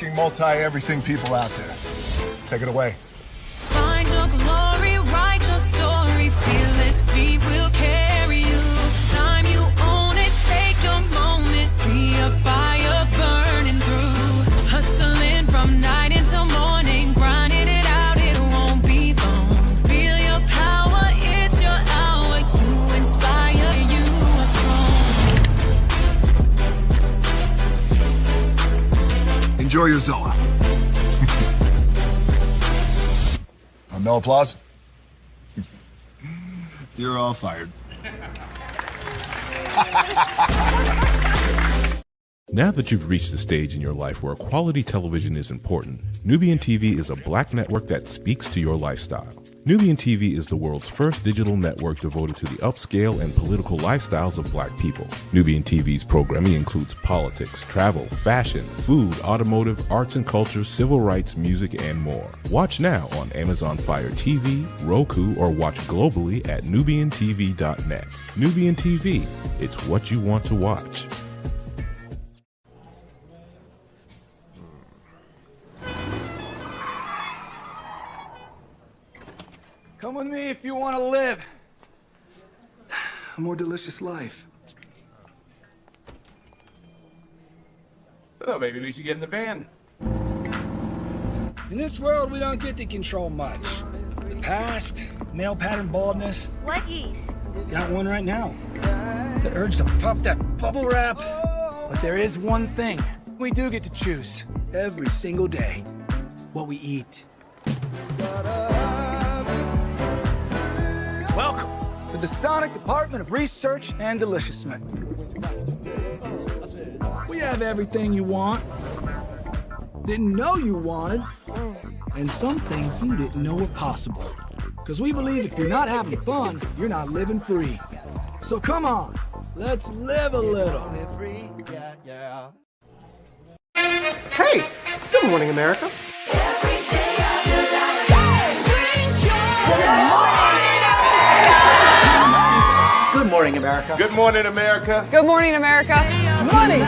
hardworking, multi-everything people out there. Take it away. Find your glory, write your story, fearless feet will carry you. Time you own it, take your moment, be a fire burning through. Hustling from night until morning, grinding it out, it won't be long. Feel your power, it's your hour, you inspire, you are strong. Enjoy your Zoa. No applause? You're all fired. Now that you've reached the stage in your life where quality television is important, Nubian TV is a black network that speaks to your lifestyle. Nubian TV is the world's first digital network devoted to the upscale and political lifestyles of black people. Nubian TV's programming includes politics, travel, fashion, food, automotive, arts and culture, civil rights, music, and more. Watch now on Amazon Fire TV, Roku, or watch globally at nubiantv.net. Nubian TV, it's what you want to watch. Come with me if you want to live a more delicious life. Oh, maybe we should get in the van. In this world, we don't get to control much. The past, male pattern baldness. Leggies. Got one right now. The urge to puff that bubble wrap. But there is one thing we do get to choose every single day. What we eat. Welcome to the Sonic Department of Research and Deliciousment. We have everything you want, didn't know you wanted, and some things you didn't know were possible. Because we believe if you're not having fun, you're not living free. So come on, let's live a little. Hey, good morning, America. Good morning, America. Good morning, America. Good morning, America. Money!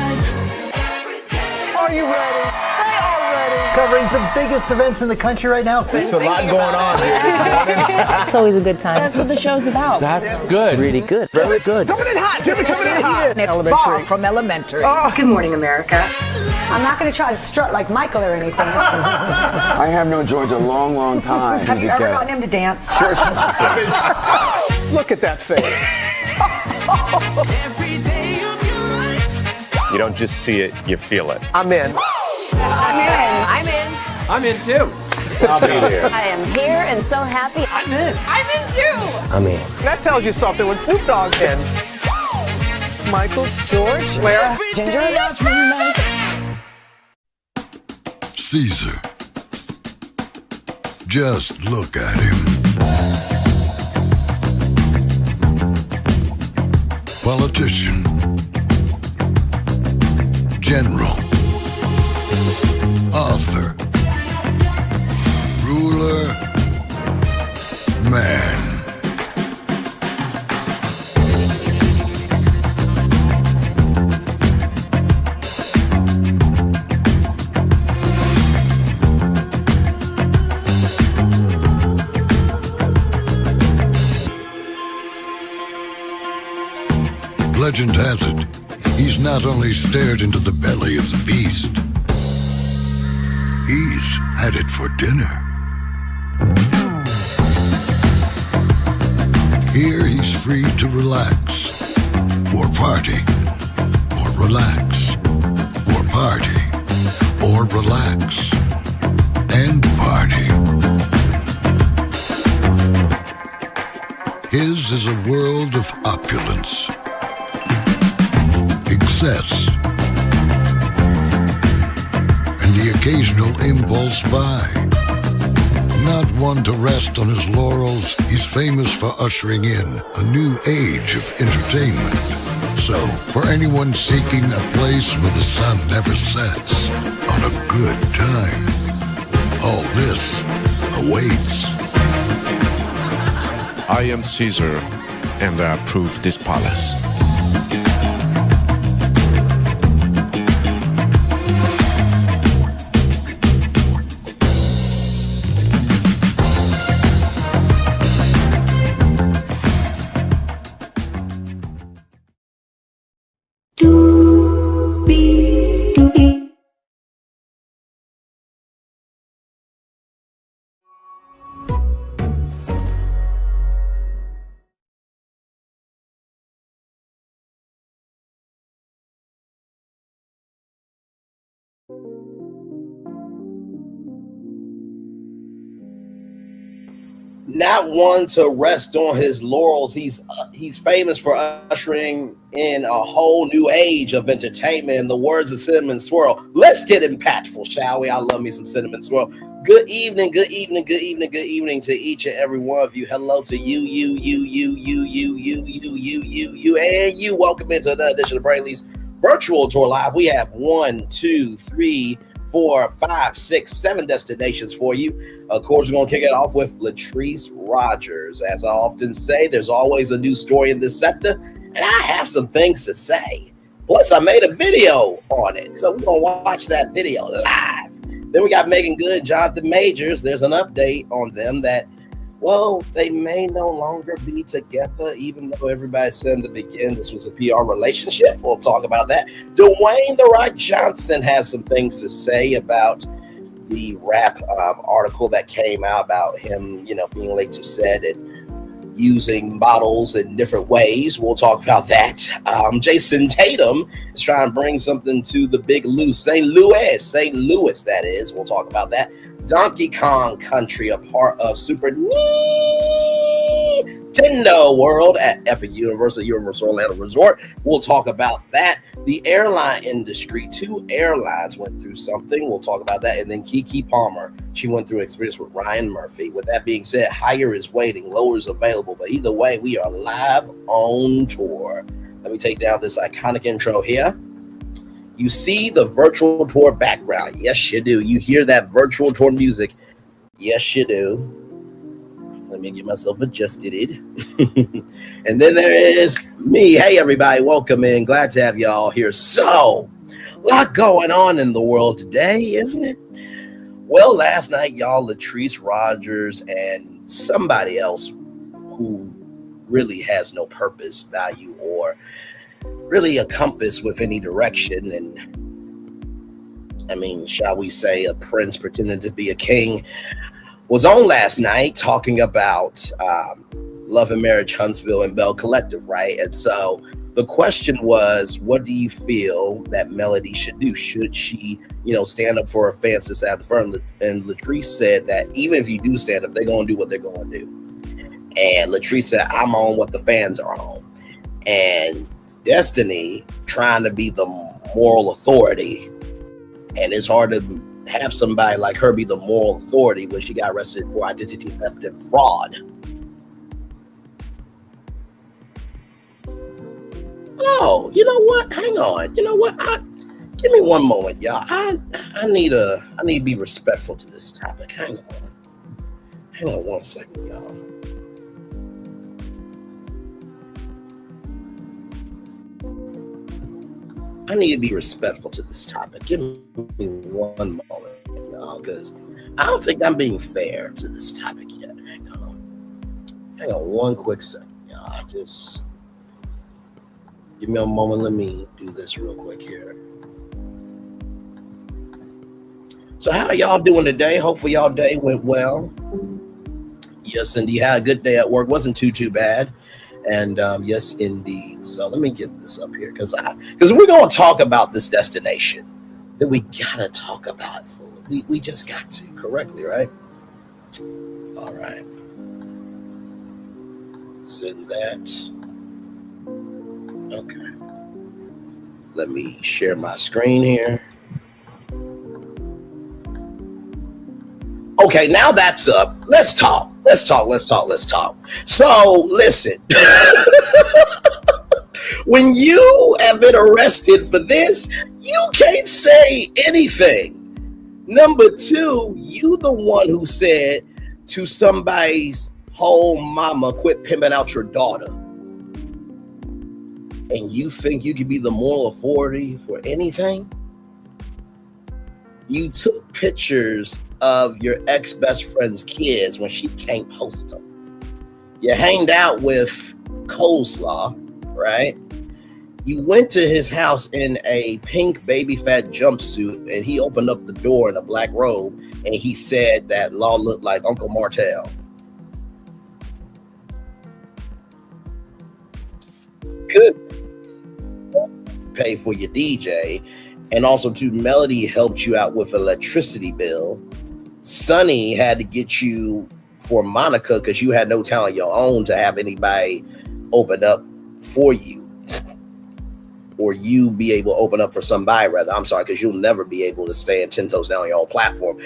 Are you ready? They are ready. Covering the biggest events in the country right now. There's a lot going on here. It's always a good time. That's what the show's about. That's good. Really good. Very good. Coming in hot, Jimmy, coming in hot. It's far from elementary. Oh. Good morning, America. I'm not going to try to strut like Michael or anything. I have known George a long, long time. Have you ever gotten him to dance? Look at that face. You don't just see it, you feel it. I'm in. I'm in. I'm in. I'm in too. I'll be there. I am here and so happy. I'm in. I'm in too. I'm in. That tells you something when Snoop Dogg's in. Michael, George, Lara, Ginger. Caesar. Just look at him. Politician. General. Author. Ruler. Man. Legend has it, he's not only stared into the belly of the beast, he's had it for dinner. Here he's free to relax, or party, or relax, or party, or relax, and party. His is a world of opulence, excess, and the occasional impulse buy. Not one to rest on his laurels, he's famous for ushering in a new age of entertainment. So, for anyone seeking a place where the sun never sets on a good time, all this awaits. I am Caesar, and I approve this palace. not one to rest on his laurels. He's famous for ushering in a whole new age of entertainment. In the words of Cinnamon Swirl, let's get impactful, shall we? I love me some Cinnamon Swirl. Good evening, good evening, good evening, good evening to each and every one of you. Hello to you, and you. Welcome into another edition of Brainley's Virtual Tour Live. We have 1, 2, 3, 4, 5, 6, 7 destinations for you. Of course, we're going to kick it off with Latrice Rogers. As I often say, there's always a new story in this sector, and I have some things to say. Plus, I made a video on it, so we're going to watch that video live. Then we got Meagan Good and Jonathan Majors. There's an update on them that, well, they may no longer be together, even though everybody said in the beginning this was a PR relationship. We'll talk about that. Dwayne "The Rock" Johnson has some things to say about the rap article that came out about him, being late to set and using models in different ways. We'll talk about that. Jason Tatum is trying to bring something to the big St. Louis, that is. We'll talk about that. Donkey Kong Country, a part of Super Nintendo World at Epic Universal Orlando Resort. We'll talk about that. The airline industry, 2 airlines went through something. We'll talk about that. And then Keke Palmer, she went through experience with Ryan Murphy. With that being said, higher is waiting, lower is available. But either way, we are live on tour. Let me take down this iconic intro here. You see the virtual tour background. Yes, you do. You hear that virtual tour music. Yes, you do. Let me get myself adjusted. And then there is me. Hey, everybody. Welcome in. Glad to have y'all here. So, a lot going on in the world today, isn't it? Well, last night, y'all, Latrice Rogers and somebody else who really has no purpose, value, or really a compass with any direction, and shall we say a prince pretending to be a king, was on last night talking about Love and Marriage Huntsville and Bell Collective, right? And so the question was, what do you feel that Melody should do? Should she, stand up for her fans to stand at the front? And Latrice said that even if you do stand up, they're going to do what they're going to do. And Latrice said, I'm on what the fans are on. And Destiny trying to be the moral authority, and it's hard to have somebody like her be the moral authority when she got arrested for identity theft and fraud. Oh, you know what? Hang on. You know what? Give me one moment, y'all. I need to be respectful to this topic. Hang on 1 second, y'all. I need to be respectful to this topic. Give me one moment, y'all, because I don't think I'm being fair to this topic yet. Hang on 1 quick second, y'all. Just give me a moment. Let me do this real quick here. So how are y'all doing today? Hopefully y'all day went well. Yes, indeed. Had a good day at work. Wasn't too bad. And yes, indeed. So let me get this up here because we're going to talk about this destination. Then we got to talk about it fully. We just got to correctly, right? All right. Send that. Okay. Let me share my screen here. Okay, now that's up. Let's talk. So, listen. When you have been arrested for this, you can't say anything. Number 2, you the one who said to somebody's whole mama, quit pimping out your daughter. And you think you could be the moral authority for anything? You took pictures of your ex-best friend's kids when she can't post them. You hanged out with Coleslaw, right? You went to his house in a pink baby fat jumpsuit, and he opened up the door in a black robe, and he said that Law looked like Uncle Martell. Good. Pay for your DJ, and also too, Melody helped you out with electricity bill. Sonny had to get you for Monica because you had no talent of your own to have anybody open up for you. Or you be able to open up for somebody, rather. I'm sorry, because you'll never be able to stand 10 toes down on your own platform.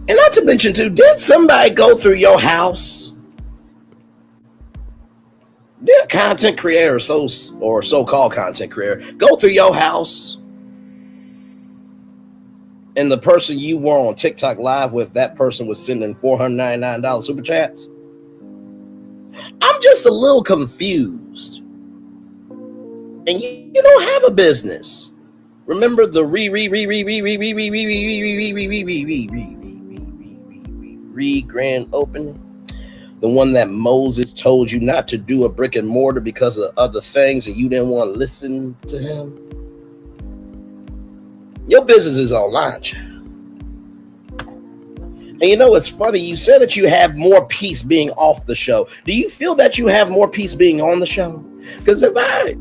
And not to mention, too, did somebody go through your house? Did a content creator or so-called content creator go through your house? And the person you were on TikTok live with, that person was sending $499 super chats? I'm just a little confused. And you don't have a business. Remember the grand opening? The one that Moses told you not to do a brick and mortar because of other things and you didn't want to listen to him? Your business is online, child. And you know, it's funny. You said that you have more peace being off the show. Do you feel that you have more peace being on the show? Because if I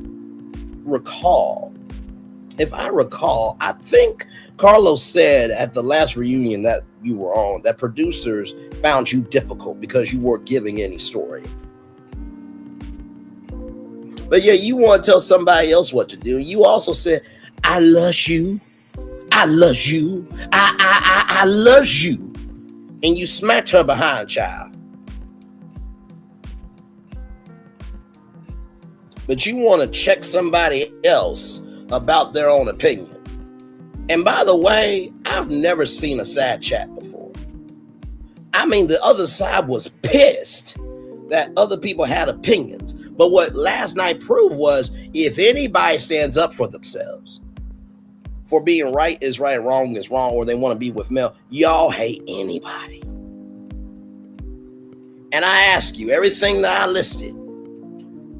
recall, I think Carlos said at the last reunion that you were on that producers found you difficult because you weren't giving any story. But yeah, you want to tell somebody else what to do. You also said, I love you. I love you. I love you. And you smacked her behind, child. But you want to check somebody else about their own opinion. And by the way, I've never seen a sad chat before. I mean, the other side was pissed that other people had opinions. But what last night proved was if anybody stands up for themselves, for being right is right, wrong is wrong, or they want to be with Mel, y'all hate anybody. And I ask you, everything that I listed,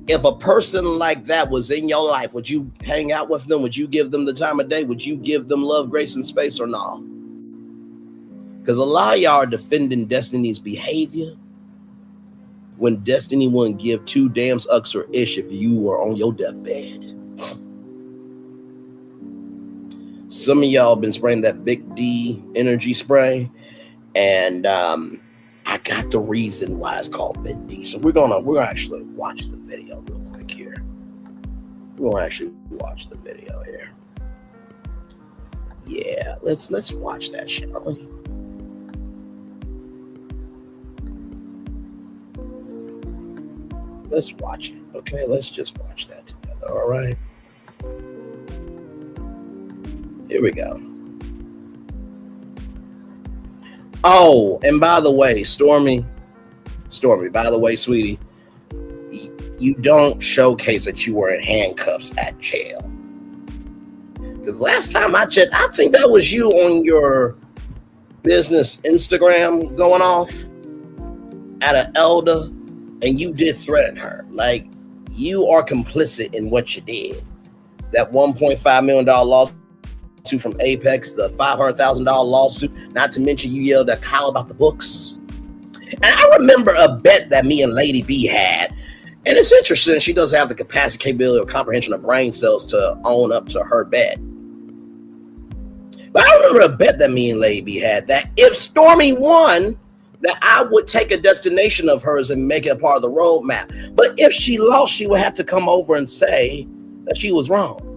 if a person like that was in your life, would you hang out with them? Would you give them the time of day? Would you give them love, grace, and space or not? Because a lot of y'all are defending Destiny's behavior when Destiny wouldn't give two damn ucks or ish if you were on your deathbed. Some of y'all been spraying that Big D energy spray, and I got the reason why it's called Big D. So we're gonna actually watch the video real quick here. We'll actually watch the video here. Yeah, let's watch that, shall we? Let's watch it. Okay, let's just watch that together. All right. Here we go. Oh, and by the way, Stormy, by the way, sweetie, you don't showcase that you were in handcuffs at jail. Because last time I checked, I think that was you on your business Instagram going off at an elder, and you did threaten her. Like, you are complicit in what you did. That $1.5 million lawsuit from Apex, the $500,000 lawsuit, not to mention you yelled at Kyle about the books. And I remember a bet that me and Lady B had, and it's interesting, she doesn't have the capacity, capability, or comprehension of brain cells to own up to her bet. But I remember a bet that me and Lady B had that if Stormy won, that I would take a destination of hers and make it a part of the roadmap. But if she lost, she would have to come over and say that she was wrong.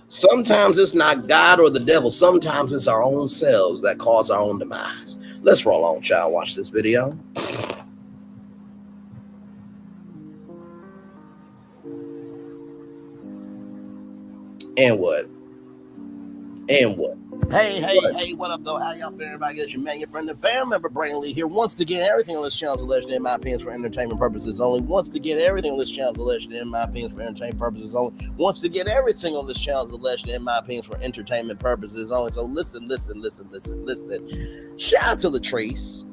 Sometimes it's not God or the devil. Sometimes it's our own selves that cause our own demise. Let's roll on, child. Watch this video. And what? And what? Hey, what up, though? How y'all feeling? Everybody get your man, your friend, and family member, Brainly here. Once again, everything on this channel is alleged in my opinions for entertainment purposes only. Once again, everything on this channel is alleged in my opinions for entertainment purposes only. Once again, everything on this channel is alleged in my opinions for entertainment purposes only. So listen. Shout out to Latrice.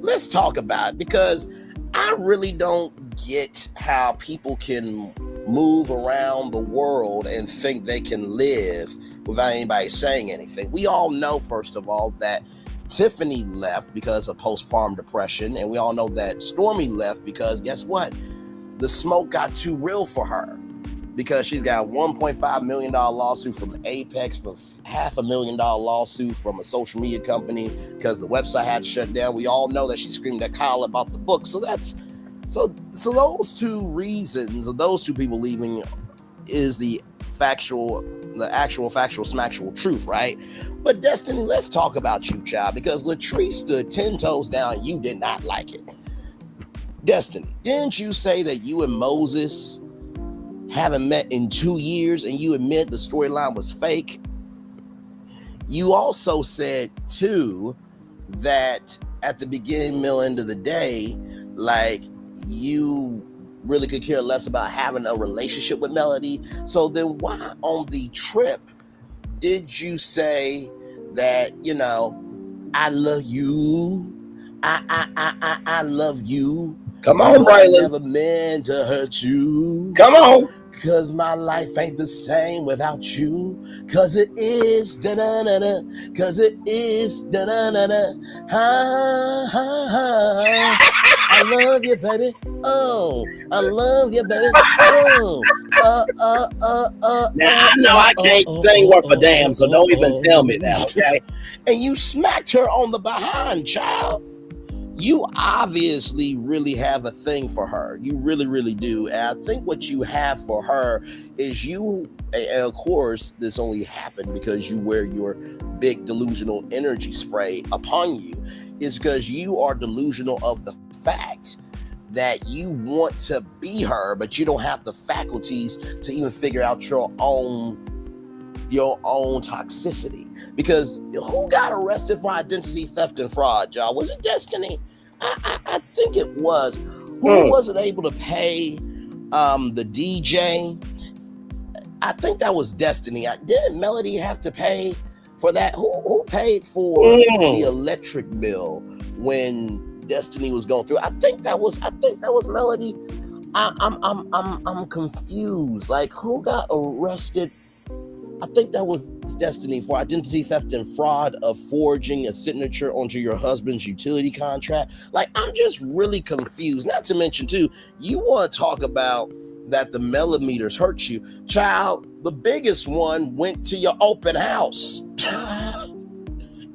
Let's talk about it, because I really don't get how people can move around the world and think they can live without anybody saying anything. We all know, first of all, that Tiffany left because of postpartum depression, and we all know that Stormy left because guess what? The smoke got too real for her. because she's got a $1.5 million lawsuit from Apex, for $500,000 lawsuit from a social media company because the website had to shut down. We all know that she screamed at Kyle about the book. So those two reasons, or those two people leaving, is the actual smactual truth, right? But Destiny, let's talk about you, child, because Latrice stood 10 toes down and you did not like it. Destiny, didn't you say that you and Moses haven't met in 2 years and you admit the storyline was fake? You also said too that at the beginning, middle, end of the day, like, you really could care less about having a relationship with Melody. So then why on the trip did you say that, you know, I love you, I love you? Come on, I Braylon. never meant to hurt you. Come on. Cause my life ain't the same without you. Cause it is da-da-da-da. Cause it is da-da-da-da. Ha, ha, ha. I love you, baby. Oh, I love you, baby. Oh, Now, I know I can't sing worth a damn, so don't even tell me that, okay? And you smacked her on the behind, child. You obviously really have a thing for her. You really, really do. And I think what you have for her is you, and of course, this only happened because you wear your big delusional energy spray upon you, is because you are delusional of the fact that you want to be her, but you don't have the faculties to even figure out your own toxicity. Because who got arrested for identity theft and fraud, y'all? Was it Destiny? I think it was. Who wasn't able to pay the DJ? I think that was Destiny. Didn't Melody have to pay for that? Who paid for the electric bill when Destiny was going through? I think that was Melody. I'm confused. Like, who got arrested? I think that was Destiny for identity theft and fraud of forging a signature onto your husband's utility contract. Like, I'm just really confused. Not to mention, too, you want to talk about that the millimeters hurt you. Child, the biggest one went to your open house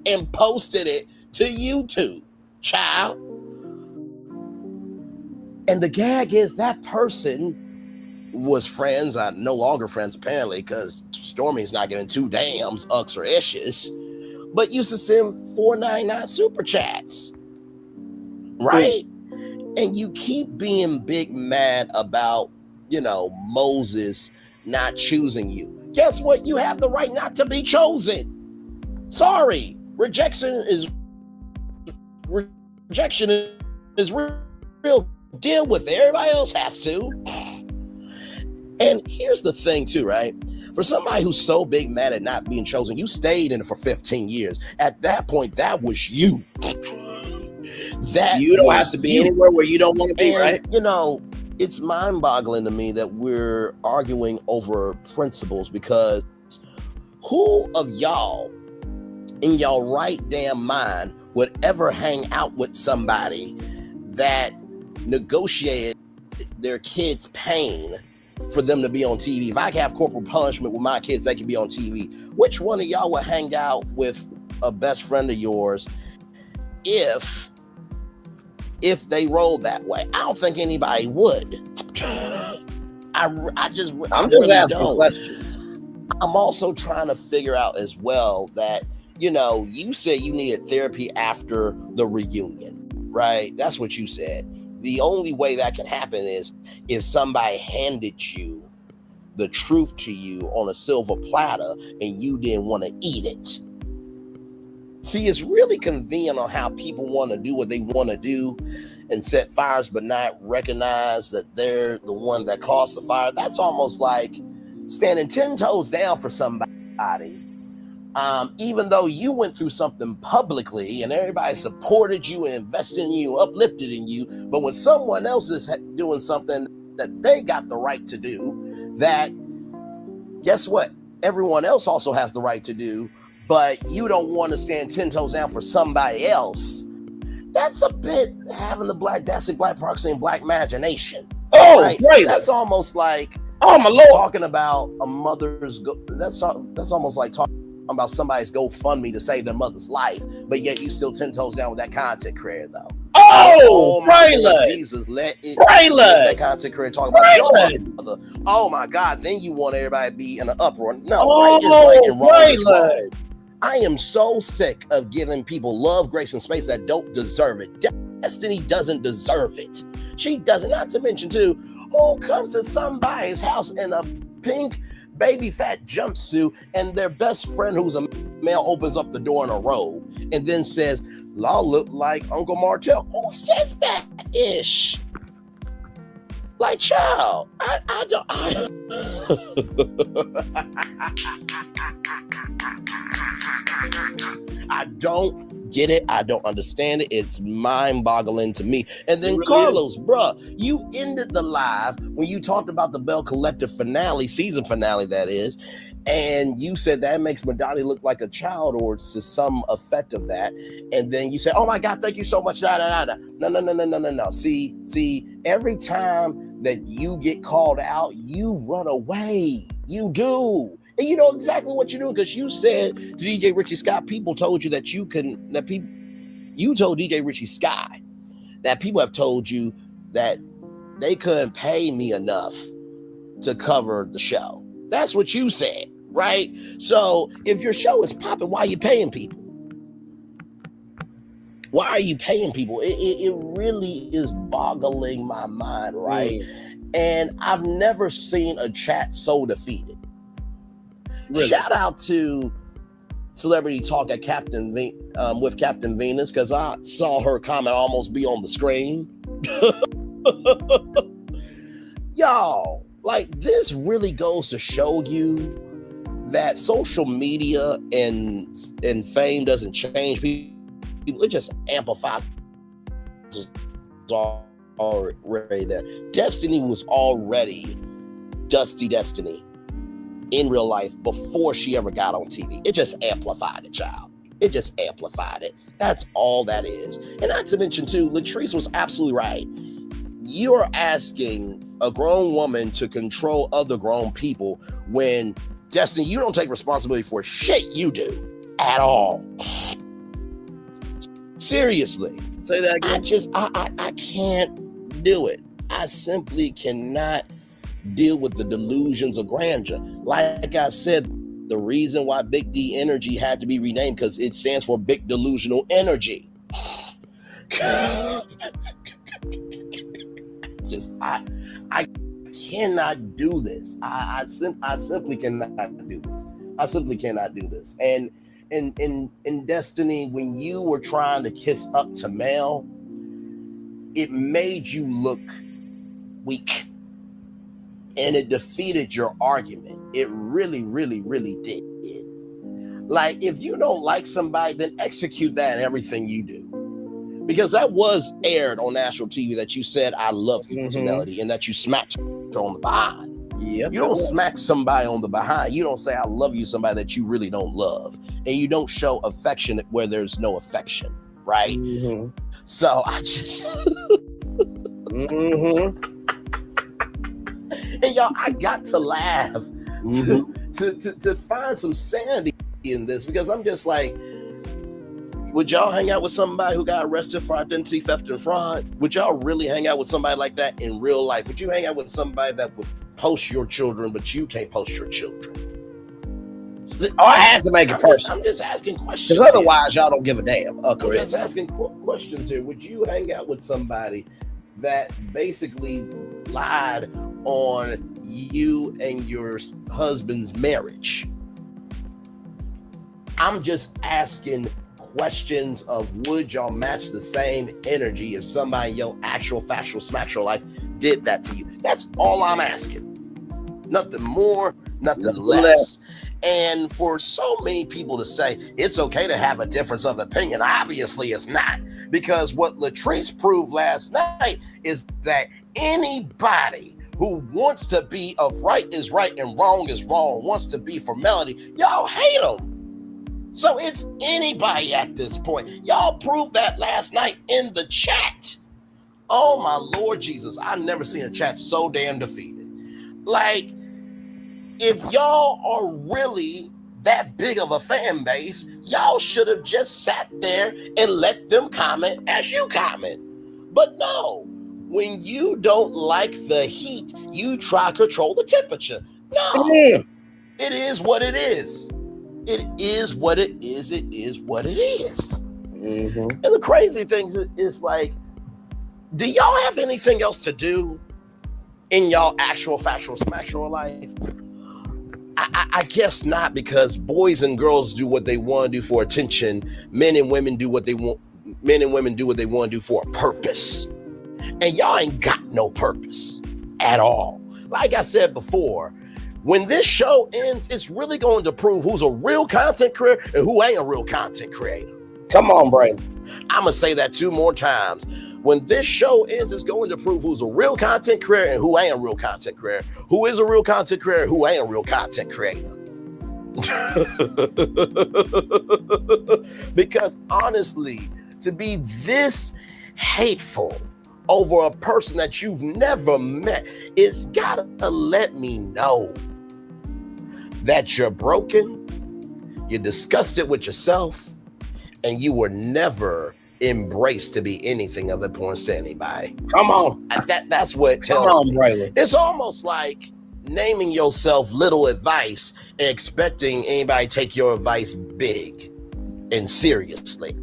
and posted it to YouTube, child. And the gag is that person was friends, no longer friends apparently, because Stormy's not getting two dams, ucks or ishes, but used to send $4.99 super chats, right? And you keep being big mad about, you know, Moses not choosing you. Guess what? You have the right not to be chosen. Sorry, rejection is real. Deal with it. Everybody else has to. And here's the thing too, right? For somebody who's so big mad at not being chosen, you stayed in it for 15 years. At that point, that was you. That you don't have to be anywhere where you don't want to be, right? You know, it's mind-boggling to me that we're arguing over principles, because who of y'all in y'all right damn mind would ever hang out with somebody that negotiated their kids' pain for them to be on TV? If I could have corporal punishment with my kids, they could be on TV. Which one of y'all would hang out with a best friend of yours if they rolled that way? I don't think anybody would. I'm just really asking questions. I'm also trying to figure out as well that, you know, you said you needed therapy after the reunion, right? That's what you said. The only way that can happen is if somebody handed you the truth to you on a silver platter and you didn't want to eat it. See, it's really convenient on how people want to do what they want to do and set fires, but not recognize that they're the one that caused the fire. That's almost like standing 10 toes down for somebody. Even though you went through something publicly and everybody supported you and invested in you, uplifted in you, but when someone else is doing something that they got the right to do, that, guess what? Everyone else also has the right to do, but you don't want to stand 10 toes down for somebody else. That's a bit having the black proxy and black imagination. Oh, right? right. That's almost like, Oh my Lord! Talking about a mother's that's almost like talking about somebody's GoFundMe to save their mother's life, but yet you still 10 toes down with that content creator though. Oh my Lord, Jesus, let that content creator talk about your mother. Oh my God, then you want everybody to be in an uproar. No, right is right and wrong is wrong. I am so sick of giving people love, grace, and space that don't deserve it. Destiny doesn't deserve it. She doesn't. Not to mention too, who comes to somebody's house in a pink baby fat jumpsuit and their best friend who's a male opens up the door in a robe and then says, "Y'all look like Uncle Martell." Who says that ish? Like, child, I don't get it. I don't understand it. It's mind-boggling to me. And then really, Carlos, bruh, you ended the live when you talked about the Bell Collective finale, season finale that is, and you said that makes Madani look like a child or to some effect of that. And then you said, "Oh my God, thank you so much." No. See, every time that you get called out, you run away. You do. And you know exactly what you're doing because you said to DJ Richie Scott, people told you that you told DJ Richie Scott that people have told you that they couldn't pay me enough to cover the show. That's what you said, right? So if your show is popping, why are you paying people? Why are you paying people? It really is boggling my mind, right? And I've never seen a chat so defeated. Really? Shout out to Celebrity Talk at with Captain Venus, because I saw her comment almost be on the screen. Y'all, like, this really goes to show you that social media and fame doesn't change people. It just amplifies already there. Destiny was already Dusty Destiny in real life before she ever got on TV. It just amplified it, child. It just amplified it. That's all that is. And not to mention too, Latrice was absolutely right. You're asking a grown woman to control other grown people when, Destiny, you don't take responsibility for shit you do at all. Seriously. Say that again. I can't do it. I simply cannot deal with the delusions of grandeur. Like I said, the reason why Big D Energy had to be renamed because it stands for Big Delusional Energy. I cannot do this. I simply cannot do this. I simply cannot do this. And in Destiny, when you were trying to kiss up to Mel, it made you look weak. And it defeated your argument. It really, really, really did. Like, if you don't like somebody, then execute that in everything you do. Because that was aired on national TV that you said, "I love you," to Melody, and that you smacked her on the behind. Yep. You don't smack somebody on the behind. You don't say, "I love you," somebody that you really don't love. And you don't show affection where there's no affection, right? So I just... And y'all, I got to laugh to find some sanity in this, because I'm just like, would y'all hang out with somebody who got arrested for identity theft and fraud? Would y'all really hang out with somebody like that in real life? Would you hang out with somebody that would post your children, but you can't post your children? Oh, I had to make it personal. I'm just asking questions. Because otherwise, y'all don't give a damn. I'm just asking questions here. Would you hang out with somebody that basically lied on you and your husband's marriage? I'm just asking questions of, would y'all match the same energy if somebody in your actual factual smacktual life did that to you? That's all I'm asking. Nothing more, nothing less. And for so many people to say it's okay to have a difference of opinion, obviously it's not. Because what Latrice proved last night is that anybody who wants to be of right is right and wrong is wrong, wants to be for Melody, y'all hate them. So it's anybody at this point. Y'all proved that last night in the chat. Oh my Lord Jesus, I've never seen a chat so damn defeated. Like, if y'all are really that big of a fan base, y'all should have just sat there and let them comment as you comment. But no, when you don't like the heat, you try to control the temperature. No, it is what it is. It is what it is. It is what it is. And the crazy thing is, like, do y'all have anything else to do in y'all actual factual life? I guess not, because boys and girls do what they want to do for attention. Men and women do what they want. Men and women do what they want to do for a purpose. And y'all ain't got no purpose at all. Like I said before, when this show ends, it's really going to prove who's a real content creator and who ain't a real content creator. Come on, Braylon. I'm going to say that 2 more times. When this show ends, it's going to prove who's a real content creator and who ain't a real content creator. Who is a real content creator, who ain't a real content creator. Because honestly, to be this hateful over a person that you've never met, it's gotta let me know that you're broken, you're disgusted with yourself, and you were never embraced to be anything of importance to anybody. Come on. That's what it tells me. Braylon. It's almost like naming yourself Little Advice and expecting anybody to take your advice big and seriously.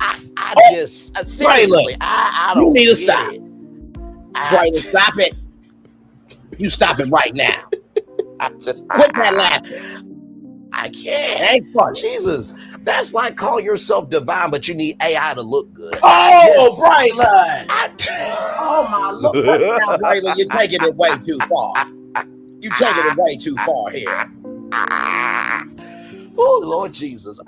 Seriously, I don't. You need to stop. Braylon, stop it. You stop it right now. Quit that laughing. I can't. Ain't funny. Jesus. That's like calling yourself divine, but you need AI to look good. Oh, Braylon. Oh, my Lord. Now, Braylon, you're taking it way too far. You're taking it way too far here. Oh, Lord Jesus.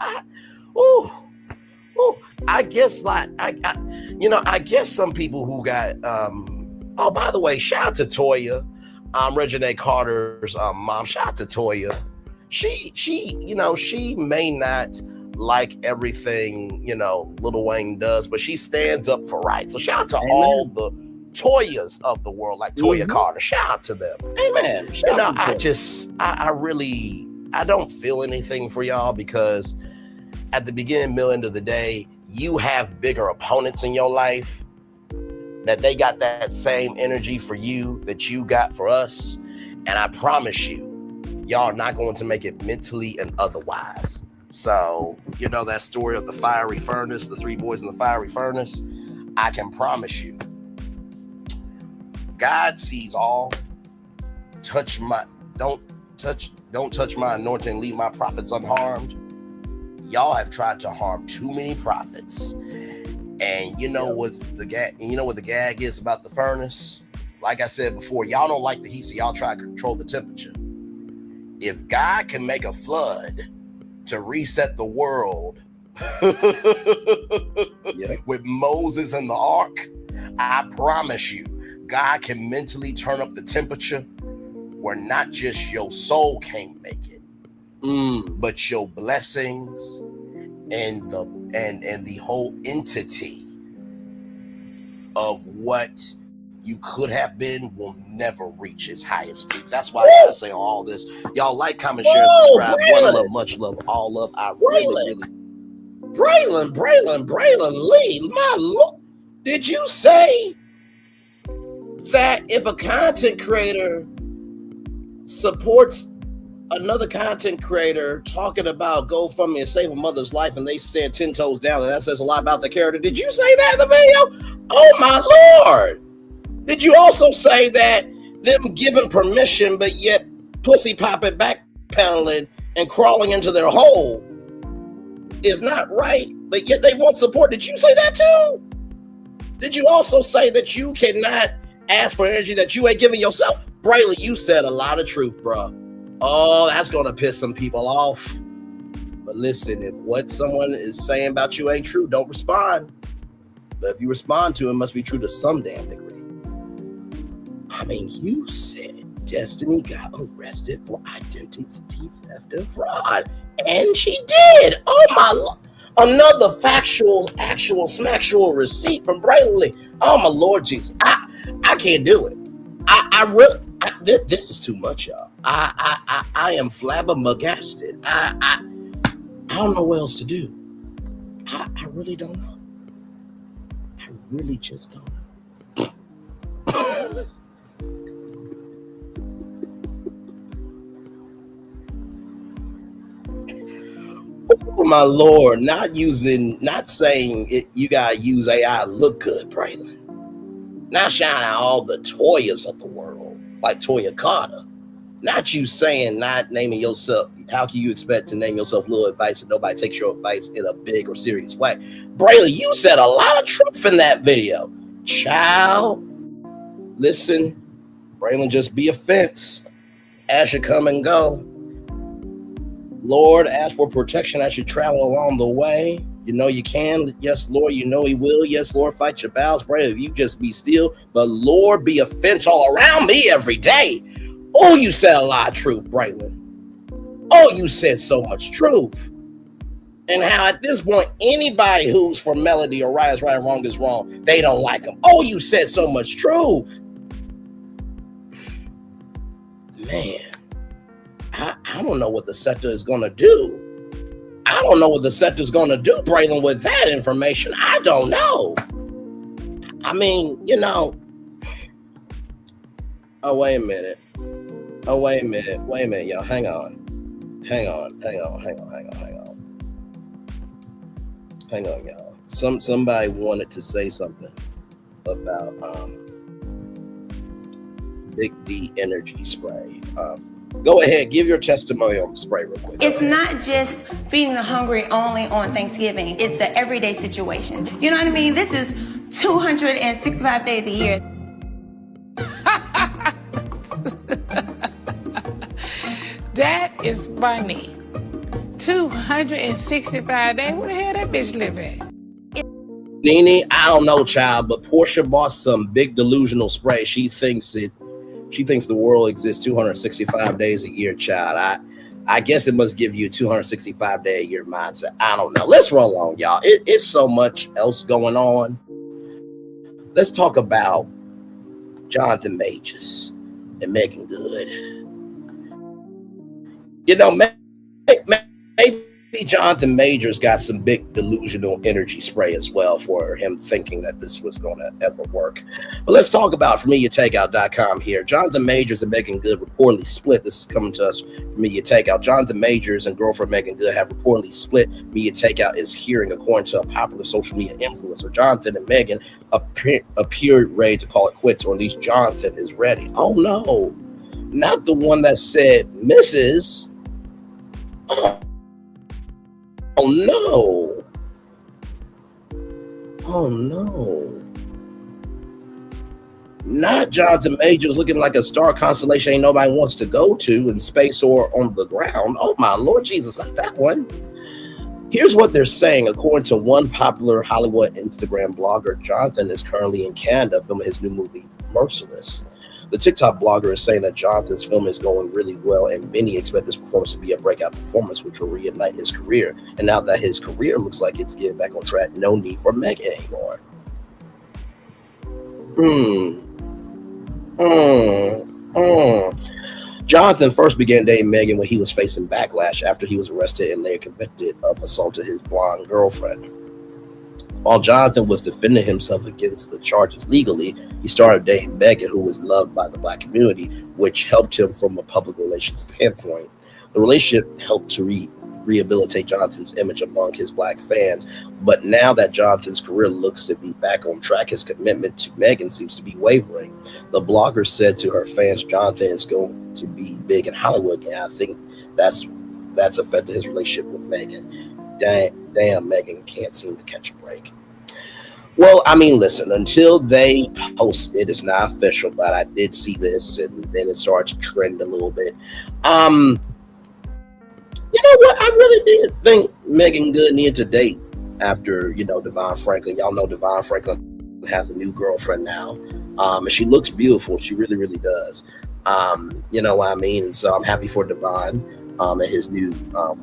I guess I guess some people who got, oh, by the way, shout out to Toya. Regina Carter's mom. Shout out to Toya. She may not like everything, Lil Wayne does, but she stands up for right. So shout out to all the Toyas of the world, like Toya Carter. Shout out to them. Amen. I don't feel anything for y'all, because at the beginning, middle, end of the day, you have bigger opponents in your life, that they got that same energy for you that you got for us. And I promise you, y'all are not going to make it mentally and otherwise. So, that story of the fiery furnace, the 3 boys in the fiery furnace, I can promise you, God sees all. Don't touch my anointing and leave my prophets unharmed. Y'all have tried to harm too many prophets. And you know what the gag is about the furnace? Like I said before, y'all don't like the heat, so y'all try to control the temperature. If God can make a flood to reset the world with Moses and the ark, I promise you, God can mentally turn up the temperature where not just your soul can't make it, but your blessings and the whole entity of what you could have been will never reach its highest peak. That's why I say all this. Y'all like, comment, share, subscribe. One love, much love, all love. I really. Braylon Lee, my Lord. Did you say that if a content creator supports another content creator talking about GoFundMe and save a mother's life, and they stand 10 toes down, and that says a lot about the character? Did you say that in the video? Oh my Lord. Did you also say that them giving permission, but yet pussy popping, backpedaling, and crawling into their hole is not right, but yet they want support? Did you say that too? Did you also say that you cannot ask for energy that you ain't giving yourself? Braylon, you said a lot of truth, bro. Oh, that's going to piss some people off. But listen, if what someone is saying about you ain't true, don't respond. But if you respond to it, must be true to some damn degree. I mean, you said Destiny got arrested for identity theft and fraud. And she did. Oh, my Lord. Another actual smacktual receipt from Braylon Lee. Oh, my Lord Jesus. I can't do it. I This is too much, y'all. I am flabbergasted. I don't know what else to do. I really don't know. I really just don't know. Oh my Lord! Not saying it. You gotta use AI to look good, Braylon. Not shining out all the Toyas of the world, like Toya Carter. Not you saying, not naming yourself. How can you expect to name yourself Little Advice and nobody takes your advice in a big or serious way? Braylon, you said a lot of truth in that video. Child, listen, Braylon, just be a fence as you come and go. Lord, ask for protection as you travel along the way. You know you can. Yes, Lord, you know he will. Yes, Lord, fight your battles. Pray if you just be still. But Lord, be a fence all around me every day. Oh, you said a lot of truth, Braylon. Oh, you said so much truth. And how at this point, anybody who's for melody or right is right and wrong is wrong, they don't like him. Oh, you said so much truth. Man, I don't know what the sector is going to do. I don't know what the sector's going to do, Braylon, with that information. I don't know. I mean, you know. Oh, wait a minute. Wait a minute, y'all. Hang on, y'all. Somebody wanted to say something about Big D energy spray. Go ahead, give your testimony on the spray real quick. It's not just feeding the hungry only on Thanksgiving. It's an everyday situation. You know what I mean? This is 265 days a year. That is funny. 265 days? Where the hell that bitch live at? Nene, I don't know, child, but Portia bought some big delusional spray. She thinks the world exists 265 days a year, child. I guess it must give you a 265 day a year mindset. I don't know. Let's roll on, y'all. It's so much else going on. Let's talk about Jonathan Majors and Meagan Good. You know, maybe Jonathan Majors got some big delusional energy spray as well for him thinking that this was going to ever work. But let's talk about from MediaTakeout.com here. Jonathan Majors and Meagan Good reportedly split. This is coming to us from Media Takeout. Jonathan Majors and girlfriend Meagan Good have reportedly split. Media Takeout is hearing, according to a popular social media influencer, Jonathan and Meagan appeared ready to call it quits, or at least Jonathan is ready. Oh no, not the one that said Mrs. Oh no. Oh no. Not Jonathan Majors looking like a star constellation ain't nobody wants to go to in space or on the ground. Oh my Lord Jesus, not that one. Here's what they're saying. According to one popular Hollywood Instagram blogger, Jonathan is currently in Canada filming his new movie, Merciless. The TikTok blogger is saying that Jonathan's film is going really well, and many expect this performance to be a breakout performance, which will reignite his career. And now that his career looks like it's getting back on track, no need for Meagan anymore. Jonathan first began dating Meagan when he was facing backlash after he was arrested and later convicted of assaulting his blonde girlfriend. While Jonathan was defending himself against the charges legally, he started dating Meagan, who was loved by the Black community, which helped him from a public relations standpoint. The relationship helped to rehabilitate Jonathan's image among his Black fans, but now that Jonathan's career looks to be back on track, his commitment to Meagan seems to be wavering. The blogger said to her fans, Jonathan is going to be big in Hollywood, and I think that's affected his relationship with Meagan. Damn, Meagan can't seem to catch a break. Well, I mean, listen, until they post it, it's not official, but I did see this, and then it started to trend a little bit. You know what? I really did think Meagan Good needed to date after, Devon Franklin. Y'all know Devon Franklin has a new girlfriend now, and she looks beautiful. She really, really does. You know what I mean? And so I'm happy for Devon and his new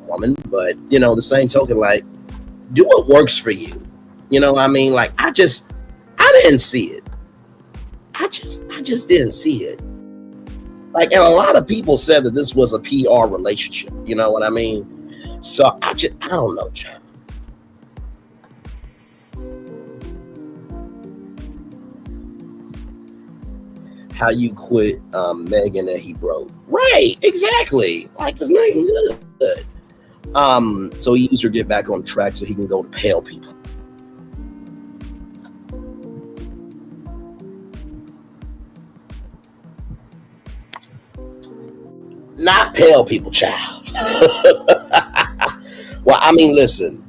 woman. But, the same token, like, do what works for you. You know what I mean? Like, I didn't see it. I just didn't see it. Like, and a lot of people said that this was a PR relationship. You know what I mean? So I don't know, John. How you quit Meagan that he broke. Right, exactly. Like, it's Meagan good. So he used her to get back on track so he can go to pale people. Not pale people, child. Well, I mean, listen.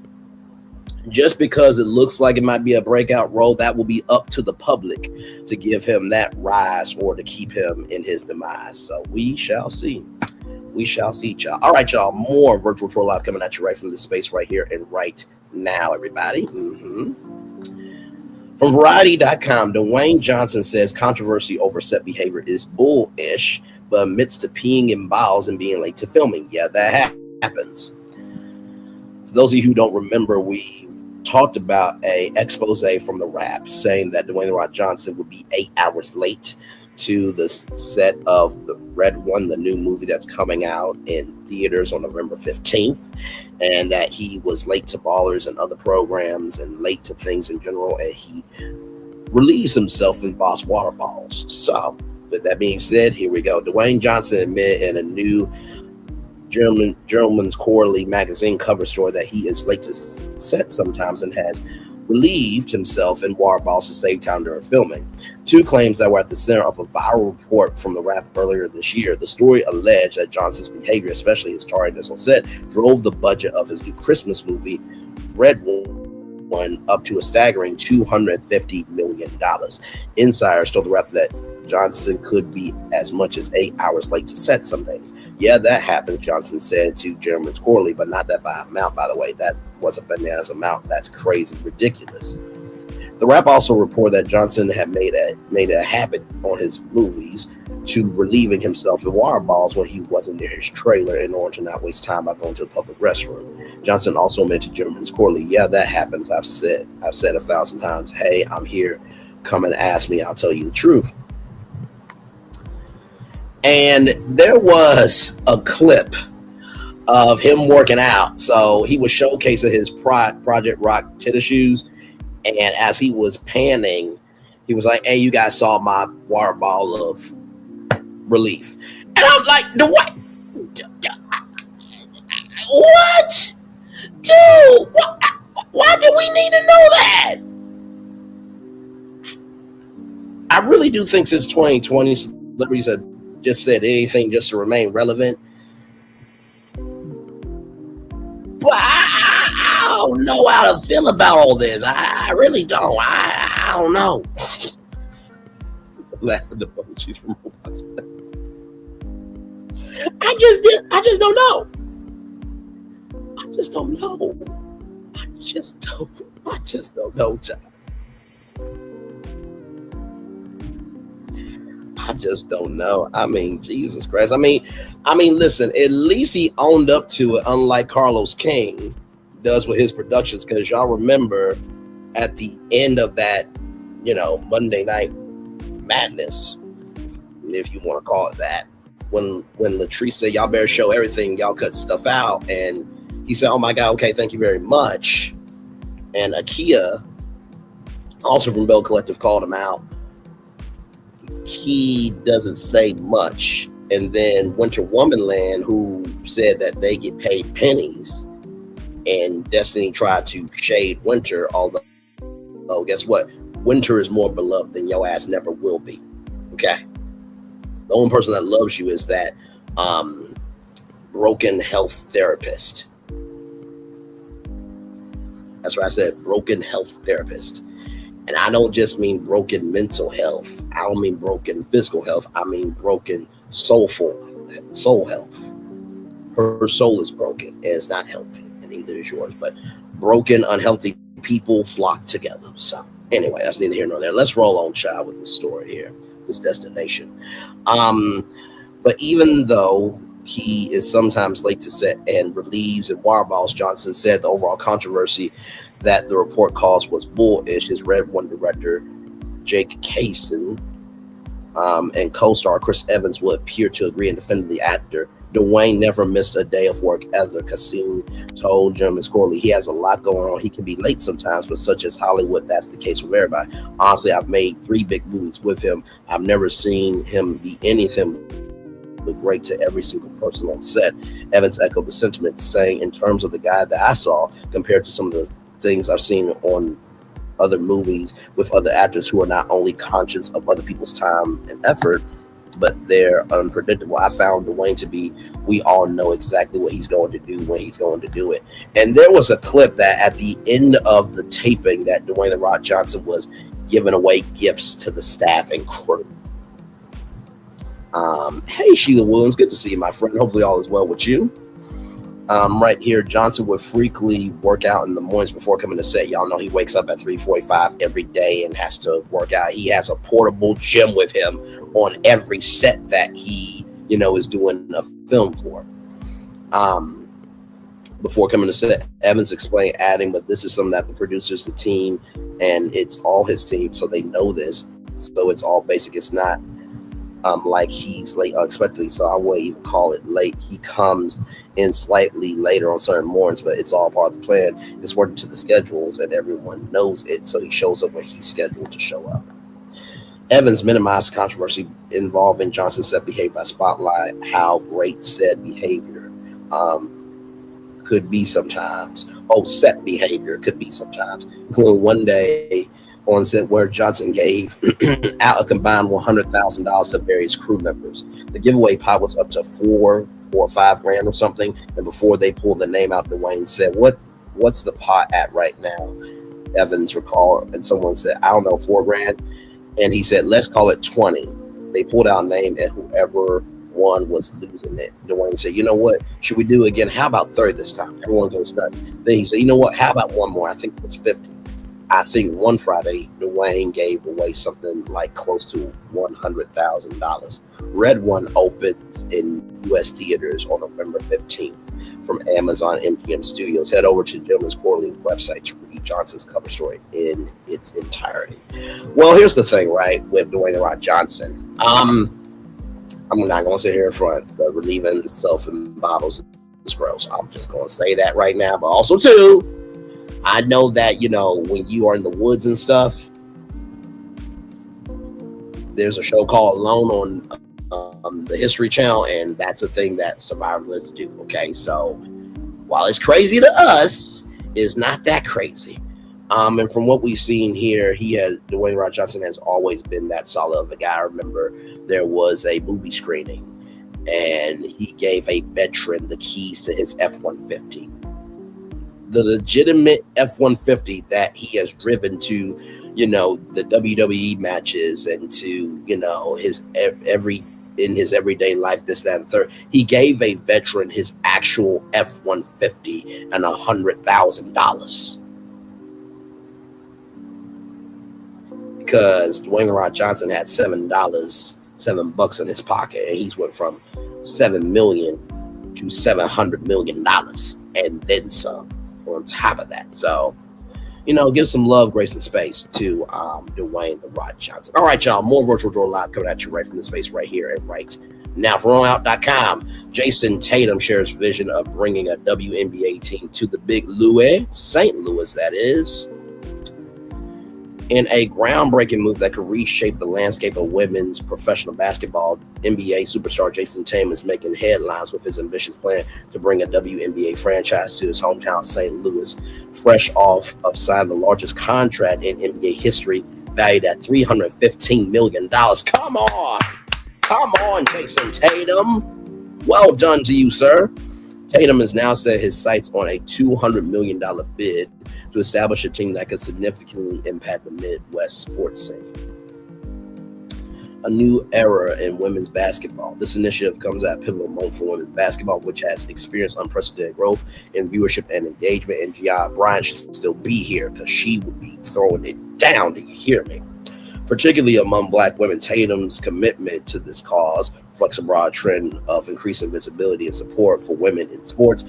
Just because it looks like it might be a breakout role, that will be up to the public to give him that rise or to keep him in his demise. So we shall see. We shall see, y'all. All right, y'all. More Virtual Tour Live coming at you right from this space right here and right now, everybody. From Variety.com, Dwayne Johnson says controversy over set behavior is bullish, but admits to peeing in bowels and being late to filming. Yeah, that happens. For those of you who don't remember, we talked about a expose from The Wrap saying that Dwayne "The Rock" Johnson would be 8 hours late to the set of the Red One, the new movie that's coming out in theaters on November 15th, and that he was late to Ballers and other programs and late to things in general, and he relieves himself in Boss water balls. So with that being said, here we go. Dwayne Johnson admitted in a new Gentleman's Quarterly magazine cover story that he is late to set sometimes and has relieved himself in water balls to save time during filming. Two claims that were at the center of a viral report from The Wrap earlier this year. The story alleged that Johnson's behavior, especially his tardiness on set, drove the budget of his new Christmas movie, Red One, up to a staggering $250 million. Insiders told The Wrap that Johnson could be as much as 8 hours late to set some days. Yeah, that happened, Johnson said to Gentleman's Quarterly, but not that by amount, by the way. That was a bananas amount. That's crazy, ridiculous. The Wrap also reported that Johnson had made a habit on his movies to relieving himself in water balls when he wasn't near his trailer in order to not waste time by going to the public restroom. Johnson also mentioned Gentleman's Quarterly. Yeah, that happens. I've said 1,000 times, hey, I'm here. Come and ask me. I'll tell you the truth. And there was a clip of him working out. So he was showcasing his Project Rock tennis shoes. And as he was panning, he was like, hey, you guys saw my water ball of relief. And I'm like, what? What? Dude, why do we need to know that? I really do think since 2020, celebrities have just said anything just to remain relevant. But I don't know how to feel about all this. I really don't. I don't know. Laughing emojis from robots. I just don't know. I just don't know. I just don't know, child. I just don't know. I mean, Jesus Christ. I mean, listen, at least he owned up to it, unlike Carlos King does with his productions. Because y'all remember at the end of that, Monday Night Madness, if you want to call it that, when Latrice said, y'all better show everything, y'all cut stuff out. And he said, oh my God, okay, thank you very much. And Akia, also from Bell Collective, called him out. He doesn't say much. And then Winter Womanland, who said that they get paid pennies, and Destiny tried to shade Winter, although guess what? Winter is more beloved than your ass never will be. Okay? The only person that loves you is that broken health therapist. That's what I said, broken health therapist. And I don't just mean broken mental health. I don't mean broken physical health. I mean broken soul health. Her soul is broken and it's not healthy, and neither is yours. But broken, unhealthy people flock together. So anyway, that's neither here nor there. Let's roll on, child, with this story here, this destination. But even though he is sometimes late to set and relieves in water balls, Johnson said the overall controversy that the report caused was bullish. His Red One director, Jake Kaysen, and co-star Chris Evans will appear to agree and defend the actor. Dwayne never missed a day of work ever. Kassim told Jim and Corley he has a lot going on. He can be late sometimes, but such as Hollywood, that's the case with everybody. Honestly, I've made 3 big movies with him. I've never seen him be anything but great to every single person on set. Evans echoed the sentiment, saying, in terms of the guy that I saw, compared to some of the things I've seen on other movies with other actors who are not only conscious of other people's time and effort, but they're unpredictable. I found Dwayne to be, we all know exactly what he's going to do when he's going to do it. And there was a clip that at the end of the taping that Dwayne "The Rock" Johnson was giving away gifts to the staff and crew. Hey, Sheila Williams, good to see you, my friend. Hopefully all is well with you. Right here, Johnson would frequently work out in the mornings before coming to set. Y'all know he wakes up at 3:45 every day and has to work out. He has a portable gym with him on every set that he, is doing a film for. Before coming to set, Evans explained, adding, but this is something that the producers, the team, and it's all his team, so they know this. So it's all basic. It's not like he's late unexpectedly, so I wouldn't even call it late. He comes in slightly later on certain mornings, but it's all part of the plan. It's working to the schedules, and everyone knows it, so he shows up when he's scheduled to show up. Evans minimized controversy involving Johnson's set behavior by spotlight how great said behavior could be sometimes. Set behavior could be sometimes, including one day on set where Johnson gave out a combined $100,000 to various crew members. The giveaway pot was up to $4,000 or $5,000 or something. And before they pulled the name out, Dwayne said, what's the pot at right now? Evans recalled, and someone said, I don't know, $4,000. And he said, let's call it 20. They pulled out a name, and whoever won was losing it. Dwayne said, you know what? Should we do it again? How about 30 this time? Everyone goes nuts. Then he said, you know what? How about one more? I think it was 50. I think one Friday, Dwayne gave away something like close to $100,000. Red One opens in U.S. theaters on November 15th from Amazon MGM Studios. Head over to Gentleman's Quarterly website to read Johnson's cover story in its entirety. Well, here's the thing, right, with Dwayne "The Rock" Johnson. I'm not going to sit here in front. The relieving himself in bottles is gross. I'm just going to say that right now. But also, too, I know that, when you are in the woods and stuff, there's a show called Alone on the History Channel, and that's a thing that survivalists do, okay? So while it's crazy to us, it's not that crazy. And from what we've seen here, Dwayne "The Rock" Johnson has always been that solid of a guy. I remember there was a movie screening, and he gave a veteran the keys to his F-150. The legitimate F-150 that he has driven to, the WWE matches and to, his everyday life, this, that, and third. He gave a veteran his actual F-150 and $100,000. Because Dwayne "The Rock" Johnson had $7 in his pocket, and he's went from $7 million to $700 million and then some on top of that. So, give some love, grace, and space to Dwayne "The Rock" Johnson. All right, y'all, more Virtual Draw Live coming at you right from the space right here and right now. From rollout.com, Jason Tatum shares vision of bringing a WNBA team to the Big Louis, St. Louis, that is, in a groundbreaking move that could reshape the landscape of women's professional basketball. NBA superstar Jason Tatum is making headlines with his ambitious plan to bring a WNBA franchise to his hometown, St. Louis, fresh off of signing the largest contract in NBA history, valued at $315 million. Come on, Jason Tatum. Well done to you, sir. Tatum has now set his sights on a $200 million bid to establish a team that could significantly impact the Midwest sports scene. A new era in women's basketball. This initiative comes at a pivotal moment for women's basketball, which has experienced unprecedented growth in viewership and engagement. And Gia Bryant should still be here because she would be throwing it down. Do you hear me? Particularly among Black women, Tatum's commitment to this cause reflects a broad trend of increasing visibility and support for women in sports.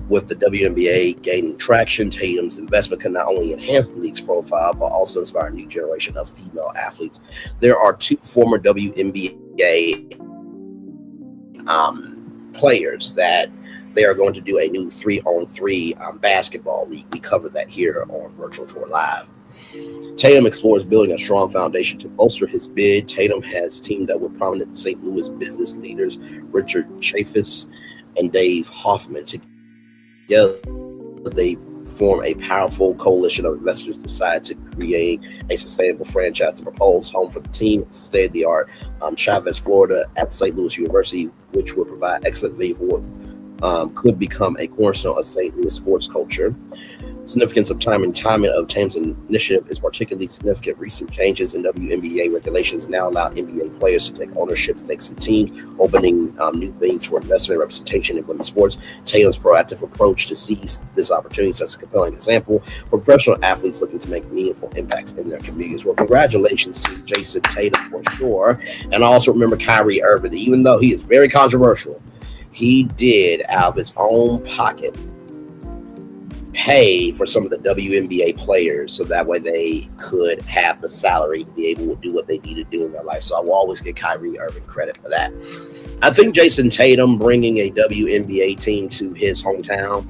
With the WNBA gaining traction, Tatum's investment can not only enhance the league's profile, but also inspire a new generation of female athletes. There are 2 former WNBA players that they are going to do a new 3-on-3 basketball league. We covered that here on Virtual Tour Live. Tatum explores building a strong foundation to bolster his bid. Tatum has teamed up with prominent St. Louis business leaders Richard Chaffetz and Dave Hoffman. Together, they form a powerful coalition of investors decide to create a sustainable franchise to propose home for the team. It's state-of-the-art Chavez, Florida, at St. Louis University, which will provide excellent venue for what could become a cornerstone of St. Louis sports culture. Significance of timing of Tatum's initiative is particularly significant. Recent changes in WNBA regulations now allow NBA players to take ownership stakes in teams, opening new venues for investment and representation in women's sports. Tatum's proactive approach to seize this opportunity sets a compelling example for professional athletes looking to make meaningful impacts in their communities. Well, congratulations to Jason Tatum for sure. And I also remember Kyrie Irving, even though he is very controversial, he did out of his own pocket pay for some of the WNBA players so that way they could have the salary to be able to do what they need to do in their life. So I will always give Kyrie Irving credit for that. I think Jason Tatum bringing a WNBA team to his hometown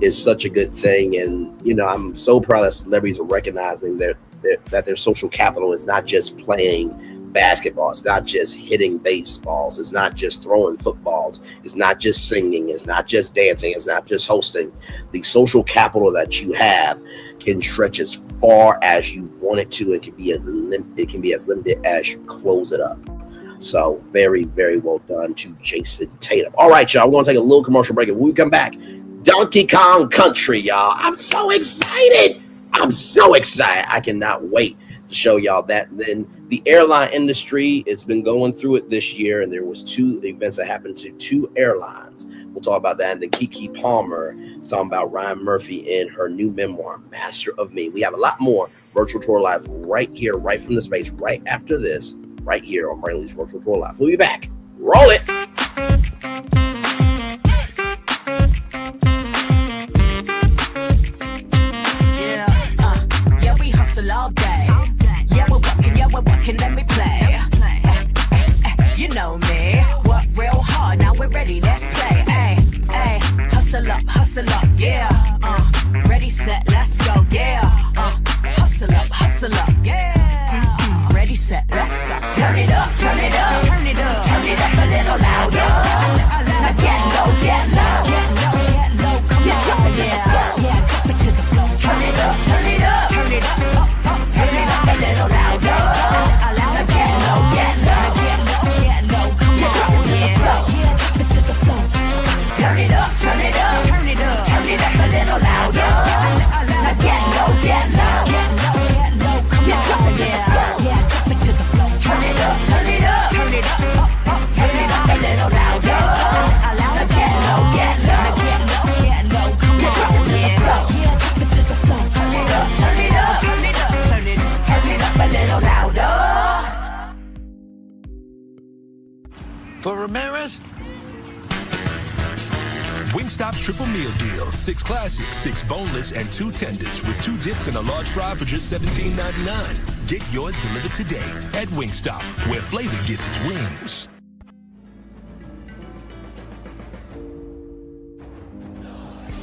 is such a good thing. And, you know, I'm so proud that celebrities are recognizing that their social capital is not just playing basketball. It's not just hitting baseballs. It's not just throwing footballs. It's not just singing. It's not just dancing. It's not just hosting. The social capital that you have can stretch as far as you want it to. It can be as limited as you close it up. So very, very well done to Jason Tatum. All right, y'all. We're going to take a little commercial break. And when we come back, Donkey Kong Country, y'all. I'm so excited. I cannot wait to show y'all that. And then the airline industry, it's been going through it this year, and there was 2 events that happened to 2 airlines. We'll talk about that. And then Keke Palmer is talking about Ryan Murphy in her new memoir, Master of Me. We have a lot more Virtual Tour Live right here, right from the space, right after this, right here on Brainley's Virtual Tour Live. We'll be back. Roll it. Yeah, we hustle all day. Yeah, we're working, let me play. You know me, work real hard, now we're ready, let's play. Ay, hustle up, yeah. Ready, set, let's go, yeah. Hustle up, yeah. Ready, set, let's go. Turn it up, turn it up, turn it up, turn it up a little louder. Now get low, get low, come on, yeah, drop it to the floor. Turn it up, turn it up, turn it up. Turn it up a little louder. Now get low, come on, drop it to the floor. Turn it up, turn it up, turn it up, turn it up a little louder. Now get low, come on, drop it to the floor. Drop it to the floor. Turn it up, turn it up, turn it up, turn it up a little louder. Now get low, come on, drop it to the floor. Drop it to the floor. Turn it up, turn it up, turn it up. Turn it up a little louder. For Ramirez? Wingstop's triple meal deal. 6 classics, 6 boneless, and 2 tenders with 2 dips and a large fry for just $17.99. Get yours delivered today at Wingstop, where flavor gets its wings.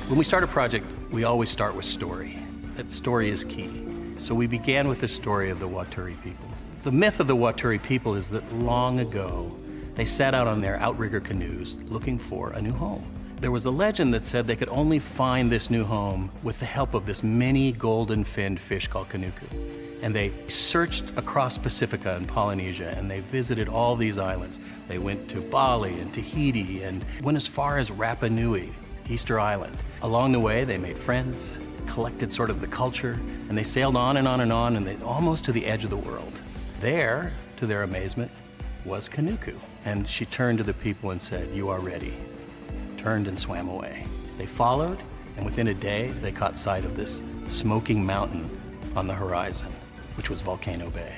When we start a project, we always start with story. That story is key. So we began with the story of the Waturi people. The myth of the Waturi people is that long ago, they set out on their outrigger canoes looking for a new home. There was a legend that said they could only find this new home with the help of this mini golden-finned fish called kanuku. And they searched across Pacifica and Polynesia, and they visited all these islands. They went to Bali and Tahiti and went as far as Rapa Nui, Easter Island. Along the way, they made friends, collected sort of the culture, and they sailed on and on and on, and they almost to the edge of the world. There, to their amazement, was Kanuku. And she turned to the people and said, "You are ready." Turned and swam away. They followed, and within a day, they caught sight of this smoking mountain on the horizon, which was Volcano Bay.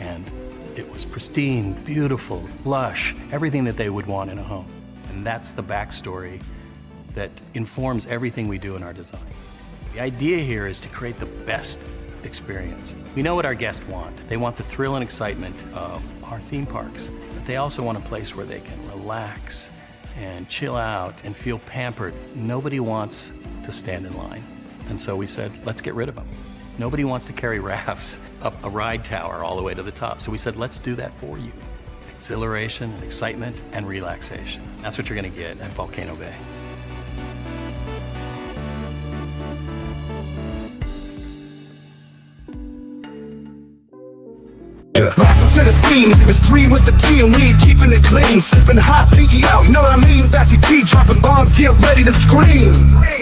And it was pristine, beautiful, lush, everything that they would want in a home. And that's the backstory that informs everything we do in our design. The idea here is to create the best experience. We know what our guests want. They want the thrill and excitement of our theme parks. But they also want a place where they can relax and chill out and feel pampered. Nobody wants to stand in line. And so we said, let's get rid of them. Nobody wants to carry rafts up a ride tower all the way to the top. So we said, let's do that for you. Exhilaration and excitement and relaxation. That's what you're going to get at Volcano Bay. Welcome to the scene, it's 3 with the team, we ain't keeping it clean. Sipping hot, pinky out, you know what I mean? Sassy P dropping bombs, get ready to scream.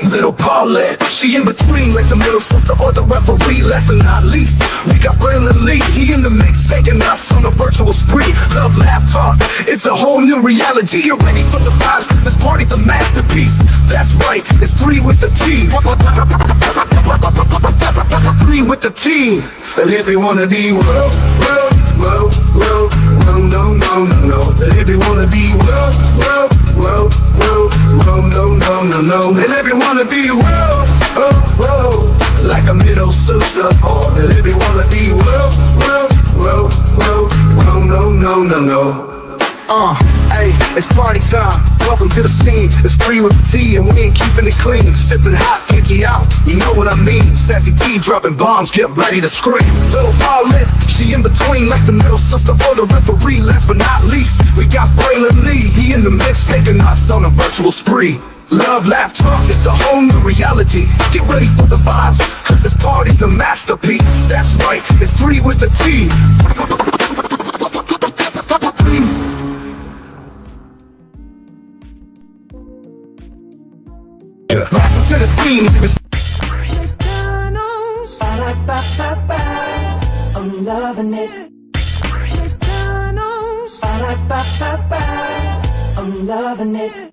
Little Paulette, she in between like the middle sister or the referee. Last but not least, we got Braylon Lee, he in the mix, taking us on a virtual spree. Love, laugh, talk, it's a whole new reality. You're ready for the vibes, cause this party's a masterpiece. That's right, it's 3 with the team. 3 with the team. And if you wanna be no, and if you wanna be no, and if you wanna be like a middle sister, and if you wanna be no. Hey, it's party time. Welcome to the scene. It's 3 with the T, and we ain't keeping it clean. Sipping hot, pinky out. You know what I mean? Sassy T dropping bombs, get ready to scream. Little Paulette, she in between like the middle sister or the referee. Last but not least, we got Braylon Lee. He in the mix, taking us on a virtual spree. Love, laugh, talk, it's a whole new reality. Get ready for the vibes, cause this party's a masterpiece. That's right, it's 3 with the T. Welcome to the scene. McDonald's, I'm loving it. McDonald's, I'm loving it.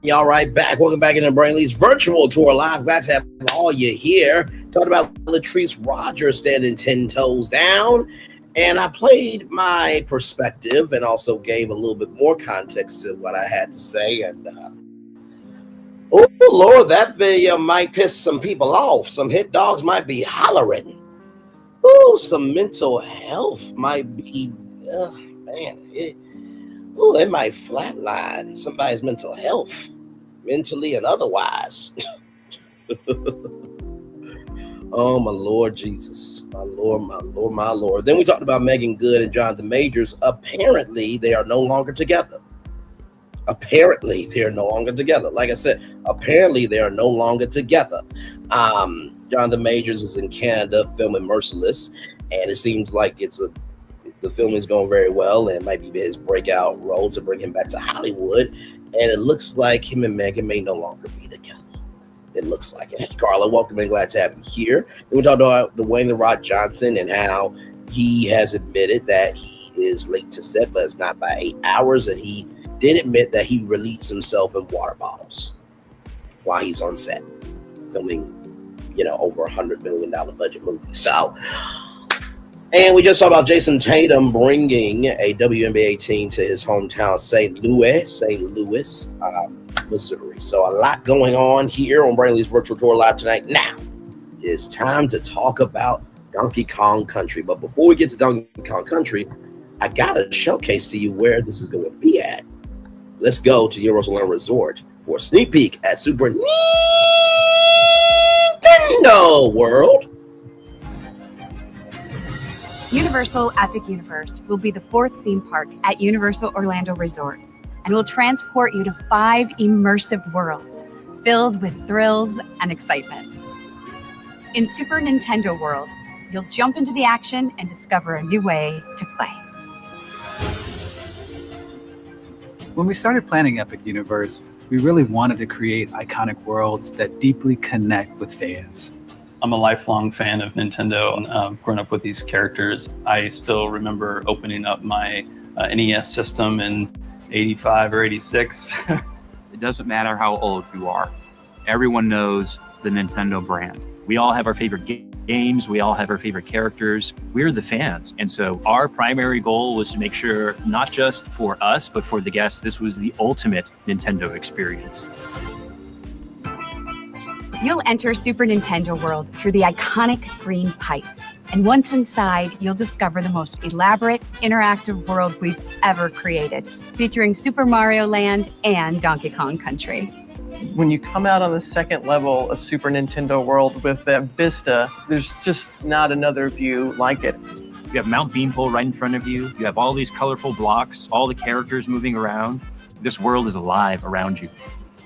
Y'all right back. Welcome back into Brainley's virtual tour live. Glad to have all you here. Talking about Latrice Rogers standing 10 toes down. And I played my perspective and also gave a little bit more context to what I had to say. And oh, Lord, that video might piss some people off. Some hit dogs might be hollering. Oh, some mental health might be, it might flatline somebody's mental health, mentally and otherwise. Oh, my Lord Jesus. My Lord, my Lord, my Lord. Then we talked about Meagan Good and Jonathan Majors. Apparently, they are no longer together. Apparently, they're no longer together. Like I said, apparently they are no longer together. Jonathan Majors is in Canada filming Merciless, and it seems like the film is going very well, and it might be his breakout role to bring him back to Hollywood. And it looks like him and Meagan may no longer be together. It looks like it. Hey, Carla, welcome and glad to have you here. Then we talked about Dwayne "The Rock" Johnson and how he has admitted that he is late to set, but it's not by 8 hours, and he did admit that he relieves himself in water bottles while he's on set filming, over $100 million budget movie. So, and we just talked about Jason Tatum bringing a WNBA team to his hometown, St. Louis, Missouri. So a lot going on here on Brainley's Virtual Tour Live tonight. Now, it's time to talk about Donkey Kong Country. But before we get to Donkey Kong Country, I got to showcase to you where this is going to be at. Let's go to Universal Orlando Resort for a sneak peek at Super Nintendo World. Universal Epic Universe will be the 4th theme park at Universal Orlando Resort and will transport you to 5 immersive worlds filled with thrills and excitement. In Super Nintendo World, you'll jump into the action and discover a new way to play. When we started planning Epic Universe, we really wanted to create iconic worlds that deeply connect with fans. I'm a lifelong fan of Nintendo and grown up with these characters. I still remember opening up my NES system in 85 or 86. It doesn't matter how old you are. Everyone knows the Nintendo brand. We all have our favorite game. games. We all have our favorite characters. We're the fans. And so our primary goal was to make sure, not just for us, but for the guests, this was the ultimate Nintendo experience. You'll enter Super Nintendo World through the iconic green pipe. And once inside, you'll discover the most elaborate, interactive world we've ever created, featuring Super Mario Land and Donkey Kong Country. When you come out on the second level of Super Nintendo World with that vista, there's just not another view like it. You have Mount Beanpole right in front of you. You have all these colorful blocks, all the characters moving around. This world is alive around you.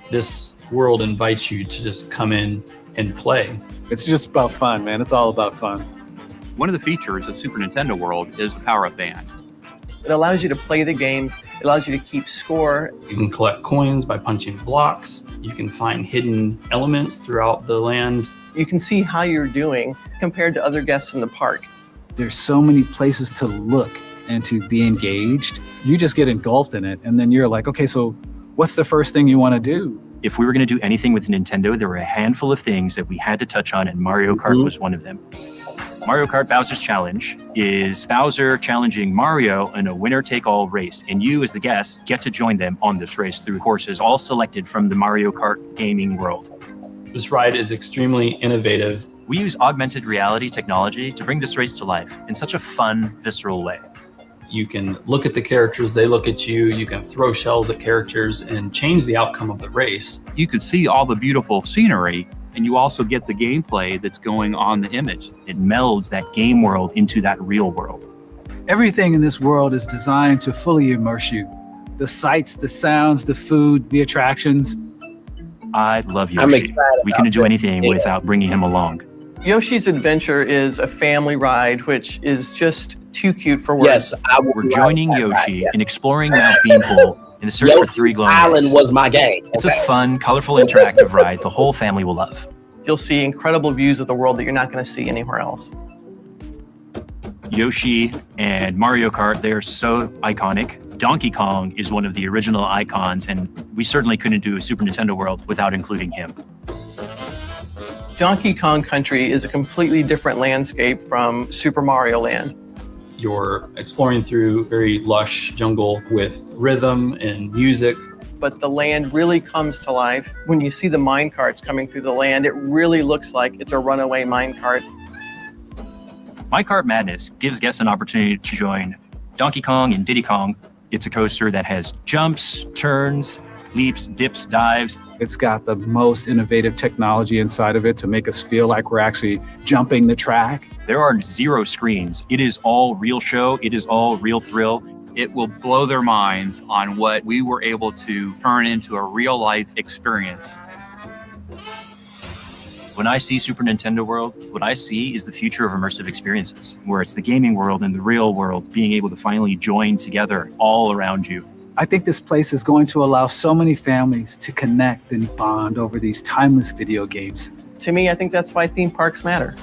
This world invites you to just come in and play. It's just about fun, man. It's all about fun. One of the features of Super Nintendo World is the power-up band. It allows you to play the games. It allows you to keep score. You can collect coins by punching blocks. You can find hidden elements throughout the land. You can see how you're doing compared to other guests in the park. There's so many places to look and to be engaged. You just get engulfed in it, and then you're like, okay, so what's the first thing you want to do? If we were going to do anything with Nintendo, there were a handful of things that we had to touch on, and Mario Kart was one of them. Mario Kart Bowser's Challenge is Bowser challenging Mario in a winner-take-all race, and you, as the guest, get to join them on this race through courses all selected from the Mario Kart gaming world. This ride is extremely innovative. We use augmented reality technology to bring this race to life in such a fun, visceral way. You can look at the characters, they look at you, you can throw shells at characters and change the outcome of the race. You could see all the beautiful scenery, and you also get the gameplay that's going on the image. It melds that game world into that real world. Everything in this world is designed to fully immerse you. The sights, the sounds, the food, the attractions. I love Yoshi. I'm excited. We couldn't do anything without bringing him along. Yoshi's Adventure is a family ride, which is just too cute for words. Yes, we're joining Yoshi in exploring Mount Beanpole in the search for 3 glowing Island eggs. was my game. It's a fun, colorful, interactive ride the whole family will love. You'll see incredible views of the world that you're not going to see anywhere else. Yoshi and Mario Kart, they're so iconic. Donkey Kong is one of the original icons, and we certainly couldn't do a Super Nintendo World without including him. Donkey Kong Country is a completely different landscape from Super Mario Land. You're exploring through very lush jungle with rhythm and music. But the land really comes to life. When you see the mine carts coming through the land, it really looks like it's a runaway mine cart. Minecart Madness gives guests an opportunity to join Donkey Kong and Diddy Kong. It's a coaster that has jumps, turns, leaps, dips, dives. It's got the most innovative technology inside of it to make us feel like we're actually jumping the track. There are 0 screens. It is all real show. It is all real thrill. It will blow their minds on what we were able to turn into a real life experience. When I see Super Nintendo World, what I see is the future of immersive experiences, where it's the gaming world and the real world being able to finally join together all around you. I think this place is going to allow so many families to connect and bond over these timeless video games. To me, I think that's why theme parks matter.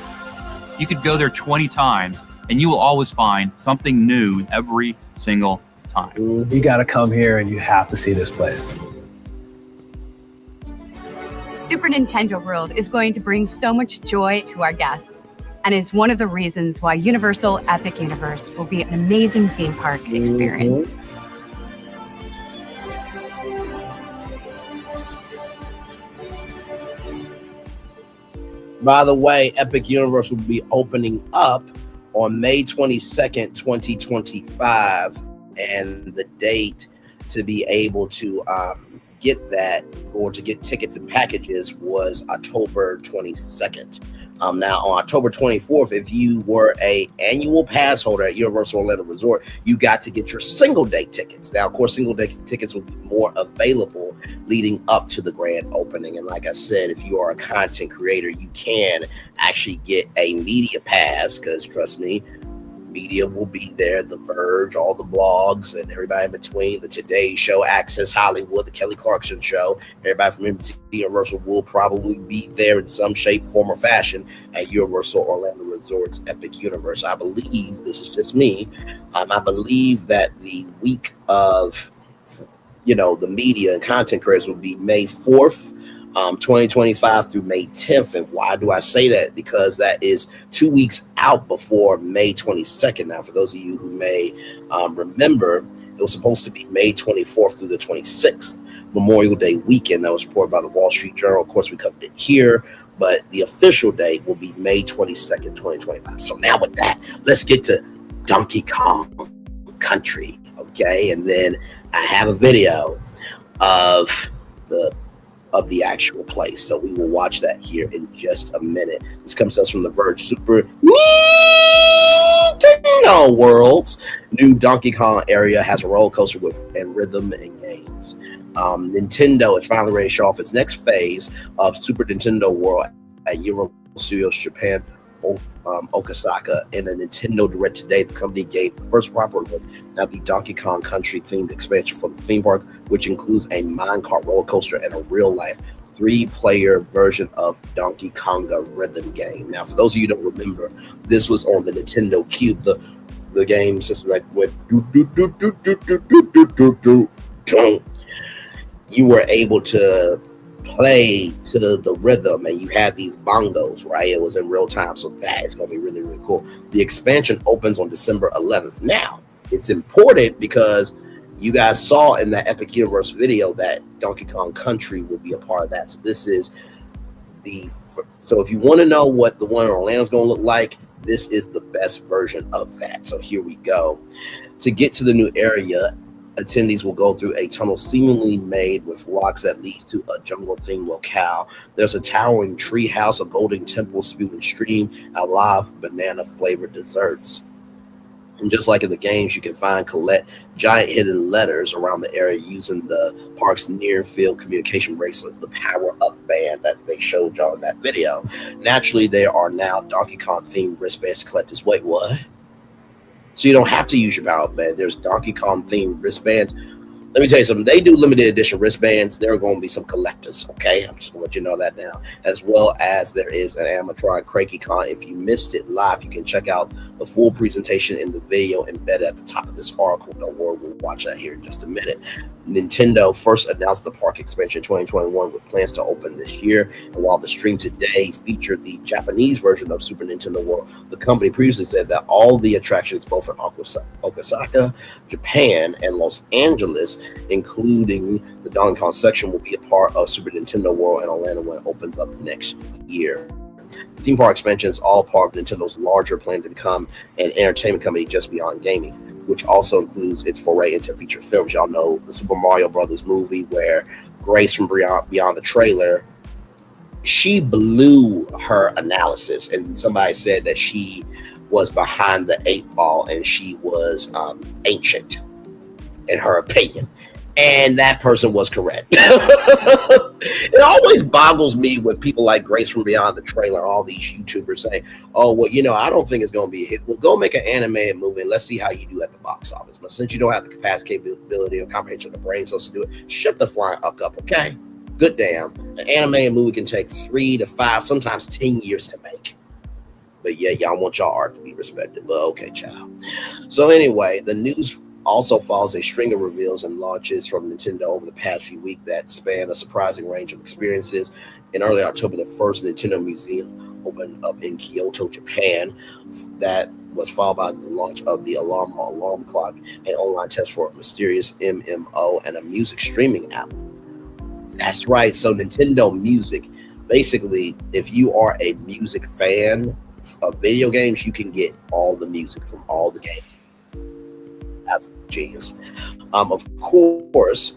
You could go there 20 times and you will always find something new every single time. You got to come here and you have to see this place. Super Nintendo World is going to bring so much joy to our guests and is one of the reasons why Universal Epic Universe will be an amazing theme park experience. By the way, Epic Universe will be opening up on May 22nd, 2025. And the date to be able to get that or to get tickets and packages was October 22nd. Now on October 24th, if you were a annual pass holder at Universal Orlando Resort, you got to get your single day tickets. Now, of course, single day tickets will be more available leading up to the grand opening. And like I said, if you are a content creator, you can actually get a media pass because trust me, media will be there. The Verge, all the blogs, and everybody in between. The Today Show, Access Hollywood, the Kelly Clarkson Show. Everybody from NBC Universal will probably be there in some shape, form, or fashion at Universal Orlando Resort's Epic Universe. I believe, this is just me, I believe that the week of, the media and content creators will be May 4th 2025 through May 10th. And why do I say that? Because that is 2 weeks out before May 22nd. Now, for those of you who may remember, it was supposed to be May 24th through the 26th, Memorial Day weekend. That was reported by the Wall Street Journal. Of course, we covered it here, but the official date will be May 22nd, 2025. So now with that, let's get to Donkey Kong Country, okay? And then I have a video of the actual place. So we will watch that here in just a minute. This comes to us from the Verge. Super Nintendo World's new Donkey Kong area has a roller coaster and rhythm and games. Nintendo is finally ready to show off its next phase of Super Nintendo World at Universal Studios Japan, Osaka. In a Nintendo Direct today, the company gave the first proper look at the Donkey Kong Country themed expansion for the theme park, which includes a minecart roller coaster and a real-life 3-player version of Donkey Konga rhythm game. Now, for those of you who don't remember, this was on the Nintendo Cube. The game system like with you were able to play to the rhythm, and you had these bongos, right? It was in real time, so that is going to be really, really cool. The expansion opens on December 11th. Now, it's important because you guys saw in that Epic Universe video that Donkey Kong Country will be a part of that. So this is so if you want to know what the one in Orlando is going to look like, this is the best version of that. So here we go. To get to the new area, attendees will go through a tunnel seemingly made with rocks that leads to a jungle-themed locale. There's a towering tree house, a golden temple, spewing stream, and live banana-flavored desserts. And just like in the games, you can collect giant hidden letters around the area using the park's near-field communication bracelet, the power-up band that they showed y'all in that video. Naturally, there are now Donkey Kong-themed wristbands to collect this. Wait, what? So you don't have to use your power band. There's Donkey Kong themed wristbands. Let me tell you something. They do limited edition wristbands. There are going to be some collectors, okay? I'm just going to let you know that now. As well as there is an animatronic Keke Palmer. If you missed it live, you can check out the full presentation in the video embedded at the top of this article. Don't worry, we'll watch that here in just a minute. Nintendo first announced the park expansion in 2021 with plans to open this year. And while the stream today featured the Japanese version of Super Nintendo World, the company previously said that all the attractions, both in Osaka, Japan, and Los Angeles, including the Donkey Kong section, will be a part of Super Nintendo World in Orlando when it opens up next year. The theme park expansion is all part of Nintendo's larger plan to become an entertainment company just beyond gaming, which also includes its foray into feature films. Y'all know the Super Mario Brothers movie where Grace from Beyond the Trailer, she blew her analysis, and somebody said that she was behind the 8 ball and she was ancient in her opinion. And that person was correct. It always boggles me when people like Grace from Beyond the Trailer, all these YouTubers say, oh, well, I don't think it's going to be a hit. Well, go make an animated movie and let's see how you do at the box office. But since you don't have the capacity, capability, or comprehension of the brain cells to do it, shut the flying up, okay? Good damn. An animated movie can take 3 to 5, sometimes 10 years to make. But yeah, y'all want y'all art to be respected. But okay, child. So anyway, the news also follows a string of reveals and launches from Nintendo over the past few weeks that span a surprising range of experiences. In early October, the first Nintendo Museum opened up in Kyoto, Japan. That was followed by the launch of the alarm clock, an online test for a mysterious MMO, and a music streaming app. That's right. So Nintendo Music, basically, if you are a music fan of video games, you can get all the music from all the games. That's genius. Of course,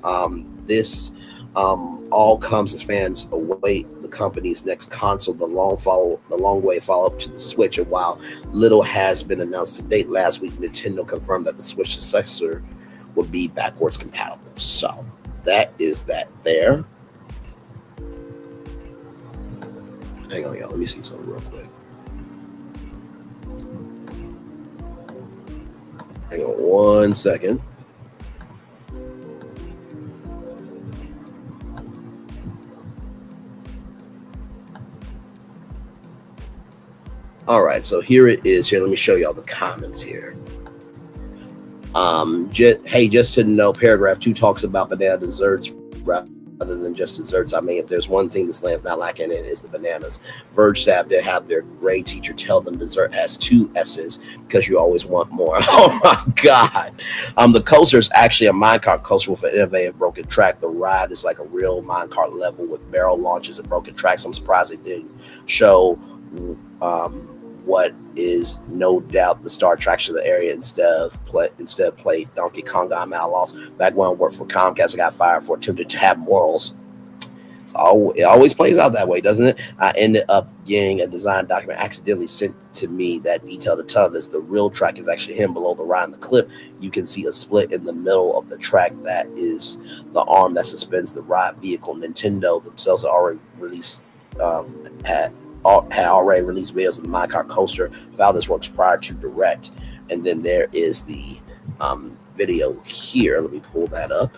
this all comes as fans await the company's next console, the long way follow-up to the Switch. And while little has been announced to date, last week Nintendo confirmed that the Switch successor would be backwards compatible. So that is that there. Hang on, y'all. Let me see something real quick. Hang on 1 second. All right, so here it is. Here, let me show y'all the comments here. Just to know, paragraph 2 talks about banana desserts, other than just desserts. I mean, if there's one thing this land's not lacking in, is the bananas. Verge staff did have their grade teacher tell them dessert has 2 S's because you always want more. Oh my God. The coaster is actually a minecart coaster with an innovative broken track. The ride is like a real minecart level with barrel launches and broken tracks. I'm surprised they didn't show what is no doubt the star attraction of the area instead played Donkey Kong. I'm out lost. Back when I worked for Comcast, I got fired for attempting to have morals. It always plays out that way, doesn't it? I ended up getting a design document accidentally sent to me that detailed a ton of this. The real track is actually hidden below the ride in the clip. You can see a split in the middle of the track. That is the arm that suspends the ride vehicle. Nintendo themselves already released had already released videos of the minecart coaster of how this works prior to Direct. And then there is the video here. Let me pull that up.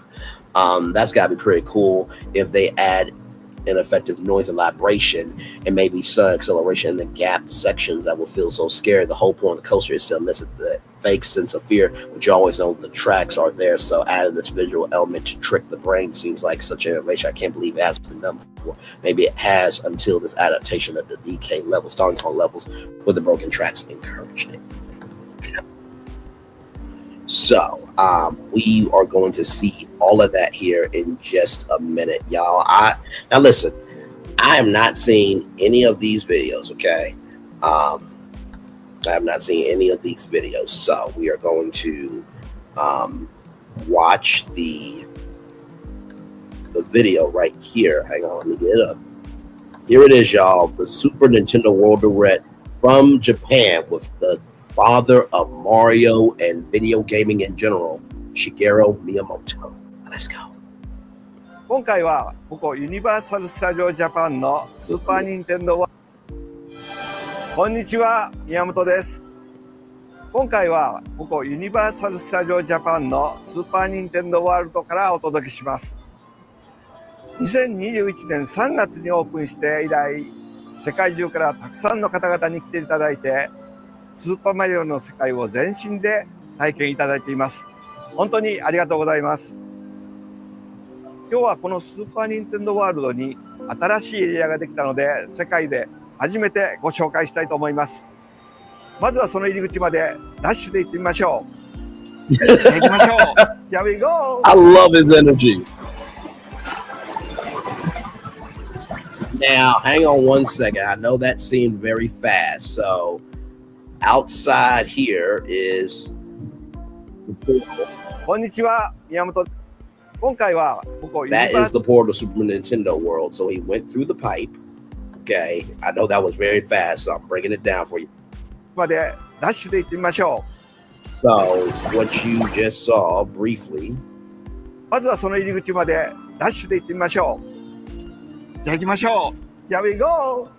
That's got to be pretty cool if they add an effective noise and vibration and maybe sun acceleration in the gap sections that will feel so scary. The whole point of the coaster is to elicit the fake sense of fear, which you always know the tracks are there. So adding this visual element to trick the brain seems like such an innovation. I can't believe it hasn't been done before. Maybe it has until this adaptation of the DK levels, Donkey Kong levels with the broken tracks encouraged it. So we are going to see all of that here in just a minute, y'all. Now listen, I am not seeing any of these videos, okay? I have not seen any of these videos, so we are going to watch the video right here. Hang on, let me get it up. Here it is, y'all. The Super Nintendo World Direct from Japan with the father of Mario and video gaming in general, Shigeru Miyamoto. Let's go. 今回はここユニバーサル・スタジオ・ジャパンのスーパー・ニンテンドーワールド。こんにちは、宮本です。今回はここユニバーサル・スタジオ・ジャパンのスーパー・ニンテンドーワールドからお届けします。2021年3月にオープンして以来、世界中からたくさんの方々に来ていただいて、スーパーマリオの世界を全身で体験いただいています。本当にありがとうございます。今日はこのスーパーニンテンドーワールドに新しいエリアができたので、世界で初めてご紹介したいと思います。まずはその入り口までダッシュで行ってみましょう。行きましょう。Here we go. I love his energy. Now, hang on one second. I know that seemed very fast, so outside here is こんにちは、宮本。今回はここ That is the portal to Super Nintendo World. So he went through the pipe. Okay, I know that was very fast, so I'm breaking it down for you. までダッシュで行ってみましょう。So what you just saw briefly. まずはその入り口までダッシュで行ってみましょう。じゃあ行きましょう。Here we go.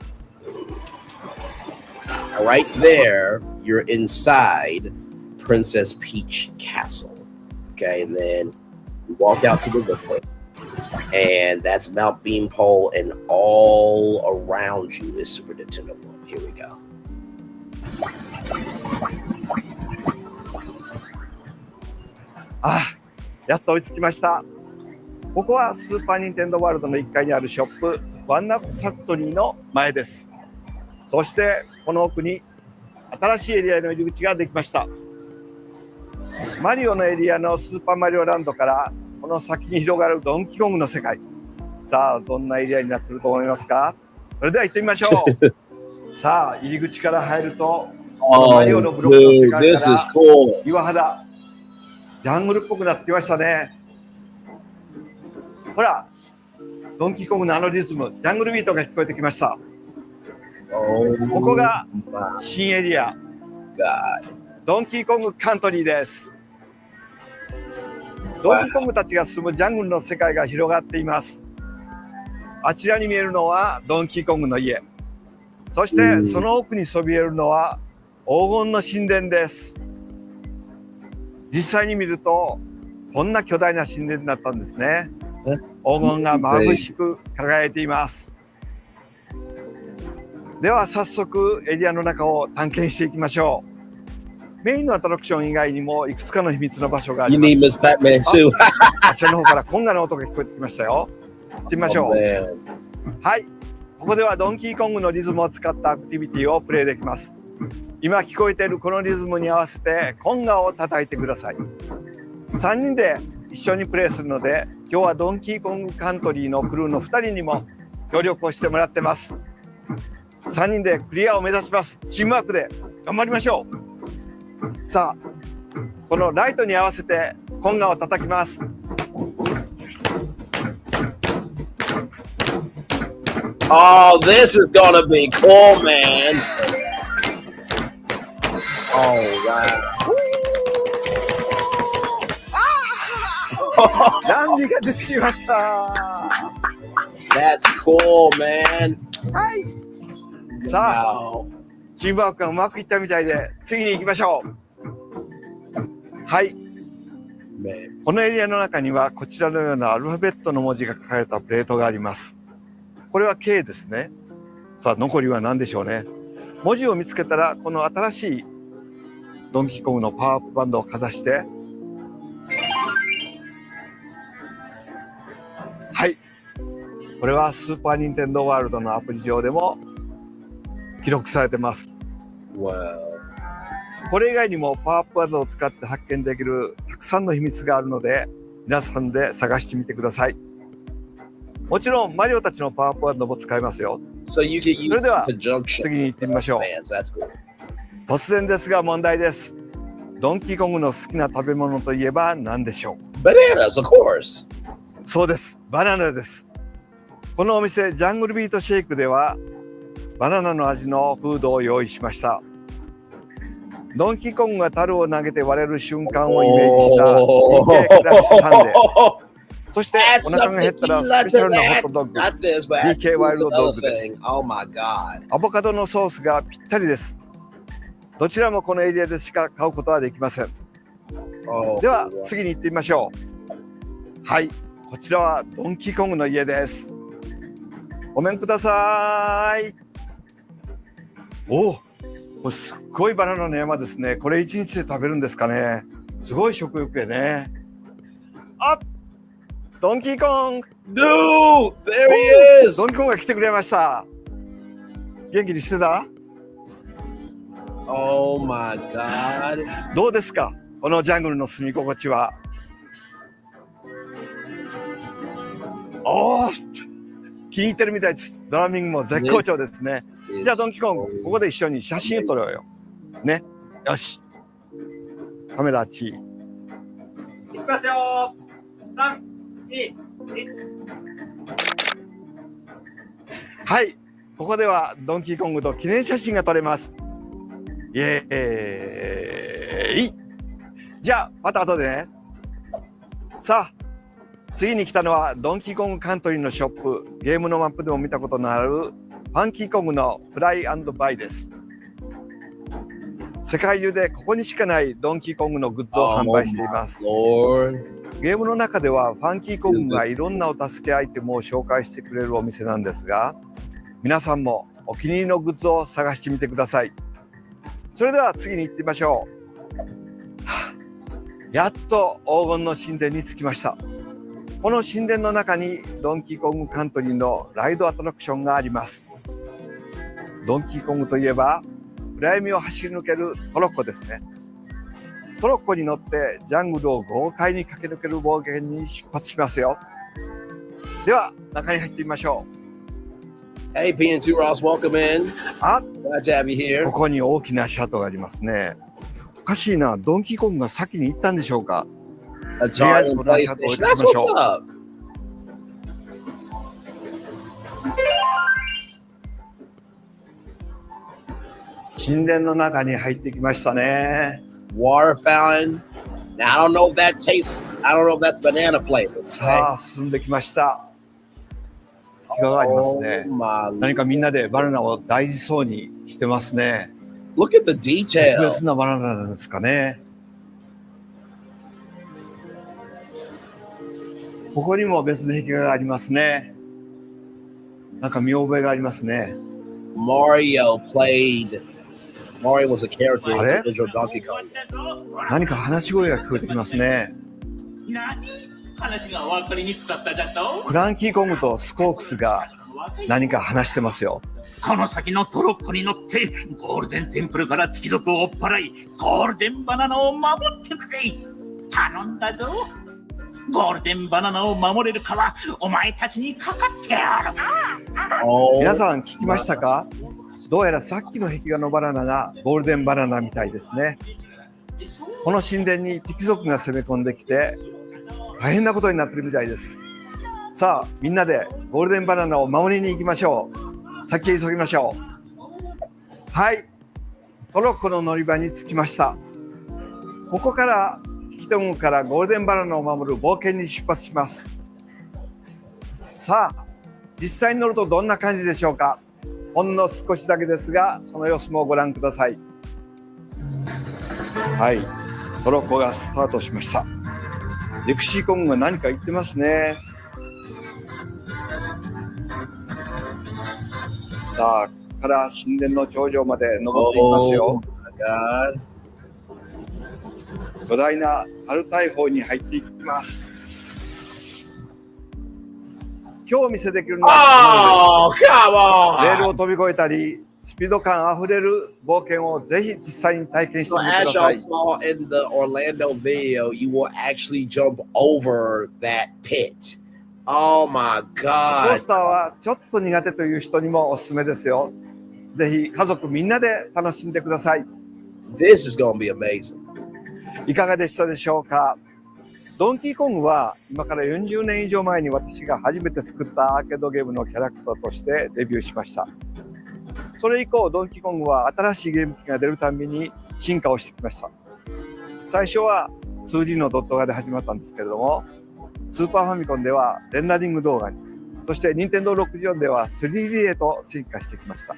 Right there, you're inside Princess Peach Castle. Okay, and then you walk out to the this way, and that's Mount Beanpole, and all around you is Super Nintendo World. Here we go. やっと追いつきました。ここはスーパーニンテンドーワールドの1階にあるショップ、ワンナップファクトリーの前です。そしてこの奥に新しいエリアの入り口ができました。マリオのエリアのスーパーマリオランドからこの先に広がるドンキーコングの世界。さあどんなエリアになっていると思いますか？それでは行ってみましょう。さあ入り口から入るとマリオのブロックの世界から岩肌、ジャングルっぽくなってきましたね。ほら、ドンキーコングのあのリズム、ジャングルビートが聞こえてきました。ここが新エリア、ドンキーコングカントリーです。ドンキーコングたちが住むジャングルの世界が広がっています。あちらに見えるのはドンキーコングの家。そしてその奥にそびえるのは黄金の神殿です。実際に見るとこんな巨大な神殿になったんですね。黄金が眩しく輝いています。では早速エリアの中を探検していきましょう。メインのアトラクション以外にもいくつかの秘密の場所があります。あちらの方からコンガの音が聞こえてきましたよ。行ってみましょう。はい。ここではドンキーコングのリズムを使ったアクティビティをプレイできます。今聞こえているこのリズムに合わせてコンガを叩いてください。3人で一緒にプレイするので、今日はドンキーコングカントリーのクルーの2人にも協力をしてもらってます。3人でクリアを目指します。チームワークで頑張りましょう。さあ、このライトに合わせてコンガを叩きます。Oh, this is gonna be cool, man. Oh, wow. ランディが出てきました。That's cool, man. はい。さあ、チームワークがうまくいったみたいで、次に行きましょう。はい。このエリアの中にはこちらのようなアルファベットの文字が書かれたプレートがあります。これは K ですね。さあ、残りは何でしょうね。文字を見つけたら、この新しいドンキーコングのパワーアップバンドをかざして、はい。これはスーパーニンテンドーワールドのアプリ上でも記録されてます。これ以外にもパワーアップバンドを使って発見できるたくさんの秘密があるので、皆さんで探してみてください。もちろんマリオたちのパワーアップバンドも使えますよ。それでは次に行ってみましょう。突然ですが問題です。ドンキーコングの好きな食べ物といえば何でしょう？ Bananas, of course. そうです。バナナです。このお店ジャングルビートシェイクではバナナの味のフードを用意しました。ドンキーコングが樽を投げて割れる瞬間をイメージした DK クラッシュサンデー。そしてお腹が減ったらスペシャルなホットドッグ DK ワイルドドッグです。アボカドのソースがぴったりです。どちらもこのエリアでしか買うことはできません。では次に行ってみましょう。はい、こちらはドンキーコングの家です。ごめんください。おお、これすっごいバナナの山ですね。これ1日で食べるんですかね。すごい食欲やね。あっ、ドンキーコング Dude, there he is. ドンキーコングが来てくれました。元気にしてた？ Oh my god. どうですか、このジャングルの住み心地は。おー、気に入ってるみたいです。ドラミングも絶好調ですね。じゃあドンキーコング、ここで一緒に写真撮ろうよ。ね。よし。カメラあっち。いきますよ。3、2、1。はい。ここではドンキーコングと記念写真が撮れます。イエーイ。じゃあまた後でね。さあ、次に来たのはドンキーコングカントリーのショップ。ゲームのマップでも見たことのあるファンキーコングのフライ&バイです。世界中でここにしかないドンキーコングのグッズを販売しています。ゲームの中ではファンキーコングがいろんなお助けアイテムを紹介してくれるお店なんですが、皆さんもお気に入りのグッズを探してみてください。それでは次に行ってみましょう。やっと黄金の神殿に着きました。この神殿の中にドンキーコングカントリーのライドアトラクションがあります。ドンキーコングといえば暗闇を走り抜けるトロッコですね。トロッコに乗ってジャングルを豪快に駆け抜ける冒険に出発しますよ。では中に入ってみましょう。Hey, PN2 Ross, welcome in. あ、glad to have you here. ここに大きなシャトがありますね。おかしいな、ドンキーコングが先に行ったんでしょうか。とりあえずこのシャトを置いてきましょう。神殿の中に入ってきましたね。Water fountain. Now I don't know if that tastes. I don't know if that's banana flavor. さあ進んできました。日がありますね。何かみんなでバナナを大事そうにしてますね。Look at the detail. 特別なバナナなんですかね。ここにも別の壁画がありますね。なんか見覚えがありますね。Mario was a character in the original Donkey Kong. 何か話し声が聞こえてきますね。クランキーコングとスコークスが何か話してますよ。この先のトロッコに乗ってゴールデンテンプルから貴族を追っ払いゴールデンバナナを守ってくれ。頼んだぞ。ゴールデンバナナを守れるかはお前たちにかかってある。皆さん聞きましたか？どうやらさっきの壁画のバナナがゴールデンバナナみたいですね。この神殿に敵族が攻め込んできて大変なことになってるみたいです。さあみんなでゴールデンバナナを守りに行きましょう。先へ急ぎましょう。はい、トロッコの乗り場に着きました。ここから敵国からゴールデンバナナを守る冒険に出発します。さあ実際に乗るとどんな感じでしょうか。ほんの少しだけですがその様子もご覧ください。はい、トロッコがスタートしました。レクシーコングが何か言ってますね。さあここから神殿の頂上まで登っていきますよ。巨大な春大砲に入っていきます。今日お見せできるのはレールを飛び越えたりスピード感あふれる冒険をぜひ実際に体験してみてください。 So as y'all saw in the Orlando video, you will actually jump over that pit. Oh my コー god. スターはちょっと苦手という人にもおすすめですよ。ぜひ家族みんなで楽しんでください。 This is gonna be amazing. いかがでしたでしょうか。ドンキーコングは今から40年以上前に私が初めて作ったアーケードゲームのキャラクターとしてデビューしました。それ以降ドンキーコングは新しいゲーム機が出るたびに進化をしてきました。最初は 2D のドット画で始まったんですけれども、スーパーファミコンではレンダリング動画に、そして任天堂64では 3D へと進化してきました。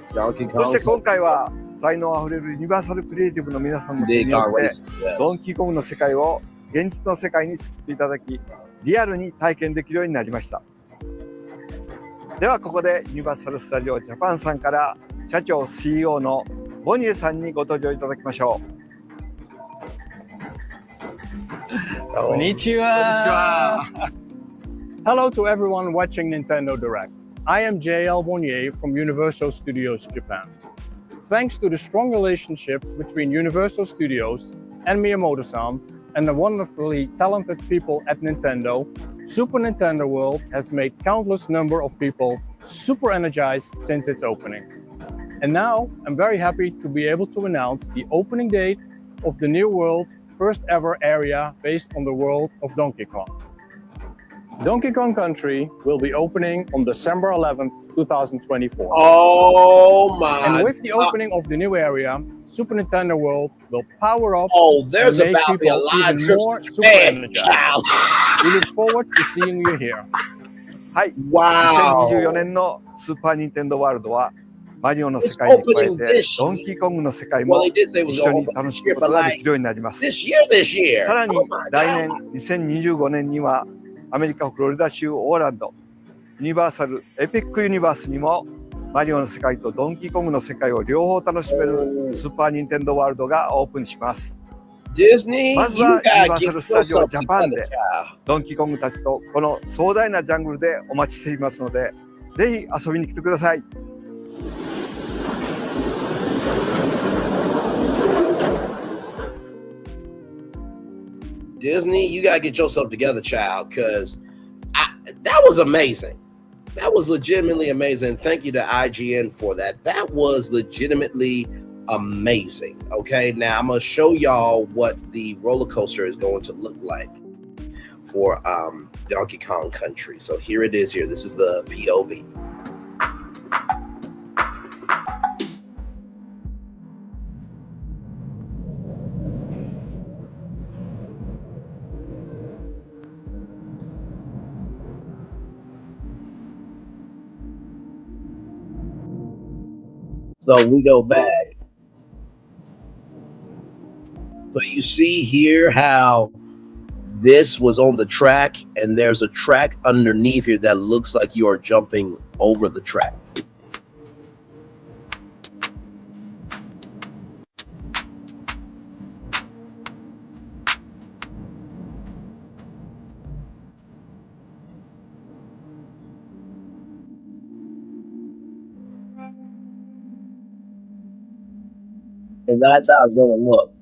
そして今回は才能あふれるユニバーサルクリエイティブの皆さんの手によってドンキーコングの世界を現実の世界に作っていただき、リアルに体験できるようになりました。ではここでユニバーサル・スタジオ・ジャパンさんから社長 CEO のボニエさんにご登場いただきましょう。Konnichiwa. Hello to everyone watching Nintendo Direct. I am JL Bonnier from Universal Studios Japan. Thanks to the strong relationship between Universal Studios and Miyamoto-san and the wonderfully talented people at Nintendo, Super Nintendo World has made countless number of people super energized since its opening. And now I'm very happy to be able to announce the opening date of the new world first ever area based on the world of Donkey Kong. Donkey Kong Country will be opening on December 11th, 2024. Oh my And with the god. opening of the new area, Super Nintendo World will power up There's and make about to be a people lot of even trips more to super Japan, energized. We look forward to seeing you here. はい、Wow. 2024年のスーパーニンテンドーワールドはマリオの世界に加えてドンキーコングの世界も一緒に楽しむことができるようになります。 This year. さらに Oh my 来 god. 年2025年にはアメリカ・フロリダ州オーランドユニバーサル・エピック・ユニバースにもマリオの世界とドンキーコングの世界を両方楽しめるスーパーニンテンドーワールドがオープンします。 Disney, まず you はユニ gotta バーサ get ル・スタジオ・ yourself ジャパン together, で child. ドンキーコングたちとこの壮大なジャングルでお待ちしていますので、ぜひ遊びに来てください。Disney, you gotta get yourself together, child, because that was amazing. That was legitimately amazing. Thank you to IGN for that. That was legitimately amazing. Okay, now I'm gonna show y'all what the roller coaster is going to look like for Donkey Kong Country. So here it is. Here, this is the POV. So we go back. So you see here how this was on the track, and there's a track underneath here that looks like you are jumping over the track. And that's how it's gonna look.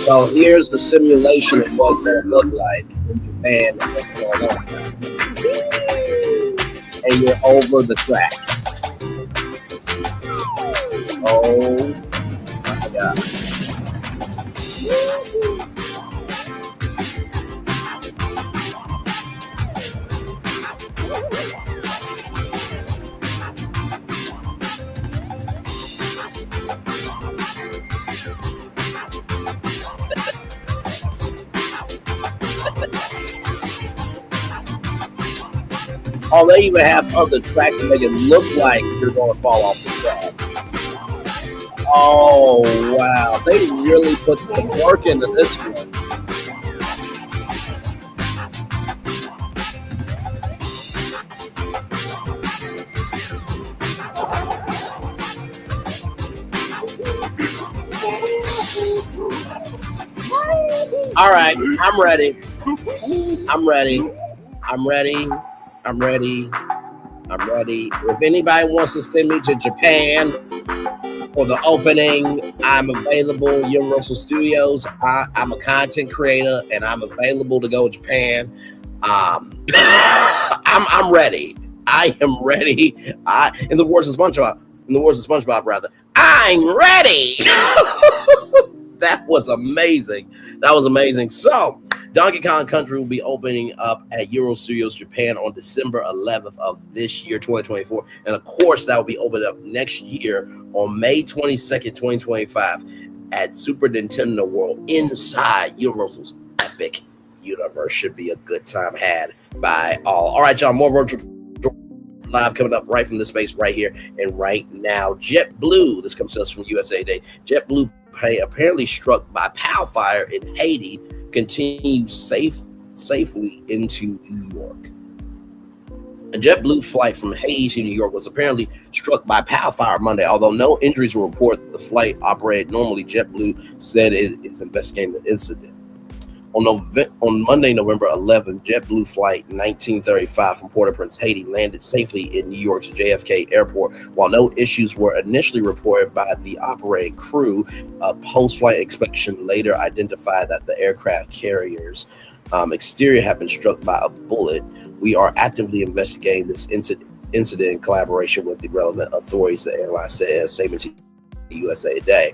So here's the simulation of what it's gonna look like in Japan and what's going on. And you're over the track. Oh my God. Oh, they even have other tracks to make it look like you're going to fall off the track. Oh, wow. They really put some work into this one. All right, I'm ready. I'm ready. I'm ready. I'm ready. I'm ready. If anybody wants to send me to Japan for the opening, I'm available. Universal Studios. I'm a content creator, and I'm available to go to Japan. I'm ready. I am ready. In the words of SpongeBob, rather, I'm ready. That was amazing. That was amazing. So, Donkey Kong Country will be opening up at Euro Studios Japan on December 11th of this year, 2024. And of course, that will be opened up next year on May 22nd, 2025 at Super Nintendo World inside Universal's epic universe. Should be a good time had by all. All right, y'all, more virtual live coming up right from this space right here and right now. JetBlue, this comes to us from USA Today. JetBlue apparently struck by POW fire in Haiti continues safely into New York. A JetBlue flight from Haiti to New York was apparently struck by POW fire Monday. Although no injuries were reported, the flight operated normally. JetBlue said it's investigating the incident. On Monday, November 11th, JetBlue flight 1935 from Port-au-Prince, Haiti, landed safely in New York's JFK Airport. While no issues were initially reported by the operating crew, a post-flight inspection later identified that the aircraft carrier's exterior had been struck by a bullet. We are actively investigating this incident in collaboration with the relevant authorities, the airline said in a statement to USA Today.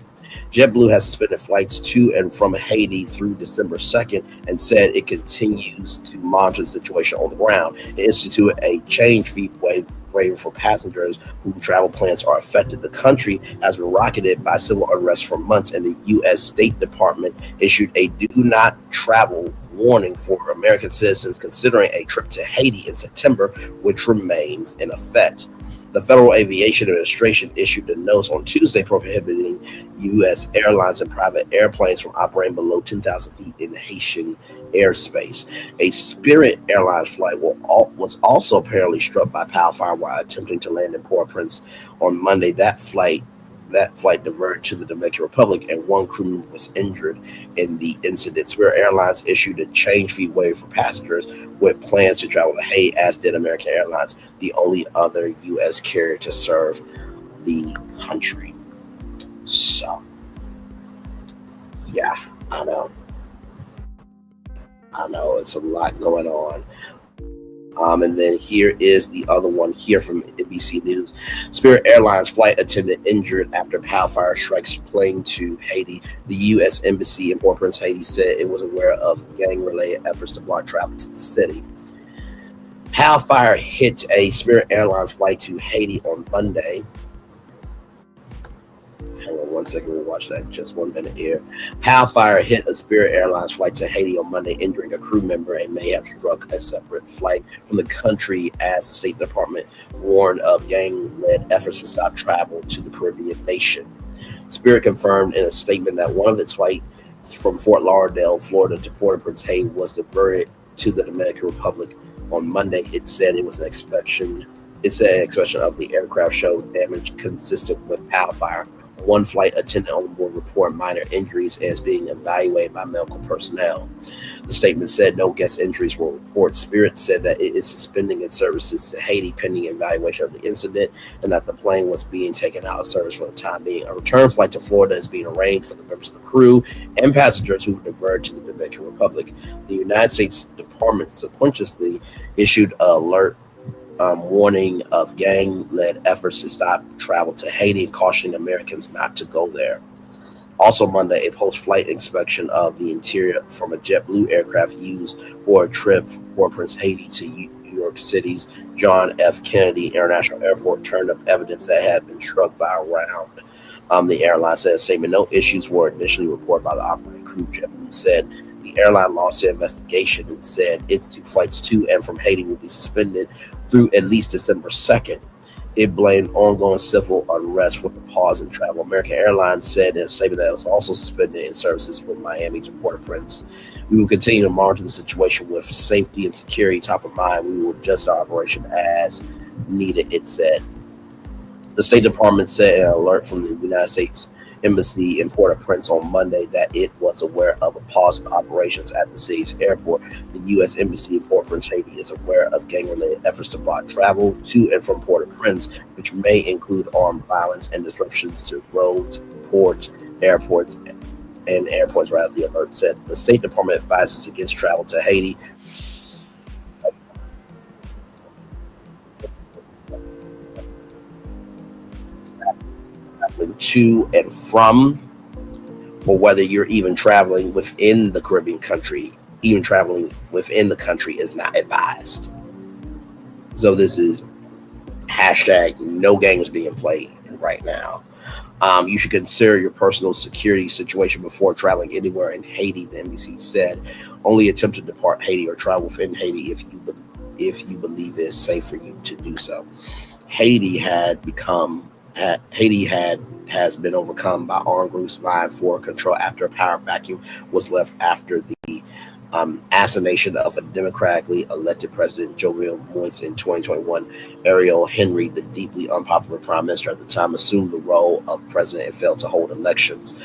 JetBlue has suspended flights to and from Haiti through December 2nd and said it continues to monitor the situation on the ground. It instituted a change fee waiver for passengers whose travel plans are affected. The country has been rocketed by civil unrest for months, and the U.S. State Department issued a do not travel warning for American citizens considering a trip to Haiti in September, which remains in effect. The Federal Aviation Administration issued a notice on Tuesday prohibiting U.S. airlines and private airplanes from operating below 10,000 feet in Haitian airspace. A Spirit Airlines flight was also apparently struck by POW fire while attempting to land in Port-au-Prince on Monday. That flight diverted to the Dominican Republic, and one crew member was injured in the incident. Spirit Airlines issued a change fee waiver for passengers with plans to travel to Haiti, as did American Airlines, the only other U.S. carrier to serve the country. So, yeah, I know it's a lot going on. And then here is the other one here from NBC News. Spirit Airlines flight attendant injured after POW fire strikes plane to Haiti. The U.S. Embassy in Port-au-Prince, Haiti said it was aware of gang-related efforts to block travel to the city. POW fire hit a Spirit Airlines flight to Haiti on Monday. Hang on one second, we'll watch that just 1 minute here. POW fire hit a Spirit Airlines flight to Haiti on Monday, injuring a crew member and may have struck a separate flight from the country as the State Department warned of gang-led efforts to stop travel to the Caribbean nation. Spirit confirmed in a statement that one of its flights from Fort Lauderdale, Florida to Port-au-Prince, Haiti was diverted to the Dominican Republic on Monday. It said it was an inspection of the aircraft showed damage consistent with POW fire One flight attendant on board reported minor injuries as being evaluated by medical personnel. The statement said no guest injuries were reported. Spirit said that it is suspending its services to Haiti pending evaluation of the incident and that the plane was being taken out of service for the time being. A return flight to Florida is being arranged for the members of the crew and passengers who diverge to the Dominican Republic. The United States Department subsequently issued an alert warning of gang-led efforts to stop travel to Haiti and cautioning Americans not to go there. Also Monday, a post-flight inspection of the interior from a JetBlue aircraft used for a trip from Port-au-Prince, Haiti to New York City's John F. Kennedy International Airport turned up evidence that had been struck by a round. The airline said statement, no issues were initially reported by the operating crew. JetBlue said the airline launched an investigation and said its 2 flights to and from Haiti will be suspended through at least December 2nd. It blamed ongoing civil unrest for the pause in travel. American Airlines said in a statement that it was also suspended in services from Miami to Port-au-Prince. We will continue to monitor the situation with safety and security top of mind. We will adjust our operation as needed, it said. The State Department said in an alert from the United States Embassy in Port-au-Prince on Monday that it was aware of a pause in operations at the city's airport. The U.S. Embassy in Port-au-Prince, Haiti is aware of gang-related efforts to block travel to and from Port-au-Prince, which may include armed violence and disruptions to roads, ports, airports, the alert said. The State Department advises against travel to Haiti to and from, or whether you're even traveling within the Caribbean country, even traveling within the country is not advised. So this is hashtag no games being played right now. You should consider your personal security situation before traveling anywhere in Haiti, the NBC said. Only attempt to depart Haiti or travel within Haiti if you believe it is safe for you to do so. Haiti has been overcome by armed groups vying for control after a power vacuum was left after the assassination of a democratically elected president, Jovenel Moise, in 2021. Ariel Henry, the deeply unpopular prime minister at the time, assumed the role of president and failed to hold elections.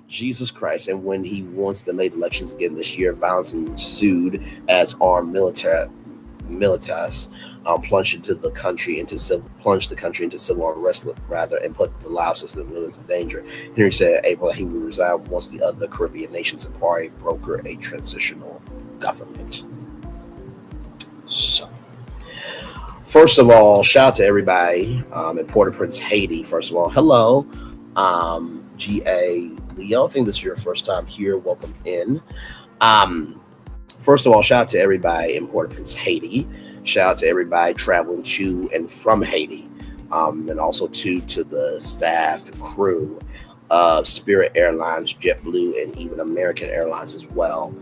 Jesus Christ. And when he once delayed elections again this year, violence ensued as armed militaries plunged the country into civil unrest and put the lives of civilians in danger. Henry said in April he would resign once the other Caribbean nations and party broker a transitional government. So, first of all, shout out to everybody in Port-au-Prince, Haiti. First of all, hello, G.A. Leo. I think this is your first time here. Welcome in. First of all, shout out to everybody in Port-au-Prince, Haiti. Shout out to everybody traveling to and from Haiti, and also to the staff and crew of Spirit Airlines, JetBlue, and even American Airlines as well.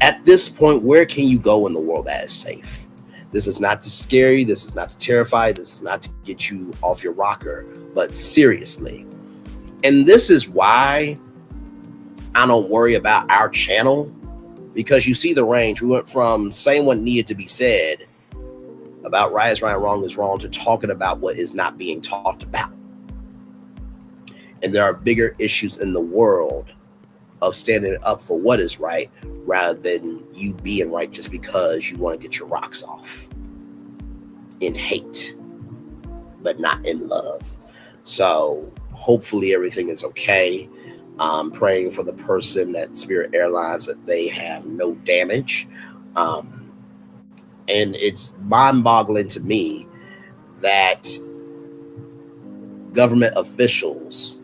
At this point, where can you go in the world that is safe? This is not to scare you. This is not to terrify you. This is not to get you off your rocker, but seriously. And this is why I don't worry about our channel. Because you see the range. We went from saying what needed to be said about right is right, wrong is wrong, to talking about what is not being talked about. And there are bigger issues in the world of standing up for what is right rather than you being right just because you want to get your rocks off in hate, but not in love. So hopefully everything is okay. Praying for the person at Spirit Airlines that they have no damage. And it's mind-boggling to me that government officials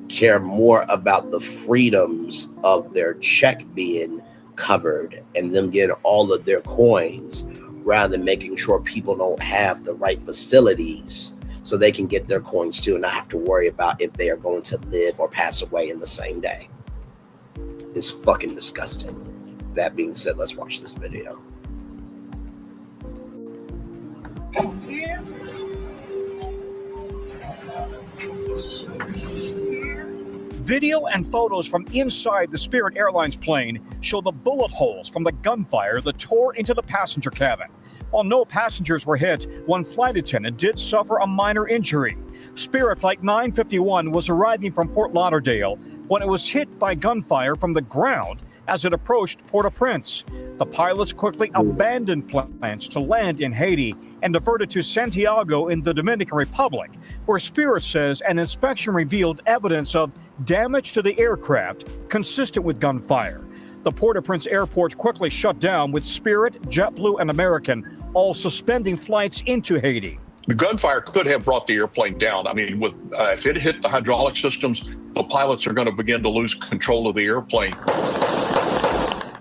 care more about the freedoms of their check being covered and them getting all of their coins rather than making sure people don't have the right facilities so they can get their coins too and not have to worry about if they are going to live or pass away in the same day. It's fucking disgusting. That being said, let's watch this video. Video and photos from inside the Spirit Airlines plane show the bullet holes from the gunfire that tore into the passenger cabin. While no passengers were hit, one flight attendant did suffer a minor injury. Spirit Flight 951 was arriving from Fort Lauderdale when it was hit by gunfire from the ground as it approached Port-au-Prince. The pilots quickly abandoned plans to land in Haiti and diverted to Santiago in the Dominican Republic, where Spirit says an inspection revealed evidence of damage to the aircraft consistent with gunfire. The Port-au-Prince airport quickly shut down, with Spirit, JetBlue, and American all suspending flights into Haiti. The gunfire could have brought the airplane down. I mean, if it hit the hydraulic systems, the pilots are going to begin to lose control of the airplane.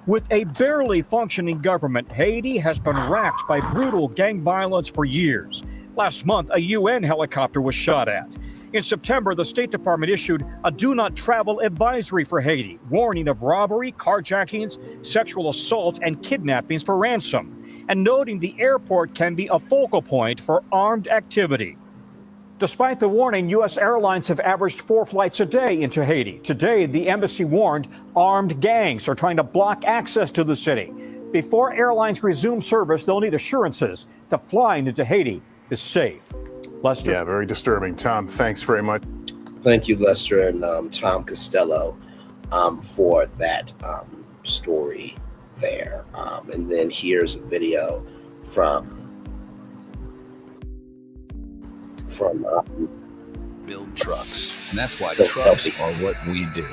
With a barely functioning government, Haiti has been racked by brutal gang violence for years. Last month, a UN helicopter was shot at. In September, the State Department issued a do not travel advisory for Haiti, warning of robbery, carjackings, sexual assault, and kidnappings for ransom, and noting the airport can be a focal point for armed activity. Despite the warning, U.S. airlines have averaged 4 flights a day into Haiti. Today, the embassy warned armed gangs are trying to block access to the city. Before airlines resume service, they'll need assurances that flying into Haiti is safe. Lester? Yeah, very disturbing. Tom, thanks very much. Thank you, Lester and Tom Costello, for that story there. And then here's a video from build trucks, and that's why trucks are what we do.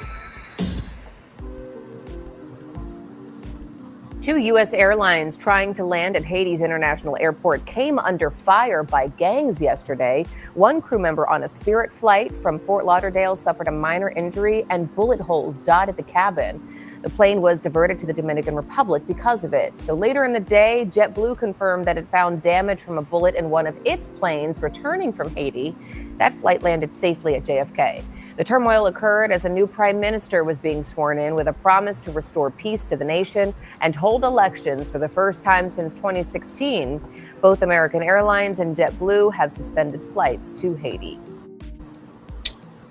2 U.S. airlines trying to land at Haiti's international airport came under fire by gangs yesterday. One crew member on a Spirit flight from Fort Lauderdale suffered a minor injury, and bullet holes dotted the cabin. The plane was diverted to the Dominican Republic because of it. So later in the day, JetBlue confirmed that it found damage from a bullet in one of its planes returning from Haiti. That flight landed safely at JFK. The turmoil occurred as a new prime minister was being sworn in with a promise to restore peace to the nation and hold elections for the first time since 2016. Both American Airlines and JetBlue have suspended flights to Haiti.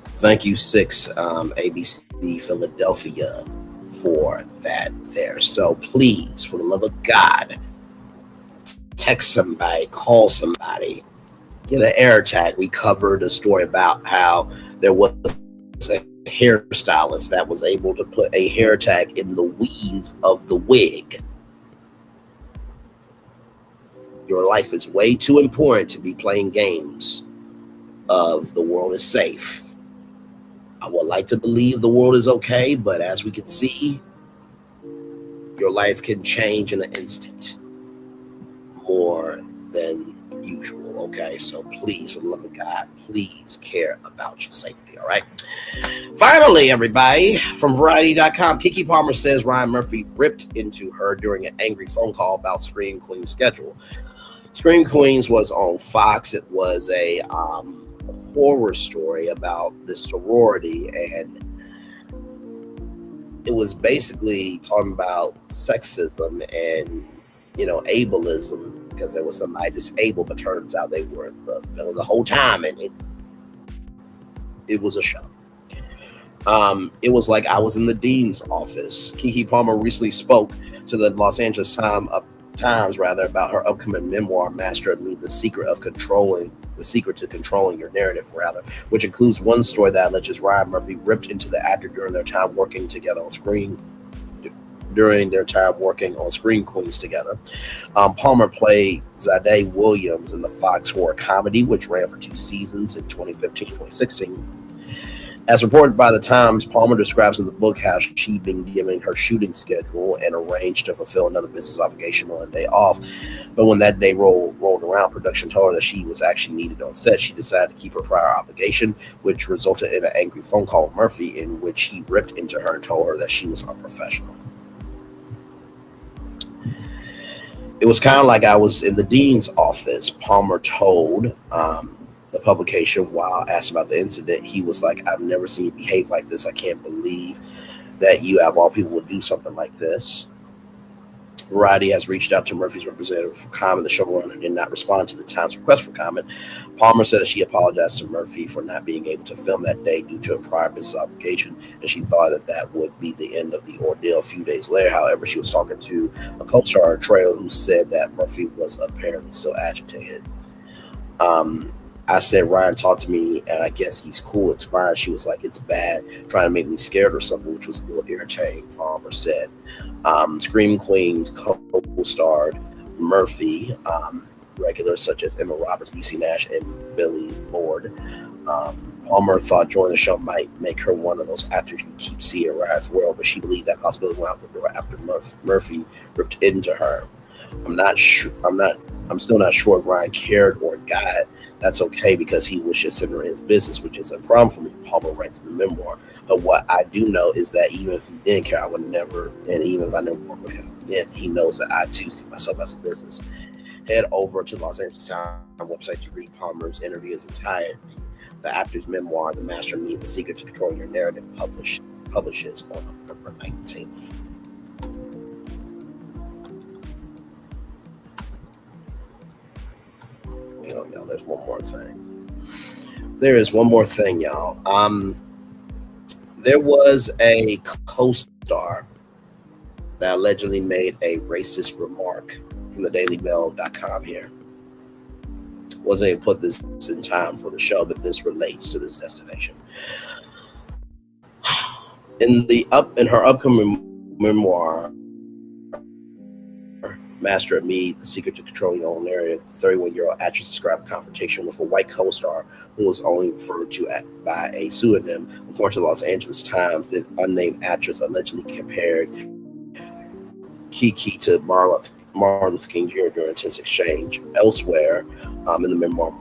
Thank you, 6 ABC Philadelphia, for that there. So please, for the love of God, text somebody, call somebody, get an air tag. We covered a story about how there was a hairstylist that was able to put a hair tag in the weave of the wig. Your life is way too important to be playing games of the world is safe. I would like to believe the world is okay, but as we can see, your life can change in an instant more than usual, okay? So please, for the love of God, please care about your safety, all right? Finally, everybody, from Variety.com, Keke Palmer says Ryan Murphy ripped into her during an angry phone call about Scream Queen's schedule. Scream Queens was on Fox. It was a horror story about this sorority, and it was basically talking about sexism and, you know, ableism, because there was somebody disabled, but turns out they were the villain the whole time, and it was a show. It was like I was in the dean's office. Keke Palmer recently spoke to the Los Angeles Times about her upcoming memoir, Master of Me, The Secret to Controlling Your Narrative, which includes one story that alleges Ryan Murphy ripped into the actor during their time working together on screen. During their time working on Scream Queens together. Palmer played Zade Williams in the Fox horror comedy, which ran for 2 seasons in 2015-2016. As reported by the Times, Palmer describes in the book how she'd been given her shooting schedule and arranged to fulfill another business obligation on a day off. But when that day rolled around, production told her that she was actually needed on set. She decided to keep her prior obligation, which resulted in an angry phone call with Murphy, in which he ripped into her and told her that she was unprofessional. It was kind of like I was in the dean's office. Palmer told the publication, while asked about the incident, he was like, I've never seen you behave like this. I can't believe that you, out of all people, would do something like this. Variety has reached out to Murphy's representative for comment. The showrunner did not respond to the Times' request for comment. Palmer said that she apologized to Murphy for not being able to film that day due to a prior business obligation, and she thought that would be the end of the ordeal. A few days later, however, she was talking to a co-star, Trail, who said that Murphy was apparently still agitated. I said, Ryan talked to me, and I guess he's cool. It's fine. She was like, it's bad, trying to make me scared or something, which was a little irritating, Palmer said. Scream Queens co-starred Murphy, regulars such as Emma Roberts, DC Nash, and Billy Lord. Palmer thought joining the show might make her one of those actors you keep seeing in Ryan's world, but she believed that possibility went out the door after Murphy ripped into her. I'm still not sure if Ryan cared or got. That's okay because he was just centering his business, which is a problem for me, Palmer writes in the memoir. But what I do know is that even if he didn't care, I would never, and even if I never worked with him again, he knows that I too see myself as a business. Head over to Los Angeles Times website to read Palmer's interviews entirely. The actor's memoir, The Master Me, The Secret to Controlling Your Narrative, publishes on November 19th. Y'all, there's one more thing. There is one more thing, y'all. There was a co-star that allegedly made a racist remark from the DailyMail.com here. Wasn't able to put this in time for the show, but this relates to this destination. In her upcoming memoir, Master of Me, The Secret to Controlling Your Own Narrative, the 31-year-old actress described a confrontation with a white co-star who was only referred to by a pseudonym. According to the Los Angeles Times, the unnamed actress allegedly compared Keke to Martin Luther King Jr. during a tense exchange. Elsewhere, in the memoir,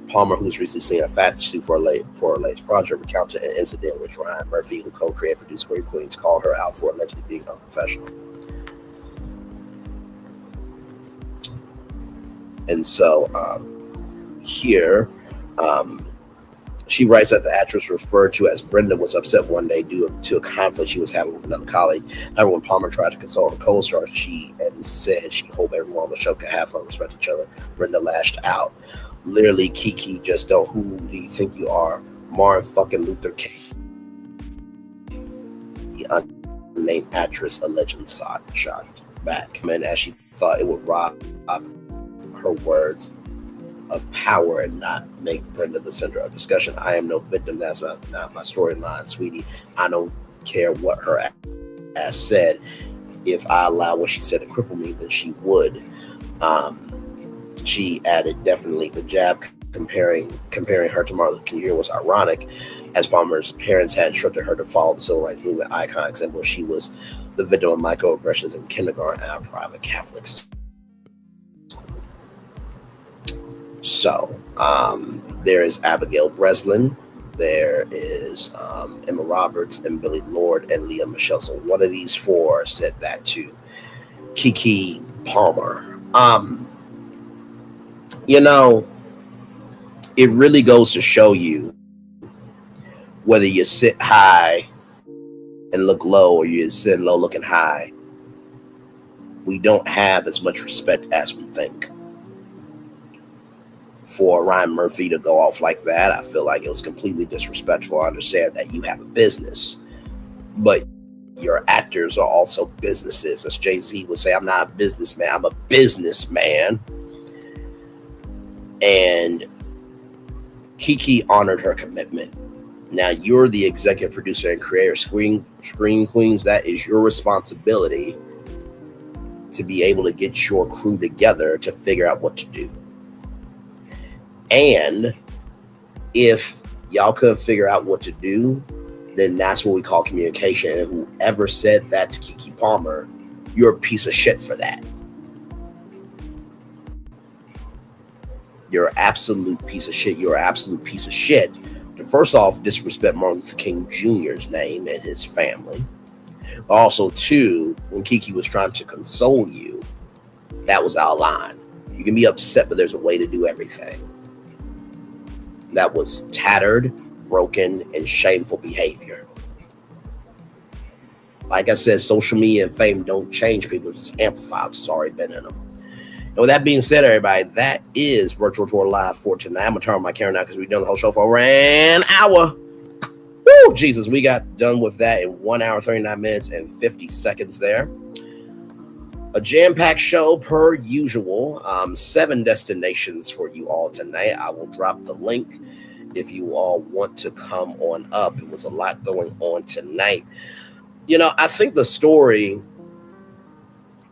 Palmer, who was recently seen in a fashion suit for a latest project, recounted an incident which Ryan Murphy, who co-created and produced Scream Queens, called her out for allegedly being unprofessional. And so here, she writes that the actress referred to as Brenda was upset one day due to a conflict she was having with another colleague. However, when Palmer tried to console her co-star, she said she hoped everyone on the show could have fun and respect each other. Brenda lashed out. Literally, Keke, just don't. Who do you think you are? Martin fucking Luther King. The unnamed actress allegedly shot back. And as she thought it would rob her words of power and not make Brenda the center of discussion. I am no victim. That's not my storyline, sweetie. I don't care what her ass said. If I allow what she said to cripple me, then she would. She added, definitely the jab comparing her to Martin Luther King Jr. was ironic, as Palmer's parents had instructed her to follow the civil rights movement icon example. She was the victim of microaggressions in kindergarten at a private Catholic school. So there is Abigail Breslin, there is Emma Roberts, and Billy Lord, and Leah Michelle. So one of these four said that to Keke Palmer. You know, it really goes to show you whether you sit high and look low or you sit low looking high, we don't have as much respect as we think. For Ryan Murphy to go off like that, I feel like it was completely disrespectful. I understand that you have a business, but your actors are also businesses. As Jay-Z would say, I'm not a businessman, I'm a businessman. And Keke honored her commitment. Now you're the executive producer and creator of Scream Queens. That is your responsibility to be able to get your crew together to figure out what to do. And if y'all couldn't figure out what to do, then that's what we call communication. And whoever said that to Keke Palmer, you're a piece of shit for that. You're an absolute piece of shit. You're an absolute piece of shit to, first off, disrespect Martin Luther King Jr.'s name and his family. But also, two, when Keke was trying to console you, that was out of line. You can be upset, but there's a way to do everything. That was tattered, broken, and shameful behavior. Like I said, social media and fame don't change people, just amplify what's already been in them. And with that being said, everybody, that is Virtual Tour Live for tonight. I'm going to turn on my camera now because we've done the whole show for over an hour. Woo, Jesus, we got done with that in 1 hour, 39 minutes, and 50 seconds there. A jam-packed show per usual. 7 destinations for you all tonight. I will drop the link if you all want to come on up. It was a lot going on tonight. You know, I think the story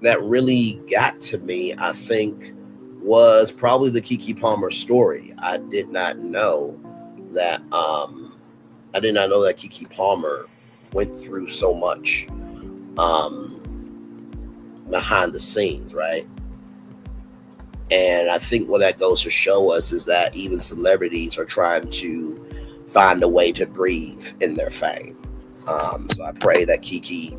that really got to me, I think, was probably the Keke Palmer story. I did not know that Keke Palmer went through so much behind the scenes, right? And I think what that goes to show us is that even celebrities are trying to find a way to breathe in their fame. So I pray that Keke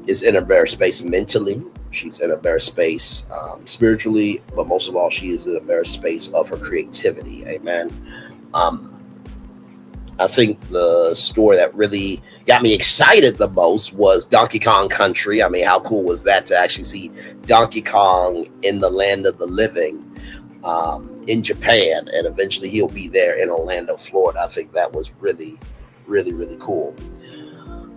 is in a better space mentally. She's in a better space spiritually, but most of all, she is in a better space of her creativity. Amen. I think the story that really got me excited the most was Donkey Kong Country. I mean, how cool was that to actually see Donkey Kong in the land of the living in Japan, and eventually he'll be there in Orlando, Florida. I think that was really, really, really cool.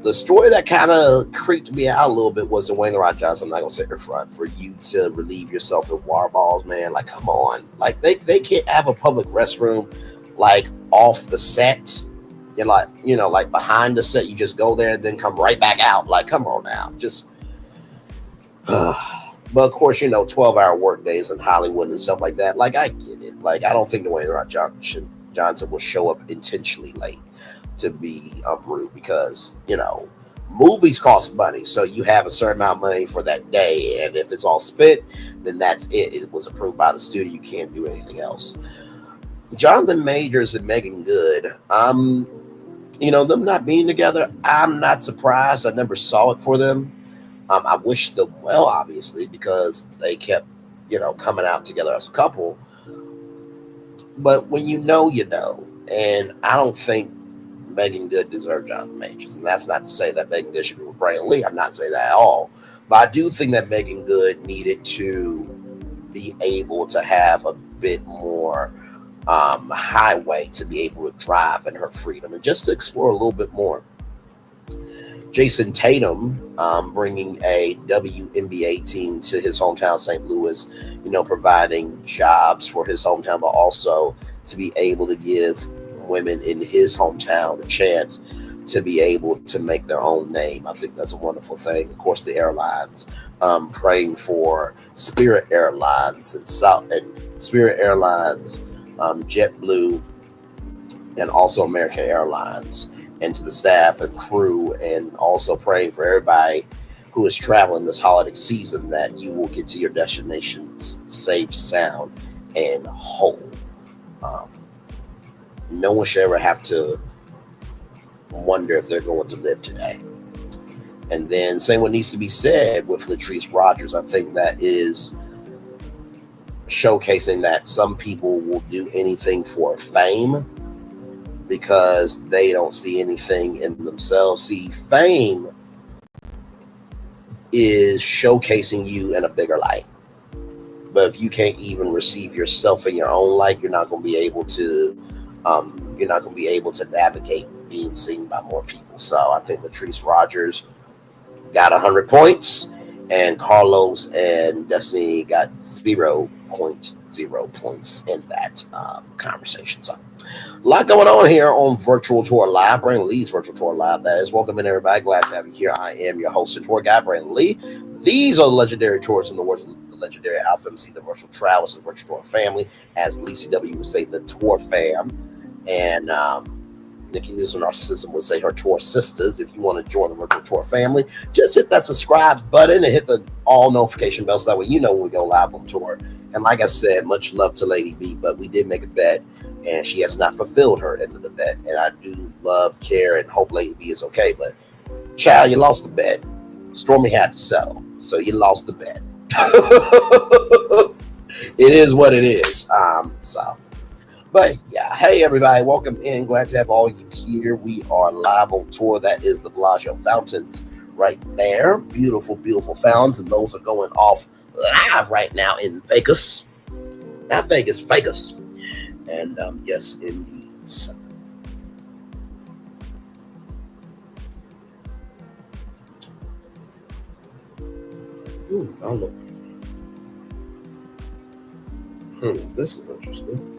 The story that kind of creeped me out a little bit was Dwayne The Rock Johnson. I'm not going to say in front. For you to relieve yourself in water balls, man, like, come on. Like, they can't have a public restroom, like, off the set. You're like, you know, like behind the set, you just go there and then come right back out. Like, come on now. Just, but of course, you know, 12-hour work days in Hollywood and stuff like that. Like, I get it. Like, I don't think Dwayne The Rock Johnson will show up intentionally late to be rude, because, you know, movies cost money. So you have a certain amount of money for that day. And if it's all spent, then that's it. It was approved by the studio. You can't do anything else. Jonathan Majors and Meagan Good, you know, them not being together, I'm not surprised. I never saw it for them. I wish them well, obviously, because they kept, you know, coming out together as a couple. But when you know, you know. And I don't think Meagan Good deserved Jonathan Majors. And that's not to say that Meagan Good should be with Brandon Lee. I'm not saying that at all. But I do think that Meagan Good needed to be able to have a bit more highway to be able to drive in her freedom and just to explore a little bit more. Jason Tatum bringing a WNBA team to his hometown, St. Louis, you know, providing jobs for his hometown, but also to be able to give women in his hometown a chance to be able to make their own name. I think that's a wonderful thing. Of course, the airlines, praying for Spirit Airlines and Spirit Airlines, JetBlue, and also American Airlines, and to the staff and crew, and also praying for everybody who is traveling this holiday season that you will get to your destinations safe, sound, and whole. No one should ever have to wonder if they're going to live today. And then saying what needs to be said with Latrice Rogers. I think that is showcasing that some people will do anything for fame because they don't see anything in themselves. See, fame is showcasing you in a bigger light. But if you can't even receive yourself in your own light, you're not going to be able to navigate being seen by more people. So I think Latrice Rogers got 100 points, and Carlos and Destiny got 0.0 points in that conversation. So a lot going on here on Virtual Tour Live, Brandon Lee's Virtual Tour Live. That is, welcome in everybody. Glad to have you here. I am your host and tour guide, Brandon Lee. These are the legendary tours in the words of the legendary Alpha MC, the Virtual Travels, the Virtual Tour family, as Lee CW would say, the Tour fam. And Nikki News and Narcissism would say her tour sisters. If you want to join the Virtual Tour family, just hit that subscribe button and hit the all notification bell so that way you know when we go live on tour. And like I said, much love to Lady B, but we did make a bet and she has not fulfilled her end of the bet. And I do love, care, and hope Lady B is okay. But child, you lost the bet. Stormy had to settle, so you lost the bet. It is what it is. But yeah, hey everybody, welcome in. Glad to have all you here. We are live on tour. That is the Bellagio Fountains right there. Beautiful, beautiful fountains, and those are going off live right now in Vegas. Not Vegas, Vegas. And yes, indeed. Ooh, I look. This is interesting.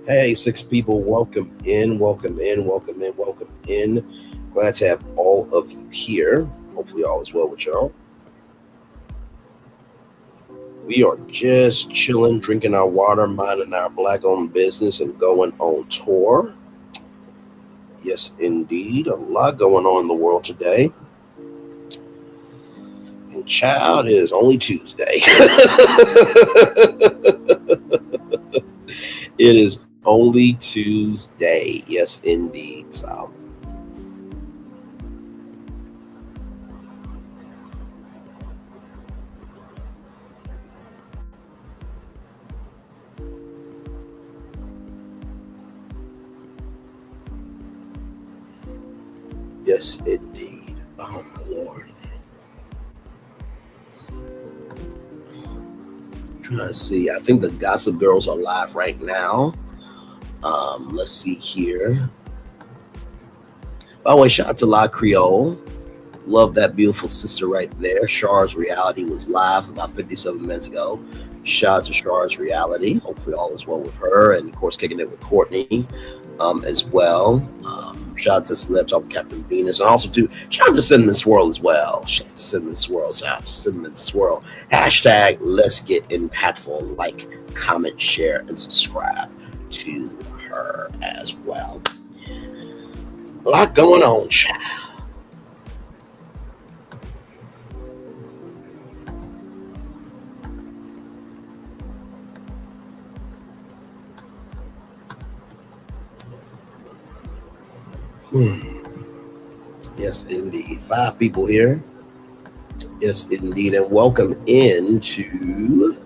Hey, 6 people, welcome in, welcome in, welcome in, welcome in. Glad to have all of you here. Hopefully all is well with y'all. We are just chilling, drinking our water, minding our Black-owned business, and going on tour. Yes, indeed. A lot going on in the world today. And child, it is only Tuesday. It is only Tuesday. Yes, indeed. So. Yes, indeed. Oh, my Lord. Trying to see. I think the Gossip Girls are live right now. Let's see here. By the way, shout out to La Creole. Love that beautiful sister right there. Char's Reality was live about 57 minutes ago. Shout out to Char's Reality. Hopefully all is well with her. And of course, kicking it with Courtney as well. Shout out to Celeb Talk with Captain Venus. And also to shout out to Cinnamon Swirl as well. Shout out to Cinnamon Swirl. Shout out to Cinnamon Swirl. Hashtag let's get impactful. Like, comment, share, and subscribe to her as well. A lot going on, child. Yes, indeed. 5 people here. Yes, indeed. And welcome into,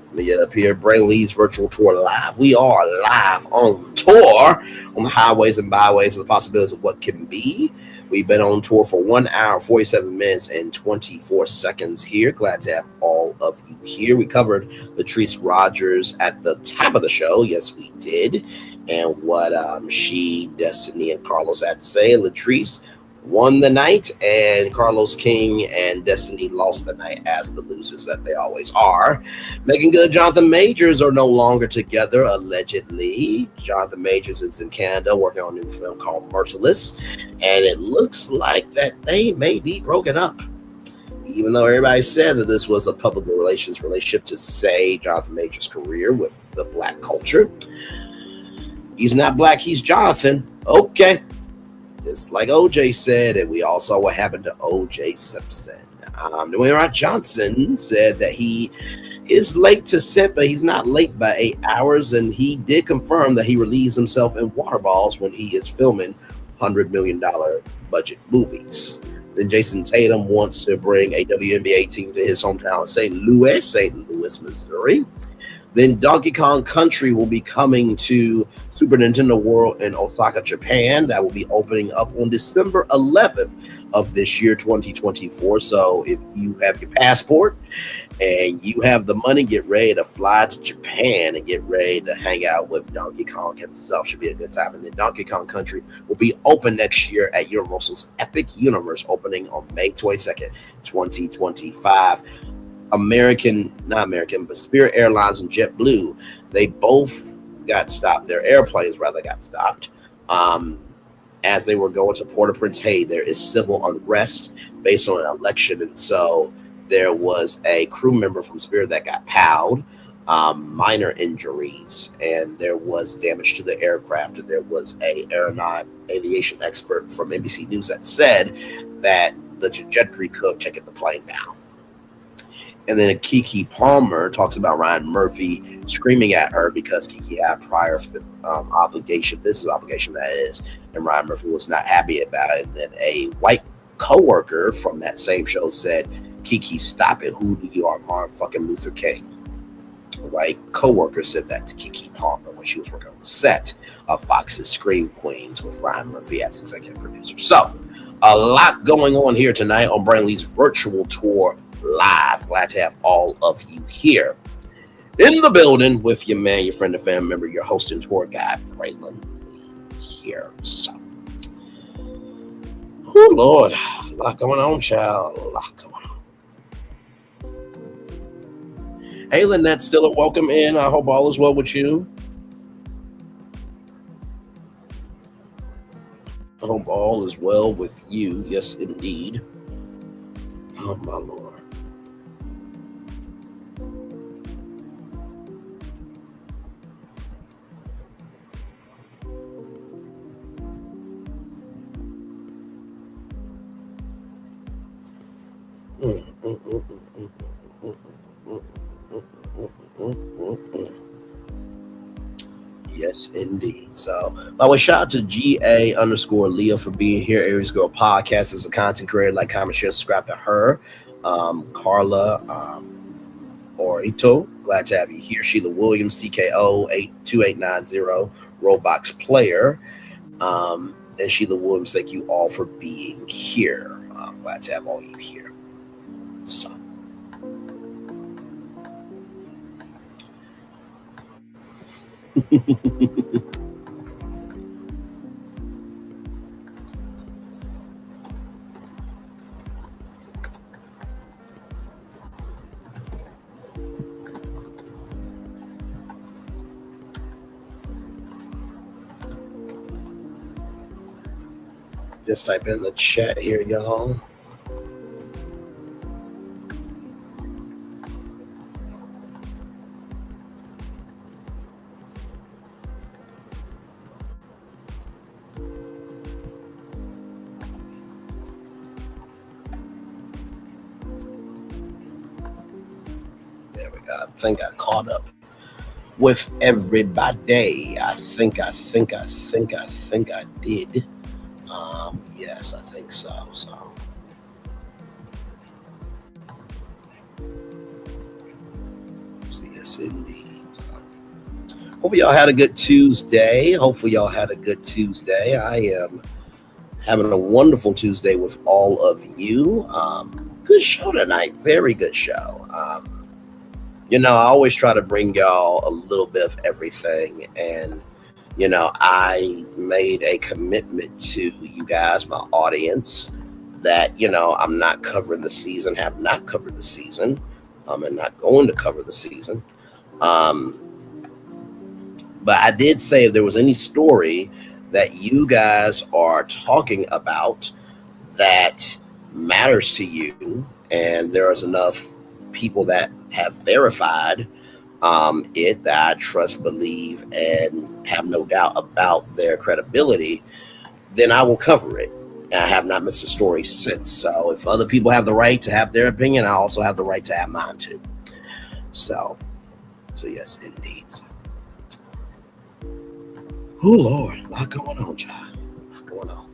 let me get up here, Brainlee's Virtual Tour Live. We are live on tour on the highways and byways of the possibilities of what can be. We've been on tour for 1 hour, 47 minutes, and 24 seconds here. Glad to have all of you here. We covered Latrice Rogers at the top of the show. Yes, we did. And what she, Destiny, and Carlos had to say. Latrice won the night, and Carlos King and Destiny lost the night as the losers that they always are. Meagan Good, Jonathan Majors are no longer together, allegedly. Jonathan Majors is in Canada working on a new film called Merciless, and it looks like that they may be broken up. Even though everybody said that this was a public relations relationship to save Jonathan Majors' career with the Black culture. He's not Black, he's Jonathan. Okay. Just like OJ said, and we all saw what happened to OJ Simpson. Dwayne Johnson said that he is late to set, but he's not late by 8 hours, and he did confirm that he relieves himself in water balls when he is filming $100 million budget movies. Then Jason Tatum wants to bring a WNBA team to his hometown of St. Louis, Missouri. Then Donkey Kong Country will be coming to Super Nintendo World in Osaka, Japan. That will be opening up on December 11th of this year, 2024. So if you have your passport and you have the money, get ready to fly to Japan and get ready to hang out with Donkey Kong himself. Should be a good time. And then Donkey Kong Country will be open next year at Universal's Epic Universe, opening on May 22nd, 2025. But Spirit Airlines and JetBlue, they both got stopped. Their airplanes rather got stopped as they were going to Port-au-Prince. Hey, there is civil unrest based on an election, and so there was a crew member from Spirit that got POW'd, minor injuries, and there was damage to the aircraft. And there was a aviation expert from NBC News that said that the trajectory could have taken the plane down. And then Keke Palmer talks about Ryan Murphy screaming at her because Keke had a prior business obligation that is, and Ryan Murphy was not happy about it. And then a white coworker from that same show said, "Keke, stop it. Who do you are, Martin fucking Luther King?" A white coworker said that to Keke Palmer when she was working on the set of Fox's Scream Queens with Ryan Murphy as executive producer. So, a lot going on here tonight on Brainley's virtual tour live. Glad to have all of you here in the building with your man, your friend, and family member, your host and tour guide, Braylon here. So, oh Lord, a lot going on, child. A lot going on. Hey, Lynette, still a welcome in. I hope all is well with you. I hope all is well with you. Yes, indeed. Oh, my Lord. Yes, indeed. So, by the way, shout out to GA_Leah for being here. Aries Girl Podcast is a content creator. Like, comment, share, subscribe to her. Carla Orito, glad to have you here. Sheila Williams, TKO 82890, Roblox Player. And Sheila Williams, thank you all for being here. I'm glad to have all you here. So. Just type in the chat here, y'all. There we go. I think I caught up with everybody. I think I did. Yes, I think so. So yes, indeed. Hopefully y'all had a good Tuesday. I am having a wonderful Tuesday with all of you. Good show tonight. Very good show. I always try to bring y'all a little bit of everything, and I made a commitment to you guys, my audience, that, I'm not covering the season, have not covered the season, and not going to cover the season. But I did say if there was any story that you guys are talking about that matters to you, and there is enough people that have verified it, that I trust, believe, and have no doubt about their credibility, then I will cover it. And I have not missed a story since. So if other people have the right to have their opinion, I also have the right to have mine too. So yes, indeed. Oh Lord, a lot going on, child. A lot going on.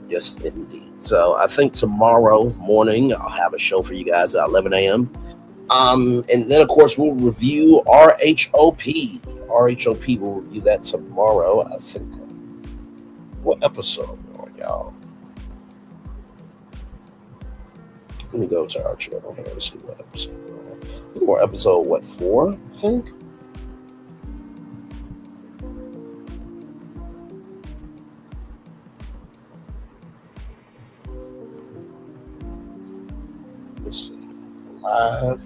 Yes, indeed. So I think tomorrow morning I'll have a show for you guys at 11 a.m. And then, of course, we'll review RHOP. RHOP, we'll review that tomorrow. I think. What episode are y'all? Let me go to our channel here and see what episode we're on. I think we're episode, 4, I think? Let's see. Live.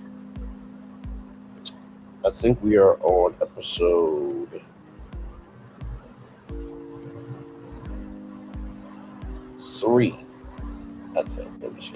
I think we are on episode 3. I think. Let me see.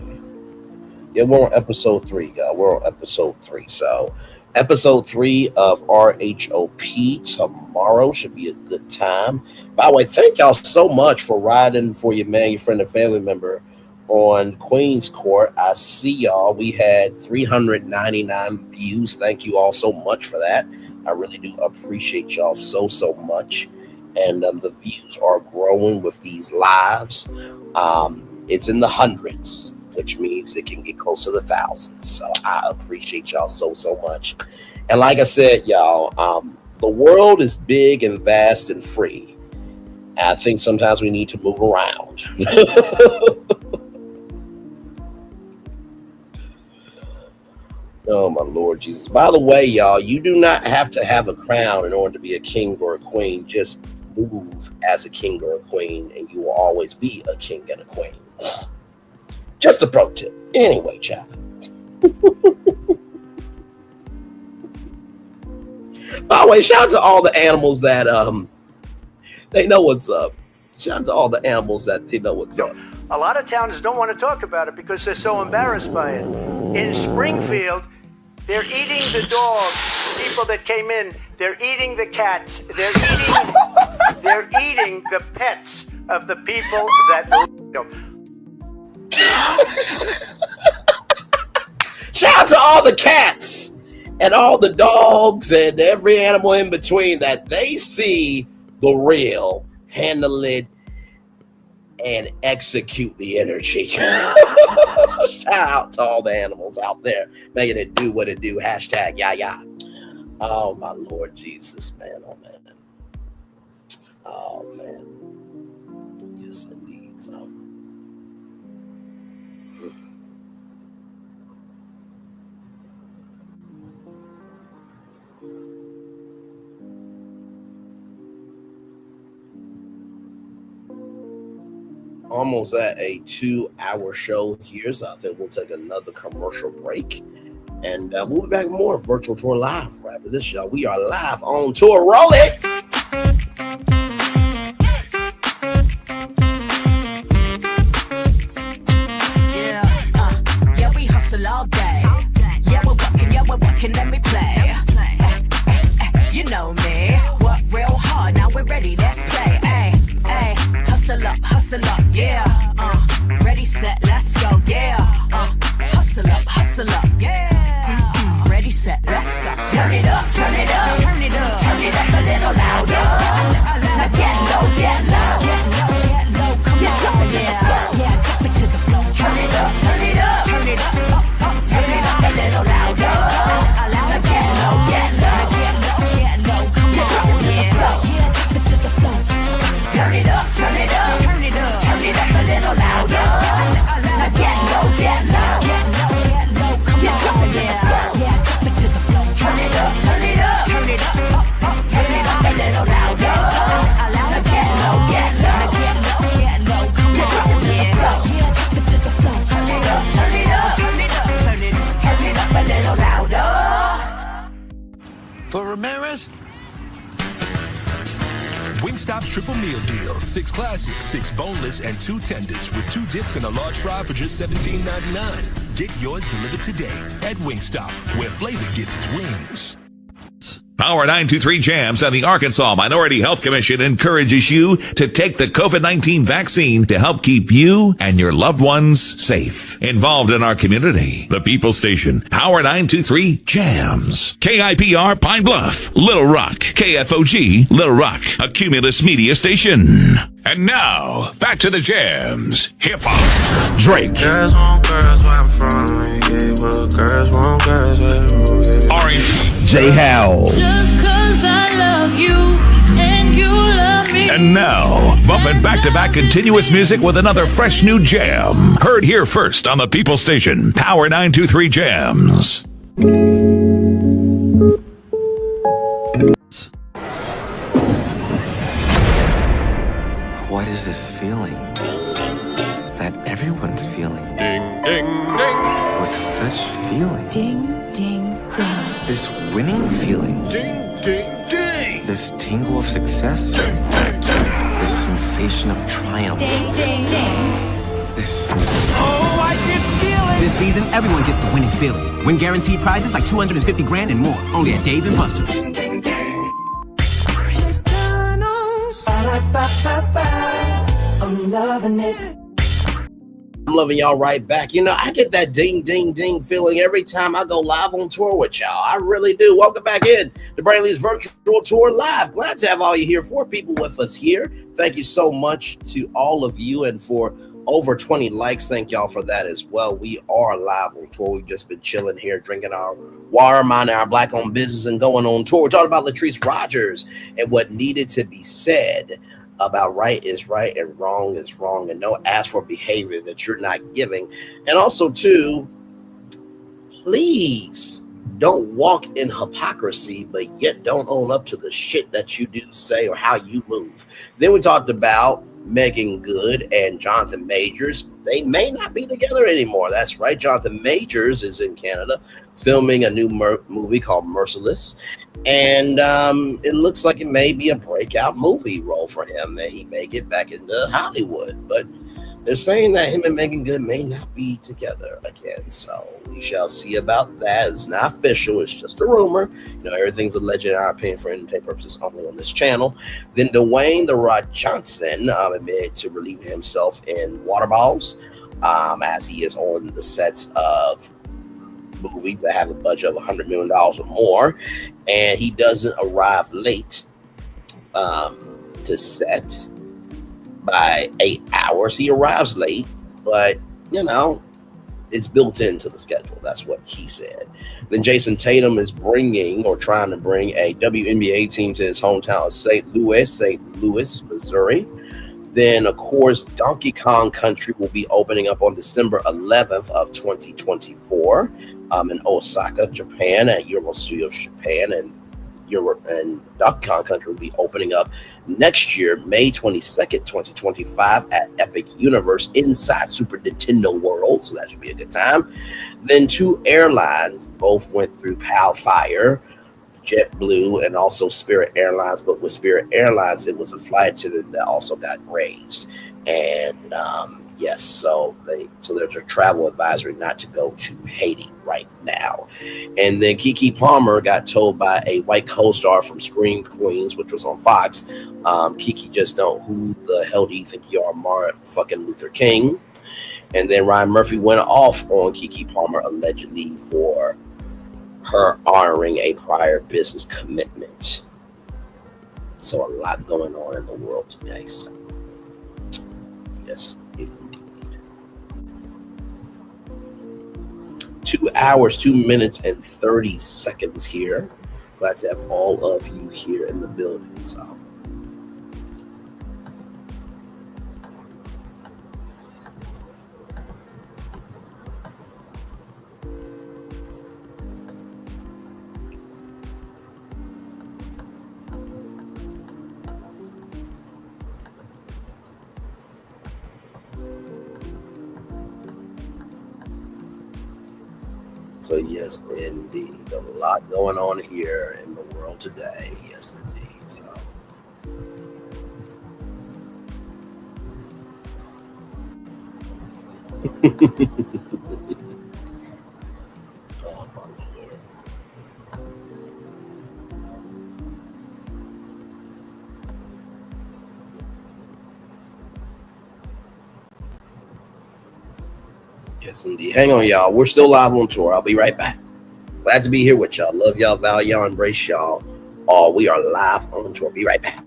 Yeah, we're on episode 3, y'all. We're on episode 3. So Episode 3 of RHOP tomorrow should be a good time. By the way, thank y'all so much for riding for your man, your friend, and family member on Queen's Court. I see y'all. We had 399 views. Thank you all so much for that. I really do appreciate y'all so much. And the views are growing with these lives. It's in the hundreds, which means it can get close to the thousands. So I appreciate y'all so much. And like I said, y'all, the world is big and vast and free. And I think sometimes we need to move around. Oh, my Lord Jesus. By the way, y'all, you do not have to have a crown in order to be a king or a queen. Just move as a king or a queen, and you will always be a king and a queen. Just a pro tip. Anyway, child. By the way, shout out to all the animals that they know what's up. Shout out to all the animals that they know what's up. A lot of towns don't want to talk about it because they're so embarrassed by it. In Springfield, they're eating the dogs. People that came in, they're eating the cats. They're eating the pets of the people that. Shout out to all the cats and all the dogs and every animal in between that they see the real, handle it, and execute the energy. Shout out to all the animals out there making it do what it do. Hashtag yeah. Oh my Lord Jesus, man. Oh man. Oh man. Yes, indeed. So. Almost at a 2-hour show here, so I think we'll take another commercial break, and we'll be back with more Virtual Tour Live right after this, y'all. We are live on tour. Roll it! Yeah, we hustle all day. Yeah, we're working, let me play. You know me, work real hard, now we're ready, let's play. Ay, hustle up, yeah. Ready, set, let's go, yeah. Hustle up, yeah. Ready, set, let's go. Turn it up, turn it up, turn it up, turn it up a little louder. Now get low, come on, yeah, drop it to the floor. Turn it up, turn it up, turn it up, turn it up a little louder. Now get low, come on, yeah, drop it to the floor. Turn it up, turn it up, turn it up, turn it up a little louder. Now get low, come on, yeah, drop it to the floor. Turn it up, turn it up, turn it up, turn it up a little louder. Now get low, come on, yeah, drop it to the floor. Turn it up, turn it up, turn it up, turn it up a little louder. For Ramirez, Wingstop's triple meal deal. 6 classics, 6 boneless, and 2 tenders with 2 dips and a large fry for just $17.99. Get yours delivered today at Wingstop, where flavor gets its wings. Power 923 Jams and the Arkansas Minority Health Commission encourages you to take the COVID-19 vaccine to help keep you and your loved ones safe. Involved in our community, the People Station, Power 923 Jams. KIPR Pine Bluff, Little Rock, KFOG, Little Rock, a Cumulus Media Station. And now, back to the jams. Hip-hop. Drake. Girls want girls where I'm from. Yeah, well, girls want girls where I'm from. R&B. J. Howell. Just 'cause I love you and you love me. And now, bumping back-to-back continuous music with another fresh new jam. Heard here first on the People Station, Power 923 Jams. What is this feeling that everyone's feeling? Ding, ding, ding. With such feeling. Ding, ding, ding. This winning feeling. Ding, ding, ding. This tingle of success. This sensation of triumph. Ding, ding, ding. This sensation. Oh, I can feel it. This season, everyone gets the winning feeling. Win guaranteed prizes like 250 grand and more. Only at Dave & Buster's. I'm loving it. I'm loving y'all right back. You know, I get that ding, ding, ding feeling every time I go live on tour with y'all. I really do. Welcome back in to Brainley's virtual tour live. Glad to have all you here. 4 people with us here. Thank you so much to all of you, and for over 20 likes. Thank y'all for that as well. We are live on tour. We've just been chilling here, drinking our water, minding our black-owned business, and going on tour. We're talking about Latrice Rogers and what needed to be said about right is right and wrong is wrong, and don't ask for behavior that you're not giving. And also, too, please don't walk in hypocrisy, but yet don't own up to the shit that you do say or how you move. Then we talked about Meagan Good and Jonathan Majors. They may not be together anymore. That's right. Jonathan Majors is in Canada filming a new movie called Merciless. And it looks like it may be a breakout movie role for him, that he may get back into Hollywood. But they're saying that him and Meagan Good may not be together again. So we shall see about that. It's not official. It's just a rumor. You know, everything's alleged in our opinion for entertainment purposes only on this channel. Then Dwayne "The Rock" Johnson admitted to relieving himself in water bottles as he is on the sets of movies that have a budget of $100 million or more. And he doesn't arrive late to set by 8 hours. He arrives late, but you know, it's built into the schedule. That's what he said. Then Jason Tatum is bringing, or trying to bring, a WNBA team to his hometown of St. Louis, Missouri. Then, of course, Donkey Kong Country will be opening up on December 11th of 2024 in Osaka, Japan, at Universal Studios Japan, and Donkey Kong Country will be opening up next year, May 22nd, 2025, at Epic Universe inside Super Nintendo World. So that should be a good time. Then 2 airlines both went through PAL fire, JetBlue and also Spirit Airlines. But with Spirit Airlines, it was a flight attendant that also got grazed. And yes, so there's a travel advisory not to go to Haiti right now. And then Keke Palmer got told by a white co-star from Scream Queens, which was on Fox, Keke, just don't, who the hell do you think you are, Martin fucking Luther King? And then Ryan Murphy went off on Keke Palmer allegedly for her honoring a prior business commitment. So a lot going on in the world today. So, yes, indeed. 2 hours, 2 minutes, and 30 seconds here. Glad to have all of you here in the building. So. So yes, indeed, a lot going on here in the world today. Yes, indeed. So. Oh, my Lord. Yes, indeed. Hang on, y'all. We're still live on tour. I'll be right back. Glad to be here with y'all. Love y'all, value y'all, embrace y'all. We are live on tour. Be right back.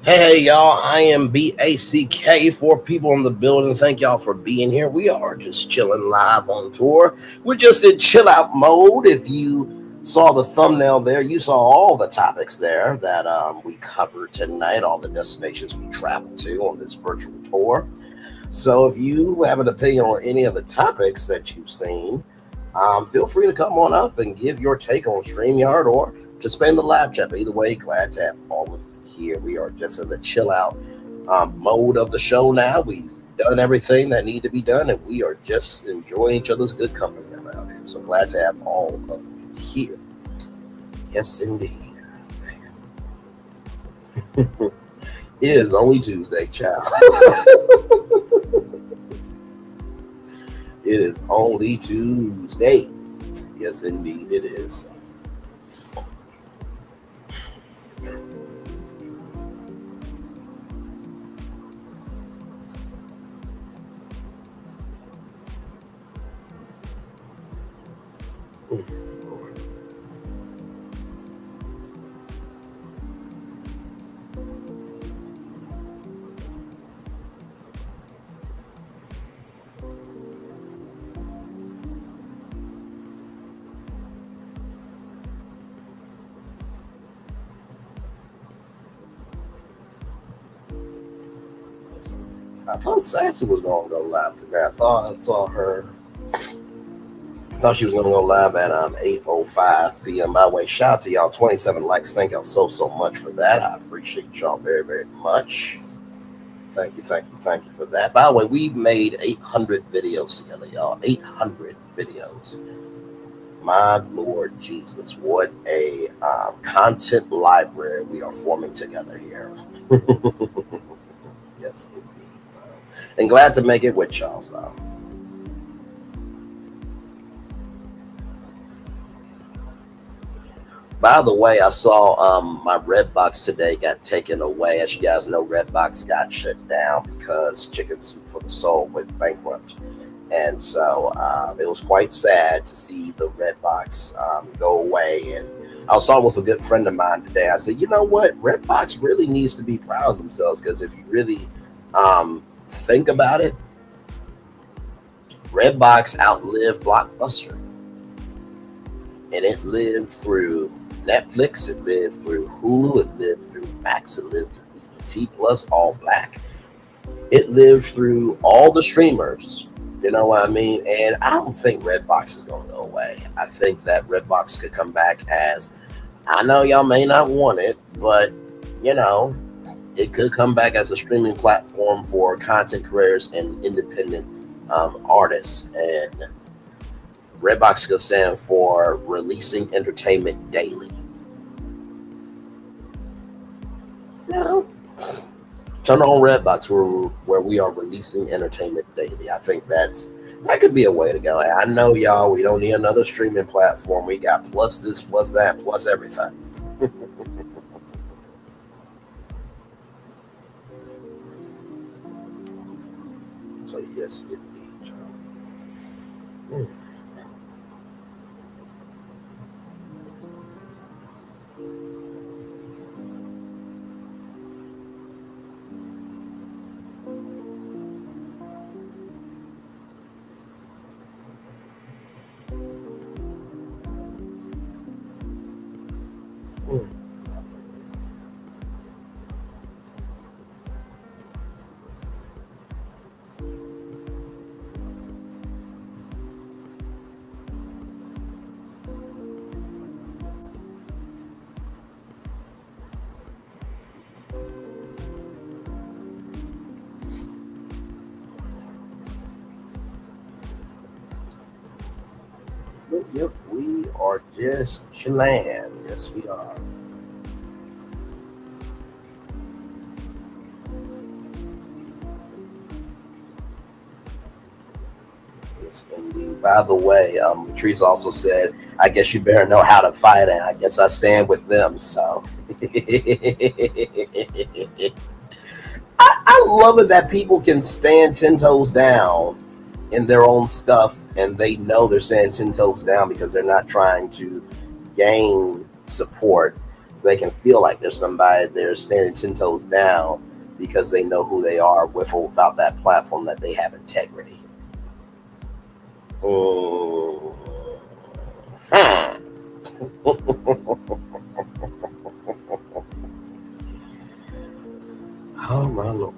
Hey, y'all. I am BACK. 4 people in the building. Thank y'all for being here. We are just chilling live on tour. We're just in chill out mode. If you saw the thumbnail there, you saw all the topics there that we covered tonight, all the destinations we traveled to on this virtual tour. So if you have an opinion on any of the topics that you've seen, feel free to come on up and give your take on StreamYard or just spam the live chat. Either way, glad to have all of you here. We are just in the chill out mode of the show now. We've done everything that need to be done, and we are just enjoying each other's good company around here. So glad to have all of you here. Yes, indeed. It is only Tuesday, child. It is only Tuesday. Yes, indeed, it is. I thought Sassy was going to go live today. I thought I saw her. I thought she was going to go live at 8:05 p.m. my way. Shout out to y'all. 27 likes. Thank y'all so much for that. I appreciate y'all very, very much. Thank you for that. By the way, we've made 800 videos together, y'all. 800 videos. My Lord Jesus, what a content library we are forming together here. Yes, indeed. And glad to make it with y'all. So, by the way, I saw my Redbox today got taken away. As you guys know, Redbox got shut down because Chicken Soup for the Soul went bankrupt. And so it was quite sad to see the Redbox go away. And I was talking with a good friend of mine today. I said, you know what? Redbox really needs to be proud of themselves, because if you really think about it, Redbox outlived Blockbuster. And it lived through Netflix, it lived through Hulu, it lived through Max, it lived through ET Plus, All Black. It lived through all the streamers, you know what I mean? And I don't think Redbox is going to go away. I think that Redbox could come back as, I know y'all may not want it, but, you know, it could come back as a streaming platform for content creators and independent artists. And Redbox could stand for Releasing Entertainment Daily. You know, turn on Redbox where we are releasing entertainment daily. I think that could be a way to go. I know y'all, we don't need another streaming platform. We got plus this, plus that, plus everything. So yes, indeed, y'all. Yep, we are just chilling. Yes, we are. Yes, indeed. By the way, Latrice also said, I guess you better know how to fight, and I guess I stand with them. So I love it that people can stand 10 toes down in their own stuff, and they know they're standing 10 toes down because they're not trying to gain support. So they can feel like there's somebody there standing 10 toes down because they know who they are with or without that platform, that they have integrity. Oh my Lord.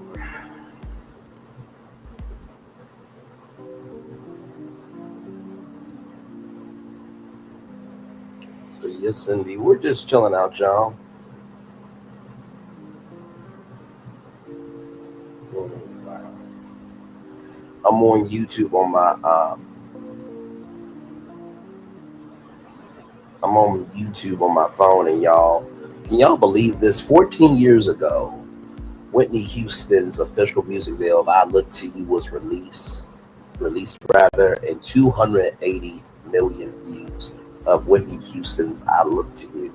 So yes, indeed. We're just chilling out, y'all. Oh, wow. I'm on YouTube on my I'm on YouTube on my phone, and y'all, can y'all believe this? 14 years ago, Whitney Houston's official music video of "I Look to You" was released, and 280 million views of Whitney Houston's "I Look to You."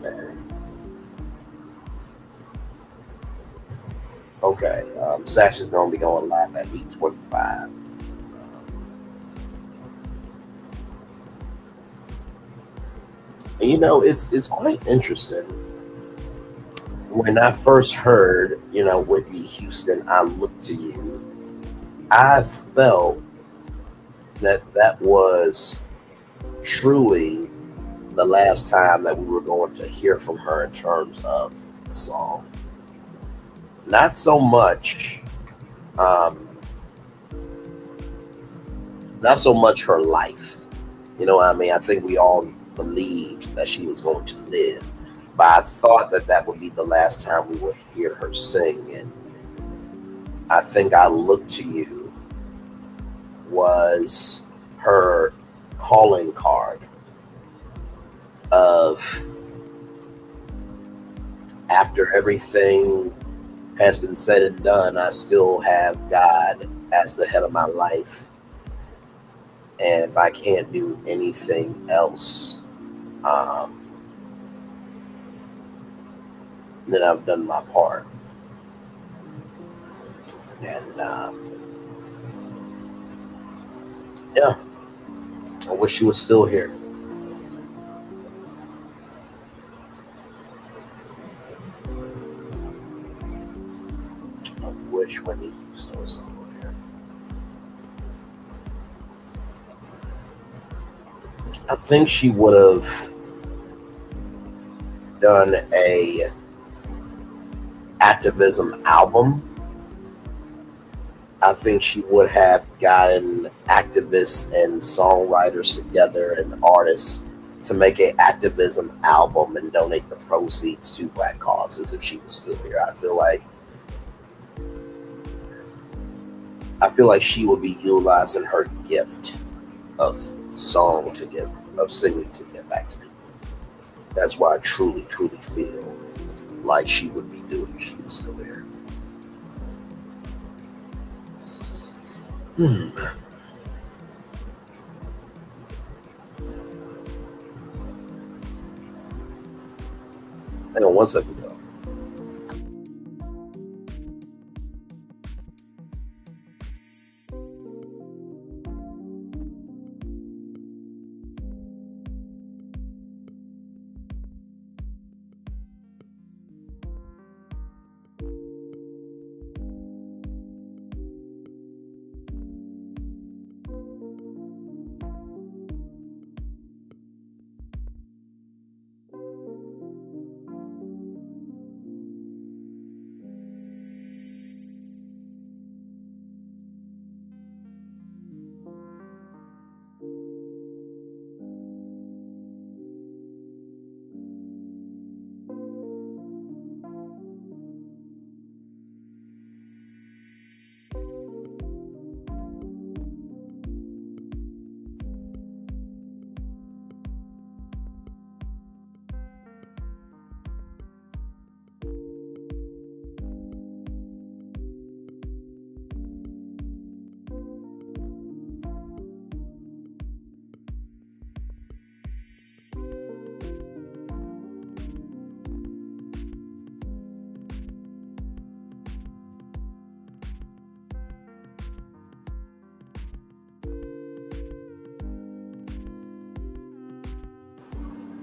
Man. Okay, Sasha's gonna be going live at 8:25. And you know, it's quite interesting. When I first heard, Whitney Houston, "I Look to You," I felt that was truly the last time that we were going to hear from her in terms of the song. Not so much her life. You know what I mean? I think we all believed that she was going to live, but I thought that would be the last time we would hear her sing. And I think "I Look to You" was her calling card of, after everything has been said and done, I still have God as the head of my life. And if I can't do anything else, then I've done my part. And yeah, I wish she was still here. I wish Whitney Houston was still here. I think she would have done a activism album. I think she would have gotten activists and songwriters together and artists to make an activism album and donate the proceeds to Black causes if she was still here. I feel like she would be utilizing her gift of song of singing to give back to people. That's why I truly, truly feel like she would be doing if she was still here. Hang on one second, though.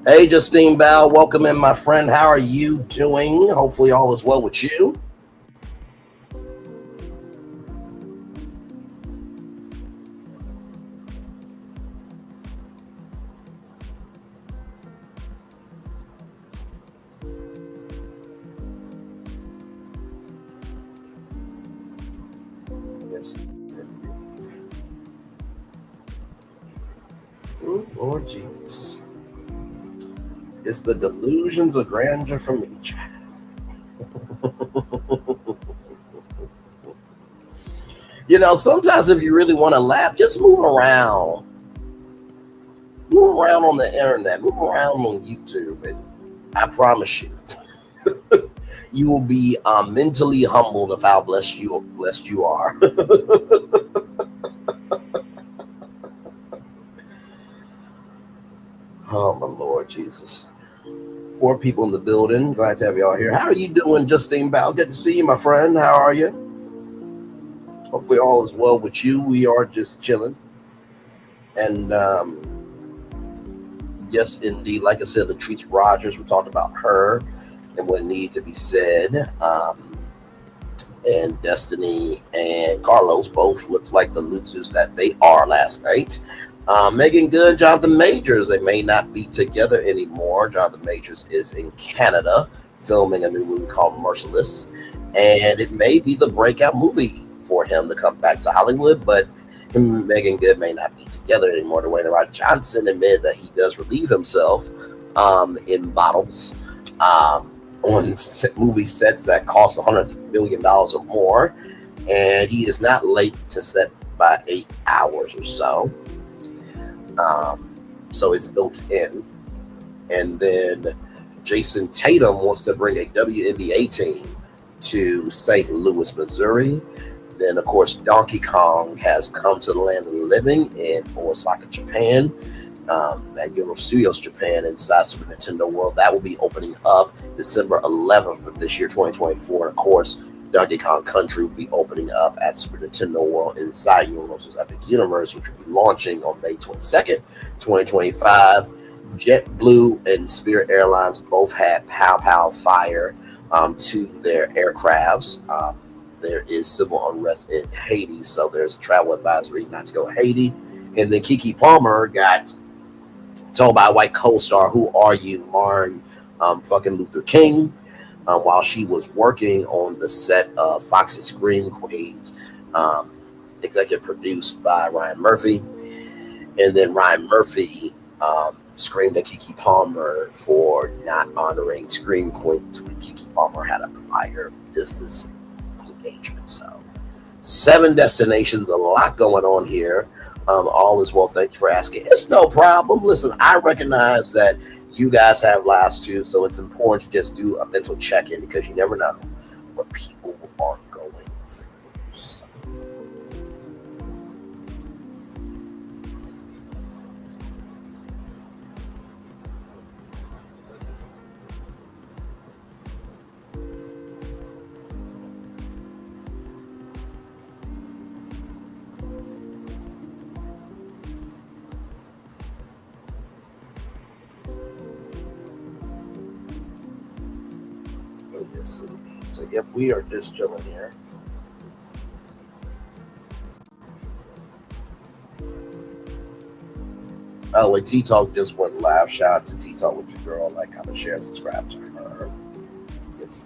Hey, Justine Bell, welcome in, my friend. How are you doing? Hopefully all is well with you. Ooh, Lord Jesus. It's the delusions of grandeur from each. You know, sometimes if you really want to laugh, just move around. Move around on the internet. Move around on YouTube. And I promise you, you will be mentally humbled of how blessed you are. Oh, my Lord Jesus. 4 people in the building. Glad to have y'all here. How are you doing, Justine Bell? Good to see you, my friend. How are you? Hopefully all is well with you. We are just chilling. And yes, indeed, like I said, Latrice Rogers, we talked about her and what needs to be said. And Destiny and Carlos both looked like the losers that they are last night. Meagan Good, Jonathan Majors, they may not be together anymore. Jonathan Majors is in Canada filming a new movie called Merciless, and it may be the breakout movie for him to come back to Hollywood, but him and Meagan Good may not be together anymore. Dwayne "The Rock" Johnson admitted that he does relieve himself in bottles on movie sets that cost $100 million or more, and he is not late to set by 8 hours or so. So it's built in. And then Jason Tatum wants to bring a WNBA team to St. Louis, Missouri. Then, of course, Donkey Kong has come to the land of the living in Osaka, Japan, at Universal Studios Japan inside Super Nintendo World. That will be opening up December 11th of this year, 2024. And, of course, Donkey Kong Country will be opening up at Super Nintendo World inside Universal's Epic Universe, which will be launching on May 22nd, 2025. JetBlue and Spirit Airlines both had pow fire to their aircrafts. There is civil unrest in Haiti, so there's a travel advisory not to go to Haiti. And then Keke Palmer got told by a white co-star, "Who are you, Martin fucking Luther King?" While she was working on the set of Fox's Scream Queens, executive produced by Ryan Murphy. And then Ryan Murphy screamed at Keke Palmer for not honoring Scream Queens when Keke Palmer had a prior business engagement. So 7 destinations, a lot going on here. All is well. Thank you for asking. It's no problem. Listen, I recognize that you guys have lives too, so it's important to just do a mental check-in because you never know what people are going through. So. So, yep, we are just chilling here. By the way, T-Talk just went live. Shout out to T-Talk with your girl. Like, comment, share, and subscribe to her. Yes.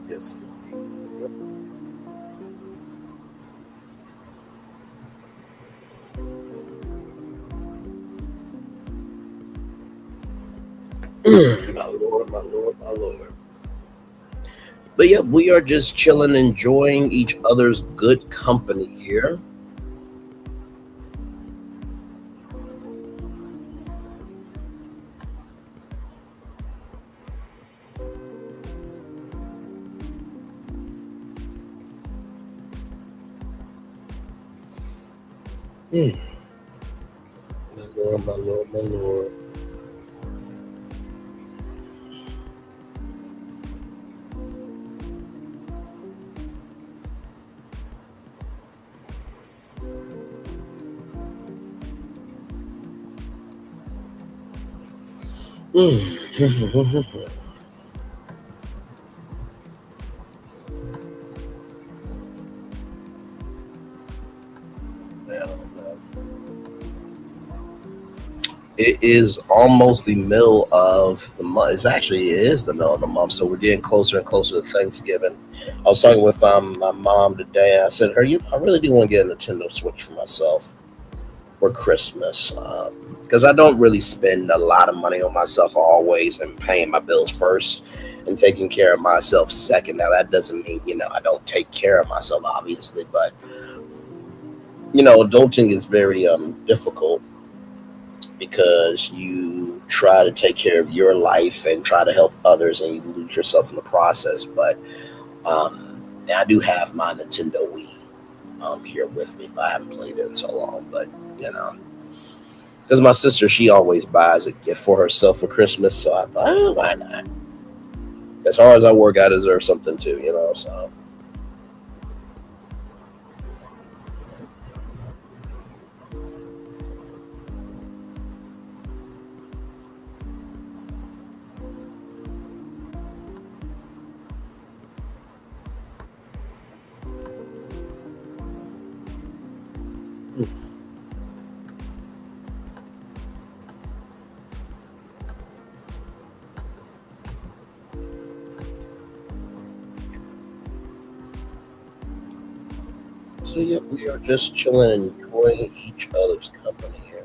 Yes. Yep. My Lord, my Lord, my Lord. But yeah, we are just chilling, enjoying each other's good company here. My Lord, my Lord, my Lord. It is almost the middle of the month. It is the middle of the month, so we're getting closer and closer to Thanksgiving. I was talking with my mom today. I said, I really do want to get a Nintendo Switch for myself for Christmas, because I don't really spend a lot of money on myself always, and paying my bills first and taking care of myself second. Now, that doesn't mean, I don't take care of myself, obviously, but, adulting is very difficult, because you try to take care of your life and try to help others, and you lose yourself in the process. But I do have my Nintendo Wii here with me, but I haven't played it in so long. But because my sister, she always buys a gift for herself for Christmas, so I thought, why not? As hard as I work, I deserve something too, so. So yeah, we are just chilling and enjoying each other's company here.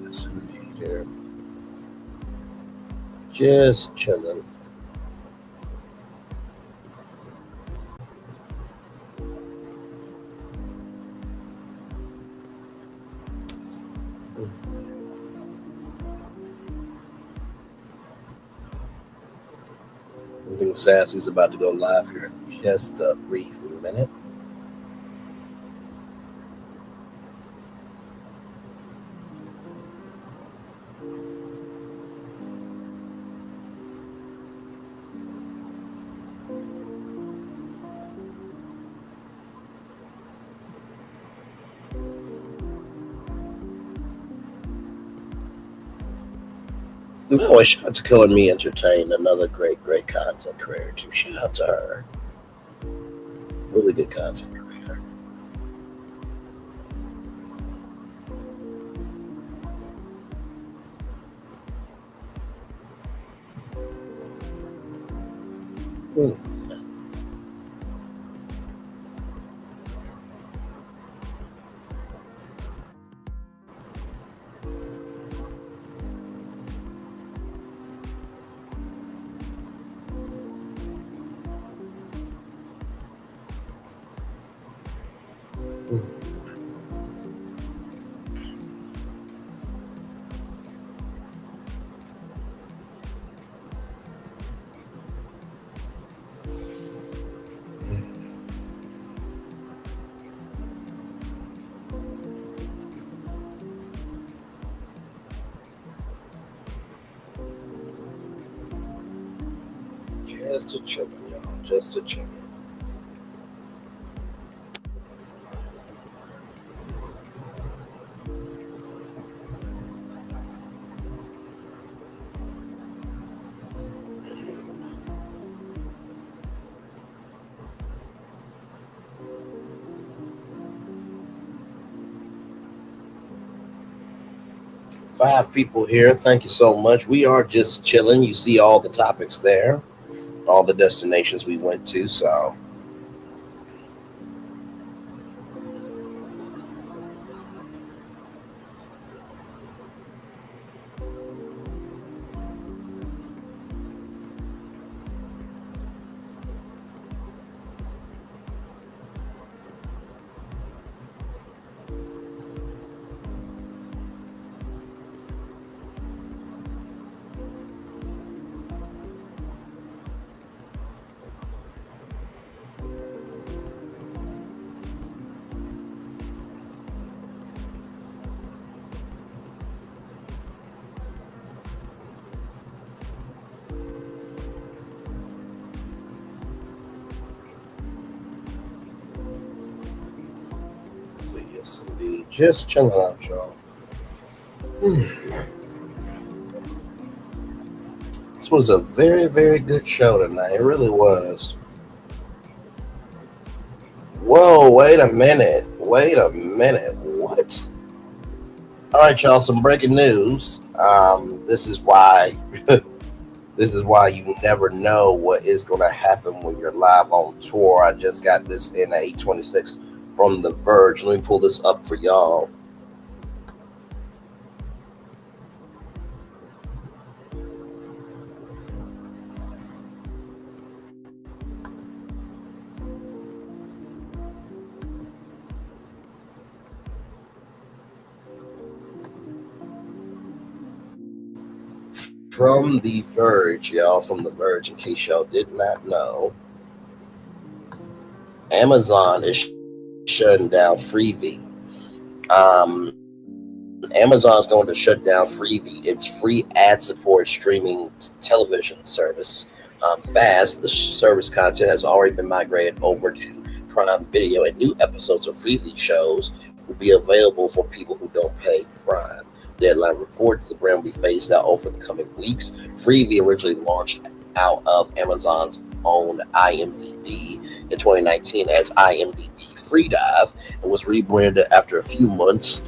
Yes, indeed, here. Just chilling. I think Sassy's about to go live here in just a brief minute. No, shout out to Killing Me Entertained, another great content creator too. Shout out to her. Really good content creator. Just a chillin', y'all. Just a chillin'. 5 people here. Thank you so much. We are just chilling. You see all the topics there, all the destinations we went to. So yes, indeed. Just chilling out, y'all. This was a very, very good show tonight. It really was. Whoa, wait a minute. Wait a minute. What? All right, y'all, some breaking news. This is why this is why you never know what is going to happen when you're live on tour. I just got this in at 8:26 from The Verge. Let me pull this up for y'all. From The Verge, y'all, from The Verge, in case y'all did not know, Amazon is shutting down Freevee. Amazon's going to shut down Freevee. It's free ad-supported streaming television service. Fast, the service content has already been migrated over to Prime Video, and new episodes of Freevee shows will be available for people who don't pay Prime. Deadline reports the brand will be phased out over the coming weeks. Freevee originally launched out of Amazon's own IMDb in 2019 as IMDb Freedive and was rebranded after a few months.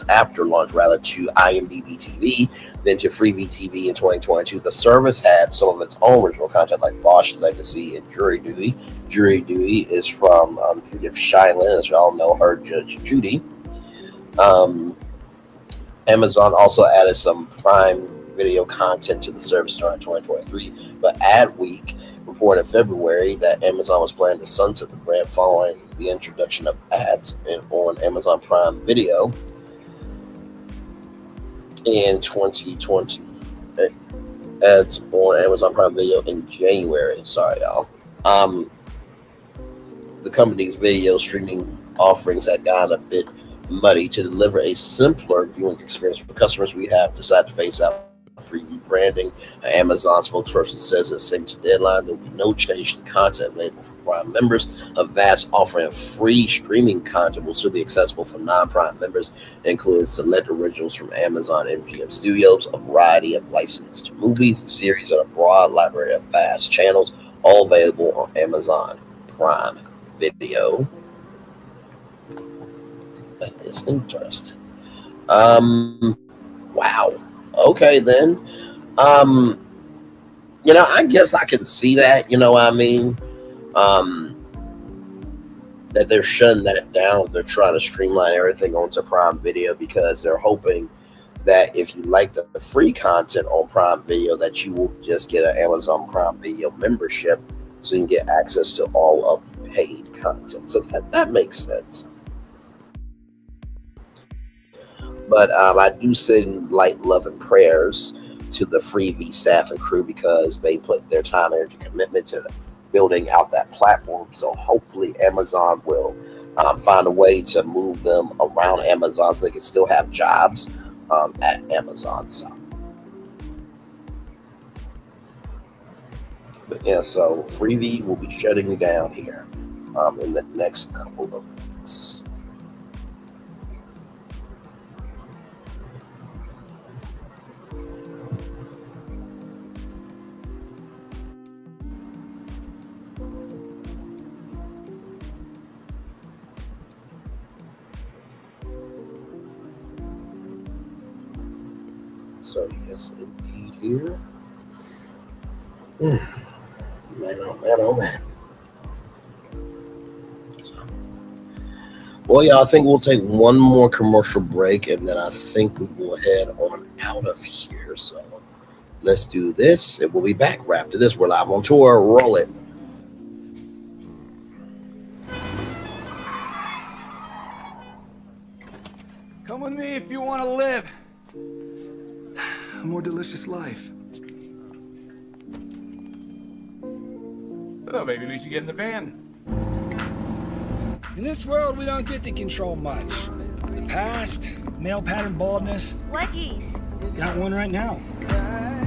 After launch, to IMDb TV, then to Freevee TV in 2022. The service had some of its own original content like Bosch Legacy and Jury Duty. Jury Duty is from Judith Shineland, as y'all know her, Judge Judy. Amazon also added some Prime Video content to the service during 2023, but Adweek reported in February that Amazon was planning to sunset the brand following the introduction of ads on Amazon Prime Video in 2020. Ads on Amazon Prime Video in January. Sorry, y'all. The company's video streaming offerings had gotten a bit muddy. To deliver a simpler viewing experience for customers, we have decided to phase out free branding. An Amazon spokesperson says in a statement to Deadline, there will be no change to the content label for Prime members. A vast offering of free streaming content will still be accessible for non-Prime members, including select originals from Amazon MGM Studios, a variety of licensed movies, series, and a broad library of fast channels, all available on Amazon Prime Video. That is interesting. Wow. Okay, then. I guess I can see that, what I mean? That they're shutting that down. They're trying to streamline everything onto Prime Video because they're hoping that if you like the free content on Prime Video, that you will just get an Amazon Prime Video membership so you can get access to all of the paid content. So that makes sense. But I do send light love and prayers to the Freevee staff and crew because they put their time, energy, commitment to building out that platform. So hopefully Amazon will find a way to move them around Amazon so they can still have jobs at Amazon. But yeah, so Freevee will be shutting down here in the next couple of weeks. So yes, indeed here. Man, oh man, oh man. Well, y'all, I think we'll take one more commercial break, and then I think we will head on out of here. So let's do this, and we'll be back right after this. We're live on tour. Roll it. Come with me if you want to live a more delicious life. Oh, maybe we should get in the van. In this world, we don't get to control much. The past, male pattern baldness. Leggies. Got one right now.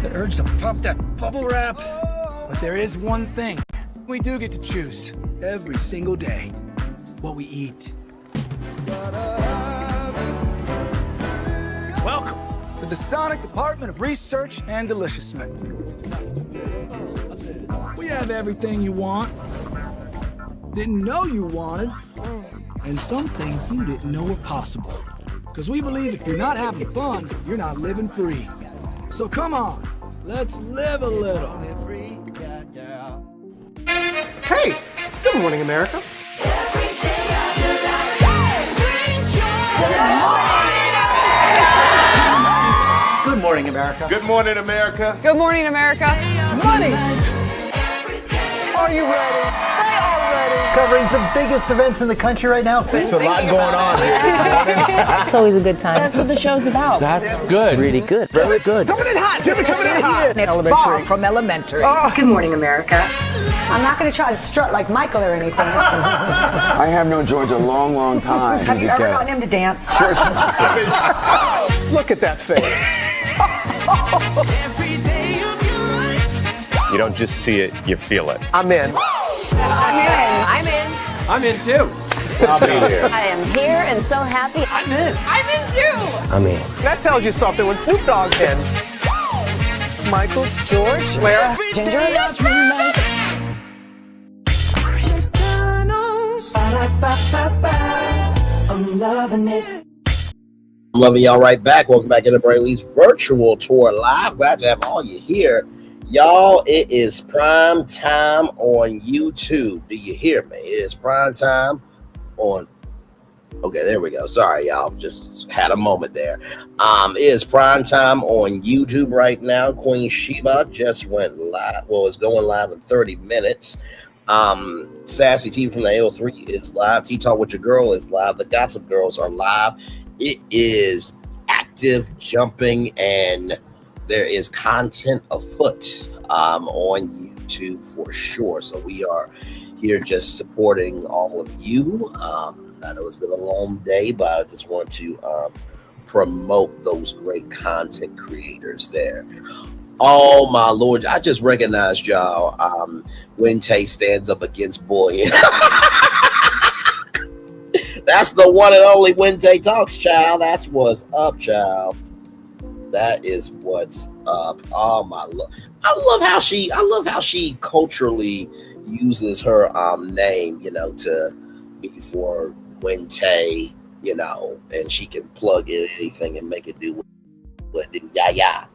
The urge to pop that bubble wrap. But there is one thing we do get to choose every single day: what we eat. Welcome to the Sonic Department of Research and Deliciousment. We have everything you want, didn't know you wanted, and some things you didn't know were possible. Because we believe if you're not having fun, you're not living free. So come on, let's live a little. Hey, good morning, America. Good morning, America. Good morning, America. Good morning, America. Money! Are you ready? They are ready. Covering the biggest events in the country right now. There's a lot going on here this morning. It's always a good time. That's what the show's about. That's good. Really good. Very good. Coming in hot. Jimmy coming in hot. It's far from elementary. Good morning, America. I'm not going to try to strut like Michael or anything. I have known George a long, long time. Have you ever gotten him to dance? Look at that face. You don't just see it, you feel it. I'm in. I'm in. I'm in too. I'll be there. I am here and so happy. I'm in. I'm in too. I'm in. That tells you something when Snoop Dogg's in. Michael, George, where? Ginger. I'm loving it. I'm loving y'all right back. Welcome back into Brayley's virtual tour live. Glad to have all you here. Y'all, it is prime time on YouTube. Do you hear me? It is prime time on... Okay, there we go. Sorry, y'all. Just had a moment there. It is prime time on YouTube right now. Queen Sheba just went live. Well, it's going live in 30 minutes. Sassy T from the AO3 is live. T-Talk with Your Girl is live. The Gossip Girls are live. It is active, jumping, and there is content afoot on YouTube for sure. So we are here just supporting all of you. I know it's been a long day, but I just want to promote those great content creators there. Oh my Lord, I just recognized y'all when Tay stands up against Boy. That's the one and only when Tay talks, child. That's what's up, child. That is what's up. Oh my Lord. I love how she culturally uses her name, to be for when Tay, and she can plug in anything and make it do what it do. Yeah.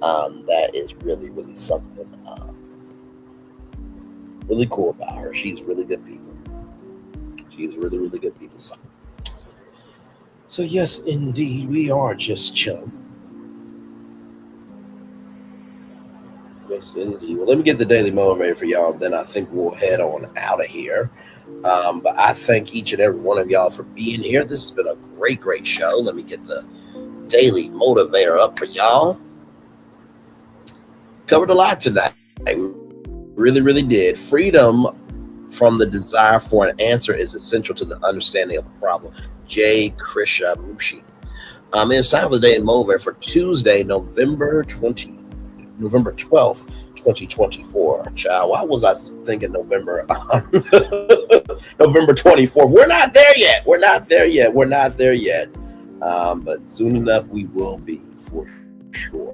That is really, really something really cool about her. She's really good people. She's really, really good people. So yes, indeed, we are just chilling. Yes, indeed. Well, let me get the Daily Motivator for y'all, then I think we'll head on out of here. But I thank each and every one of y'all for being here. This has been a great, great show. Let me get the Daily Motivator up for y'all. Covered a lot tonight. We really, really did. Freedom from the desire for an answer is essential to the understanding of a problem. J. Krishnamurti. It's time for the Daily Motivator for Tuesday, November 12th, 2024. Child, why was I thinking November? November 24th. We're not there yet. But soon enough we will be for sure.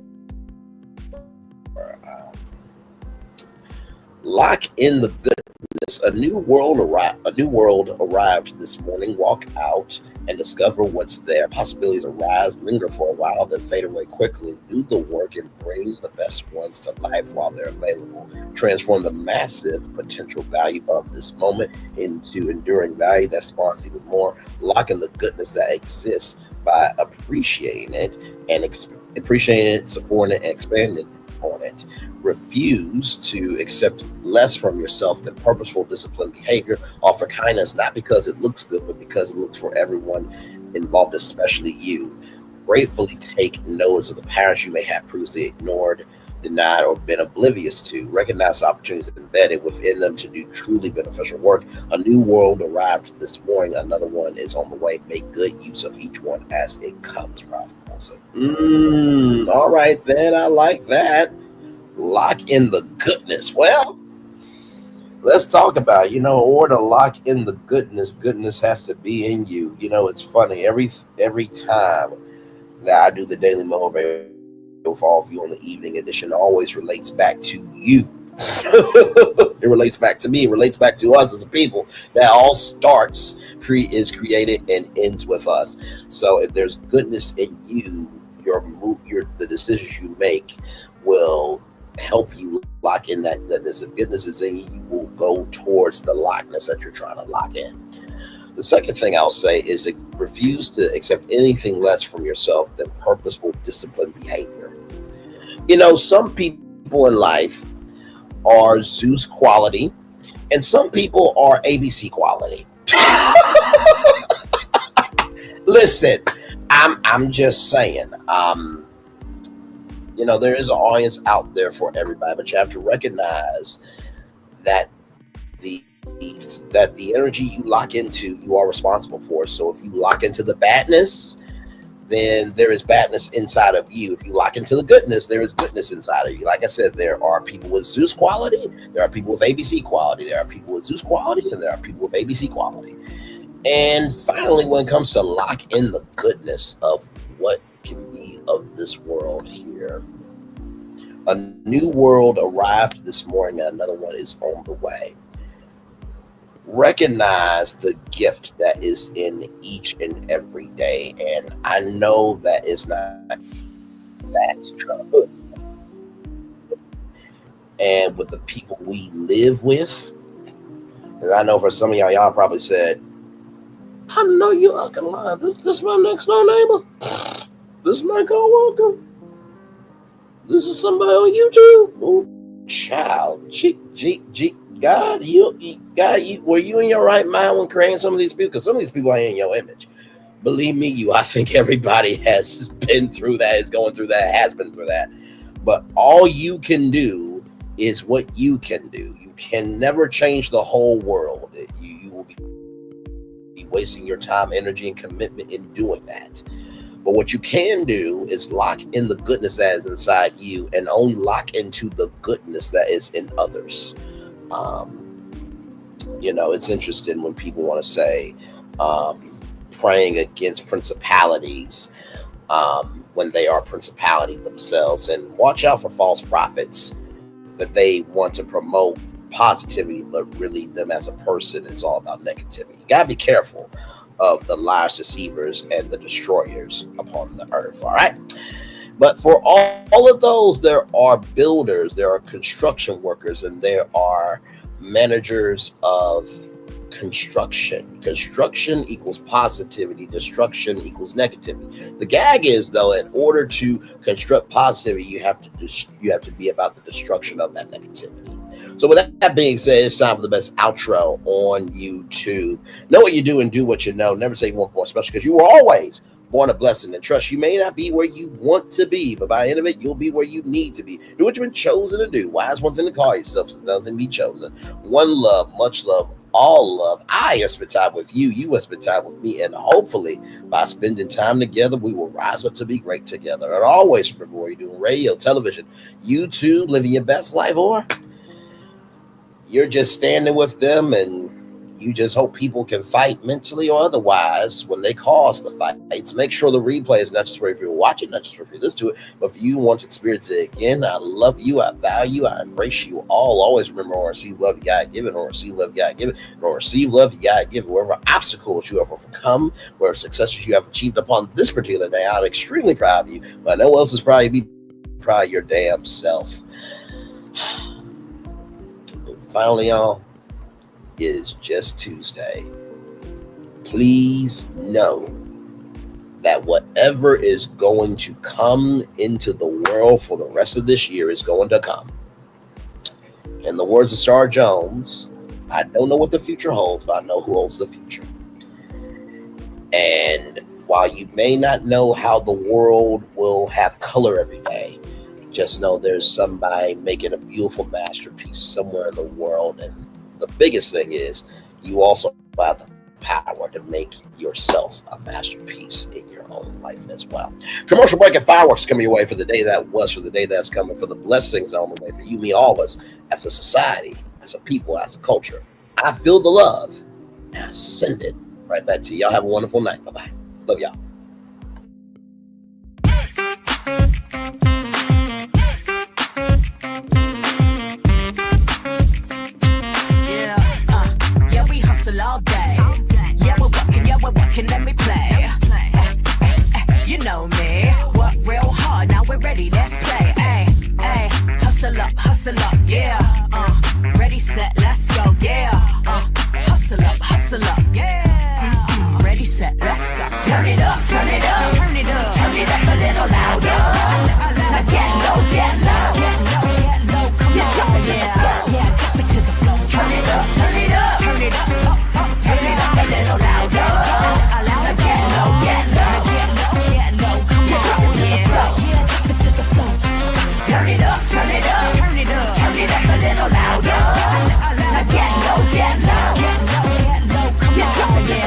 Lock in the goodness. A new world arrived this morning. Walk out and discover what's there. Possibilities arise, linger for a while, then fade away quickly. Do the work and bring the best ones to life while they're available. Transform the massive potential value of this moment into enduring value that spawns even more. Lock in the goodness that exists by appreciating it, supporting it, and expanding on it. Refuse to accept less from yourself than purposeful, disciplined behavior. Offer kindness not because it looks good, but because it looks for everyone involved, especially you. Gratefully take notice of the patterns you may have previously ignored, denied, or been oblivious to. Recognize the opportunities embedded within them to do truly beneficial work. A new world arrived this morning. Another one is on the way. Make good use of each one as it comes. Ralph Wilson. All right, then. I like that. Lock in the goodness. Well, let's talk about, or to lock in the goodness. Goodness has to be in you. It's funny. Every time that I do the Daily Motivator for all of you on the evening edition, always relates back to you. It relates back to me. It relates back to us as a people. That all starts, is created, and ends with us. So if there's goodness in you, the decisions you make will help you lock in that goodness. If goodness is in you, you will go towards the lockness that you're trying to lock in. The second thing I'll say is refuse to accept anything less from yourself than purposeful, disciplined behavior. Some people in life are Zeus quality, and some people are ABC quality. Listen, I'm just saying. There is an audience out there for everybody, but you have to recognize that the energy you lock into, you are responsible for. So if you lock into the badness, then there is badness inside of you. If you lock into the goodness, there is goodness inside of you. Like I said, there are people with Zeus quality, there are people with ABC quality, there are people with Zeus quality, and there are people with ABC quality. And finally, when it comes to lock in the goodness of what can be of this world here, a new world arrived this morning, and another one is on the way. Recognize the gift that is in each and every day, and I know that it's not that good. And with the people we live with, and I know for some of y'all probably said, I know you are gonna lie. This is my next door neighbor. This is my coworker. This is somebody on YouTube. Oh, child, God, were you in your right mind when creating some of these people? Because some of these people ain't in your image. Believe me, I think everybody has been through that, is going through that, has been through that. But all you can do is what you can do. You can never change the whole world. You will be wasting your time, energy, and commitment in doing that. But what you can do is lock in the goodness that is inside you, and only lock into the goodness that is in others. It's interesting when people want to say praying against principalities when they are principality themselves, and watch out for false prophets that they want to promote positivity, but really them as a person, it's all about negativity. You gotta be careful of the liars, deceivers, and the destroyers upon the earth. All right. But for all of those, there are builders, there are construction workers, and there are managers of construction. Construction equals positivity. Destruction equals negativity. The gag is, though, in order to construct positivity, you have to be about the destruction of that negativity. So with that being said, it's time for the best outro on YouTube. Know what you do and do what you know. Never say you weren't born special, because you were always born a blessing. And trust, you may not be where you want to be, but by the end of it, you'll be where you need to be. Do what you've been chosen to do. Why is one thing to call yourself? It's another thing to be chosen. One love, much love, all love. I have spent time with you. You have spent time with me. And hopefully, by spending time together, we will rise up to be great together. And always remember, where you're doing radio, television, YouTube, living your best life, or you're just standing with them and You just hope people can fight mentally or otherwise when they cause the fights. Make sure the replay is not just for if you're watching, not just for if you listen to it, but for you want to experience it again. I love you. I value you. I embrace you all. Always remember, or receive love you got given, or receive love you got given, or receive love you got given. Wherever obstacles you have overcome, wherever successes you have achieved upon this particular day, I'm extremely proud of you. But no one else is proud of you. Be proud of your damn self. Finally, y'all, it is just Tuesday. Please know that whatever is going to come into the world for the rest of this year is going to come. In the words of Star Jones, I don't know what the future holds, but I know who holds the future. And while you may not know how the world will have color every day, just know there's somebody making a beautiful masterpiece somewhere in the world. And the biggest thing is you also have the power to make yourself a masterpiece in your own life as well. Commercial break and fireworks coming your way for the day that was, for the day that's coming, for the blessings on the way for you, me, all of us, as a society, as a people, as a culture. I feel the love and I send it right back to you. Y'all have a wonderful night. Bye-bye. Love y'all. All day. Yeah, we're working, let me play. You know me. Work real hard, now we're ready, let's play. Ay, hustle up, yeah. Ready, set, let's go, yeah. Hustle up, yeah. Ready, set, let's go. Turn it up, turn it up, turn it up, turn it up a little louder. Now get low, come on, yeah, drop it to the floor. Turn it up, turn it up, turn it up. Turn it up a little louder. Now get low, come on, yeah, drop it to the floor. Turn it up, turn it up, turn it up, turn it up a little louder. Now get low, come on, yeah,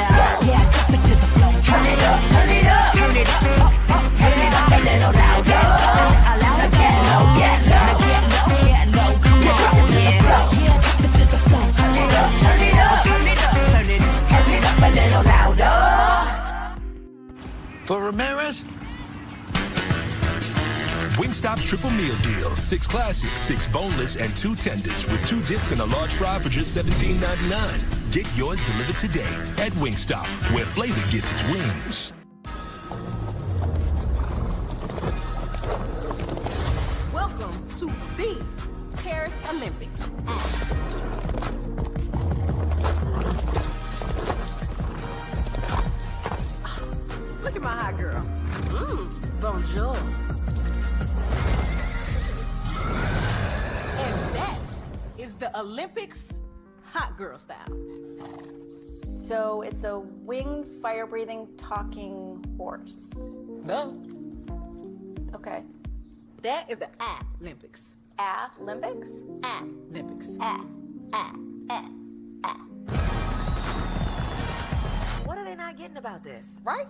drop it to the floor. Turn it up, turn it up, turn it up, turn it up a little louder. Now get low, come on, drop it to the floor. Drop it to the floor. Turn it up, turn it up, turn it up, turn it up a little louder. For Ramirez? Wingstop's triple meal deal. 6 classics, 6 boneless, and 2 tenders with 2 dips and a large fry for just $17.99. Get yours delivered today at Wingstop, where flavor gets its wings. Welcome to the Paris Olympics. Look at my hot girl. Bonjour. And that is the Olympics hot girl style. So it's a winged, fire-breathing, talking horse. No. Okay. That is the Olympics. Olympics? Olympics. What are they not getting about this? Right?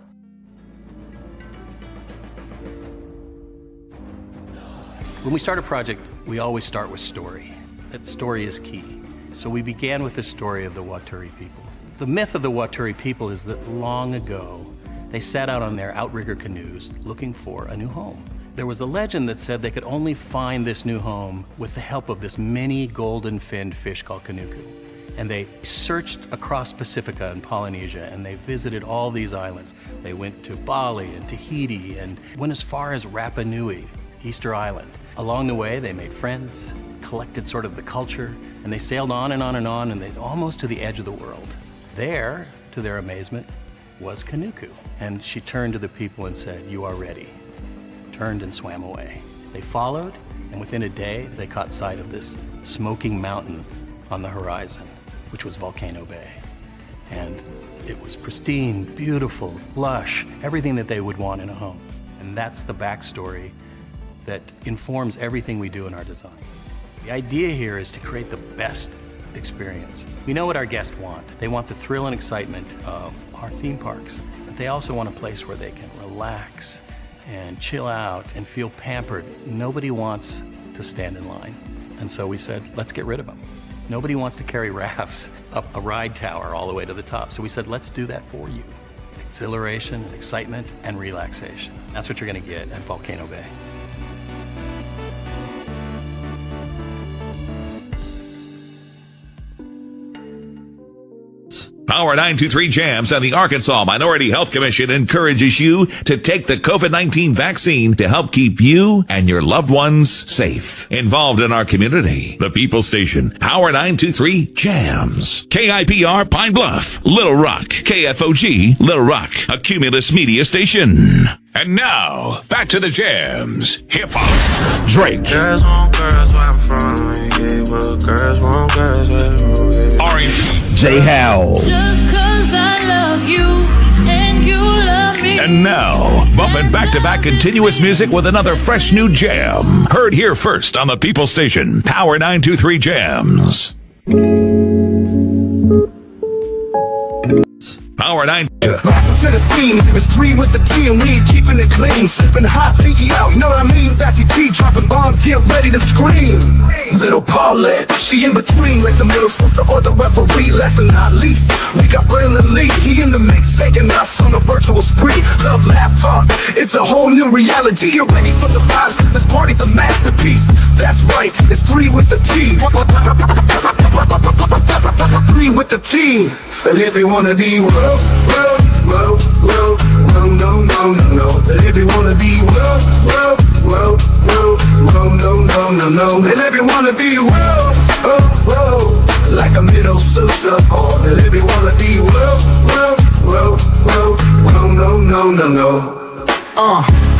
When we start a project, we always start with story. That story is key. So we began with the story of the Waturi people. The myth of the Waturi people is that long ago, they set out on their outrigger canoes looking for a new home. There was a legend that said they could only find this new home with the help of this mini golden-finned fish called kanuku. And they searched across Pacifica and Polynesia, and they visited all these islands. They went to Bali and Tahiti and went as far as Rapa Nui, Easter Island. Along the way, they made friends, collected sort of the culture, and they sailed on and on and on, and they almost to the edge of the world. There, to their amazement, was Kanuku. And she turned to the people and said, "You are ready." Turned and swam away. They followed, and within a day, they caught sight of this smoking mountain on the horizon, which was Volcano Bay. And it was pristine, beautiful, lush, everything that they would want in a home. And that's the backstory that informs everything we do in our design. The idea here is to create the best experience. We know what our guests want. They want the thrill and excitement of our theme parks, but they also want a place where they can relax and chill out and feel pampered. Nobody wants to stand in line. And so we said, let's get rid of them. Nobody wants to carry rafts up a ride tower all the way to the top. So we said, let's do that for you. Exhilaration, excitement, and relaxation. That's what you're going to get at Volcano Bay. Power 923 Jams and the Arkansas Minority Health Commission encourages you to take the COVID-19 vaccine to help keep you and your loved ones safe. Involved in our community, the People Station, Power 923 Jams. KIPR Pine Bluff, Little Rock, KFOG, Little Rock, a Cumulus Media Station. And now, back to the jams. Hip-hop. Drake. Girls want girls where I'm from. Yeah, well, girls want girls where R&B. J. Howell. Just 'cause I love you and you love me. And now, bumping back-to-back continuous music with another fresh new jam. Heard here first on the People Station, Power 923 Jams. Power 9. Welcome to the scene, it's 3 with the T and we ain't keeping it clean. Sipping hot, pinky out, you know what I mean? Sassy P dropping bombs, get ready to scream. Little Paulette, she in between like the middle sister or the referee. Last but not least, we got Braylon Lee, he in the mix, taking us on a virtual spree. Love, laugh, talk, it's a whole new reality. Get ready for the vibes, cause this party's a masterpiece. That's right, it's 3 with the T. 3 with the T. And if you wanna be world, no. And if you wanna be world, no. And if you wanna be world, like a middle sister. And if you wanna be world, no.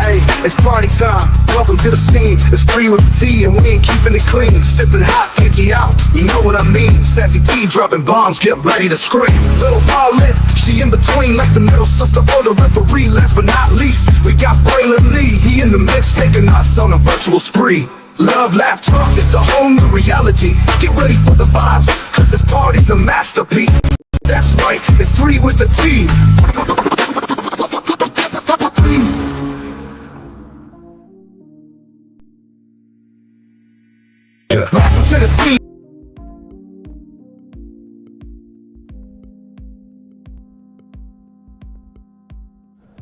Hey, it's party time. Welcome to the scene. It's 3 with the T and we ain't keeping it clean. Sipping hot, pinky out, you know what I mean. Sassy T dropping bombs, get ready to scream. Little Paulette, she in between like the middle sister or the referee. Last but not least, we got Braylon Lee, he in the mix, taking us on a virtual spree. Love, laugh, talk, it's a whole new reality. Get ready for the vibes, cause this party's a masterpiece. That's right, it's 3 with the T. To the scene.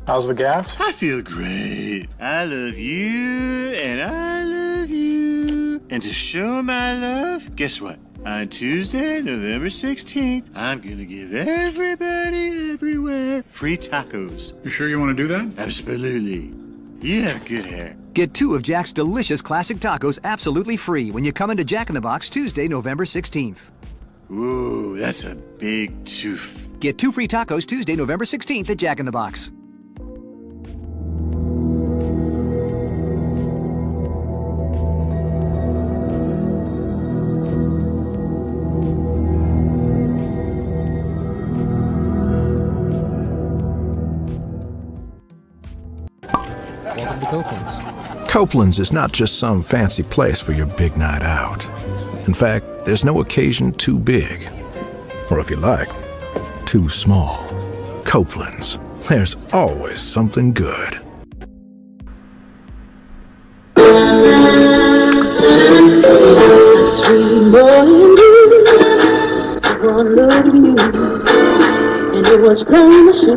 How's the gas? I feel great. I love you, and I love you. And to show my love, guess what? On Tuesday, November 16th, I'm gonna give everybody everywhere free tacos. You sure you want to do that? Absolutely. You have good hair. Get 2 of Jack's delicious classic tacos absolutely free when you come into Jack in the Box Tuesday, November 16th. Ooh, that's a big tooth. Get 2 free tacos Tuesday, November 16th at Jack in the Box. Welcome to Copeland's. Copeland's is not just some fancy place for your big night out. In fact, there's no occasion too big, or if you like, too small. Copeland's, there's always something good. Sweet morning dew, one loved you, and it was plain to see you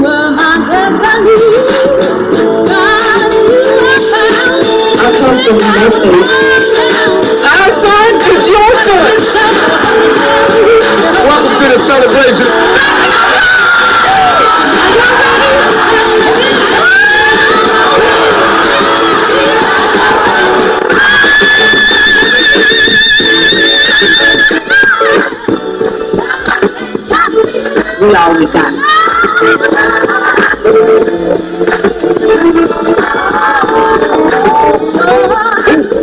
were my destiny. I come from nothing. Our son is your son. Welcome to the celebration. We all we got.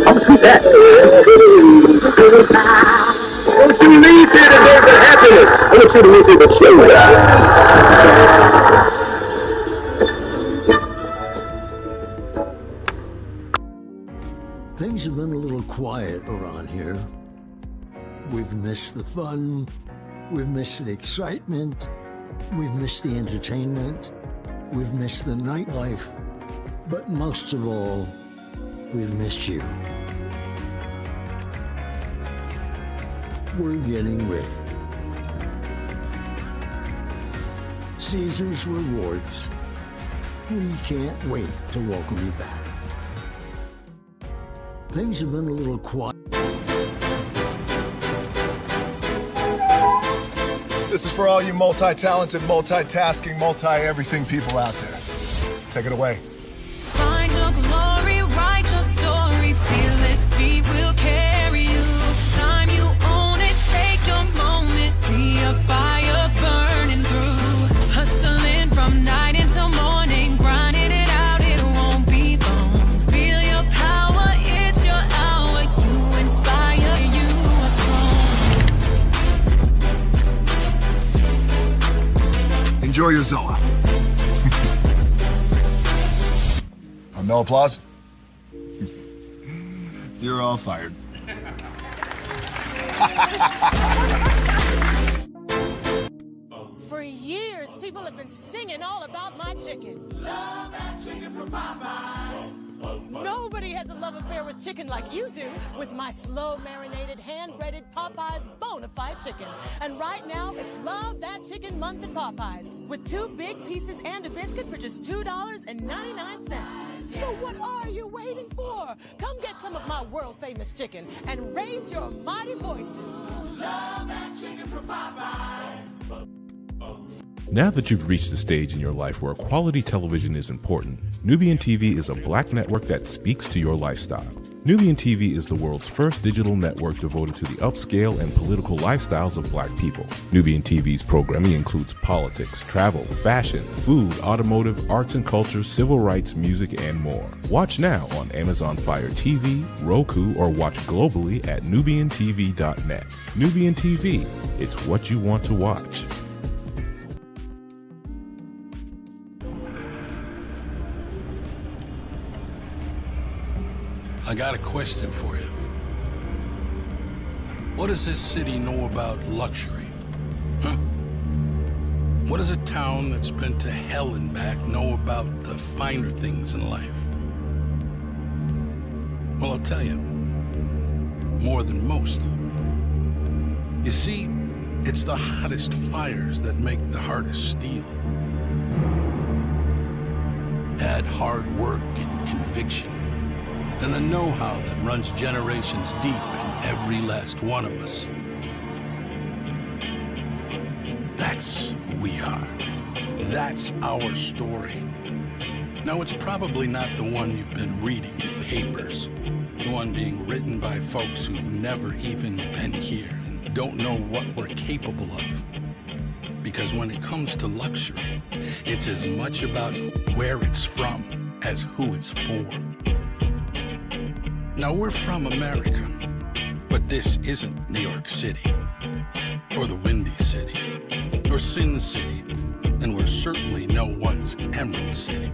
I'll see that. Don't you leave here today with happiness. I want you to leave here with joy. Things have been a little quiet around here. We've missed the fun. We've missed the excitement. We've missed the entertainment. We've missed the nightlife. But most of all, we've missed you. We're getting ready. Caesar's Rewards. We can't wait to welcome you back. Things have been a little quiet. This is for all you multi-talented, multitasking, multi-everything people out there. Take it away. Find your glory, write your story, fearless feet will carry you. Time you own it, take your moment, be a fire burning through. Hustling from night until morning, grinding it out, it won't be long. Feel your power, it's your hour, you inspire, you are strong. Enjoy your Zoa. No applause? You're all fired. For years, people have been singing all about my chicken. Love that chicken from Popeyes. Nobody has a love affair with chicken like you do, with my slow marinated, hand-breaded Popeyes bona fide chicken. And right now, it's Love That Chicken Month at Popeyes, with 2 big pieces and a biscuit for just $2.99. So what are you waiting for? Come get some of my world-famous chicken and raise your mighty voices. Love that chicken from Popeyes. Now that you've reached the stage in your life where quality television is important, Nubian TV is a black network that speaks to your lifestyle. Nubian TV is the world's first digital network devoted to the upscale and political lifestyles of black people. Nubian TV's programming includes politics, travel, fashion, food, automotive, arts and culture, civil rights, music, and more. Watch now on Amazon Fire TV, Roku, or watch globally at nubiantv.net. Nubian TV, it's what you want to watch. I got a question for you. What does this city know about luxury? Huh? What does a town that's been to hell and back know about the finer things in life? Well, I'll tell you. More than most. You see, it's the hottest fires that make the hardest steel. Add hard work and conviction, and the know-how that runs generations deep in every last one of us. That's who we are. That's our story. Now, it's probably not the one you've been reading in papers, the one being written by folks who've never even been here and don't know what we're capable of. Because when it comes to luxury, it's as much about where it's from as who it's for. Now, we're from America, but this isn't New York City, or the Windy City, or Sin City, and we're certainly no one's Emerald City.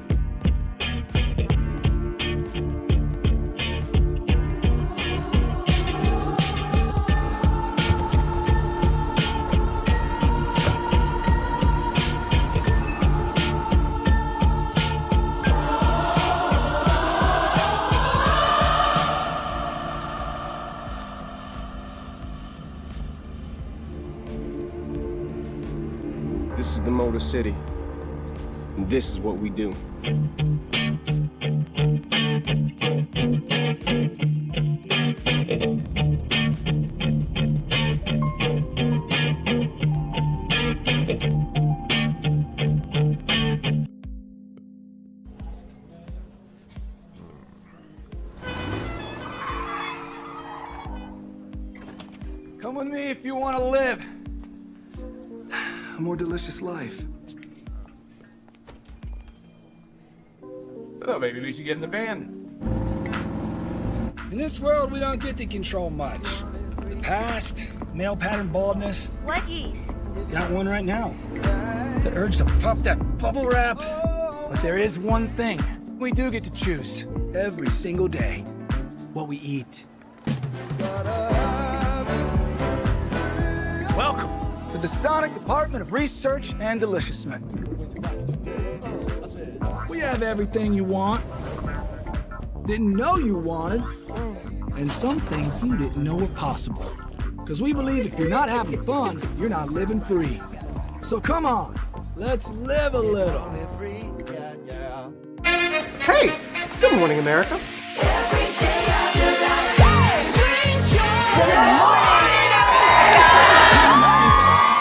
This is the Motor City, and this is what we do. Come with me if you want to live a more delicious life. Oh, maybe we should get in the van. In this world, we don't get to control much. The past, male pattern baldness. Leggies. Got one right now. The urge to puff that bubble wrap. But there is one thing we do get to choose every single day. What we eat. Welcome to the Sonic Department of Research and Deliciousment. We have everything you want, didn't know you wanted, and some things you didn't know were possible. Because we believe if you're not having fun, you're not living free. So come on, let's live a little. Hey, good morning, America.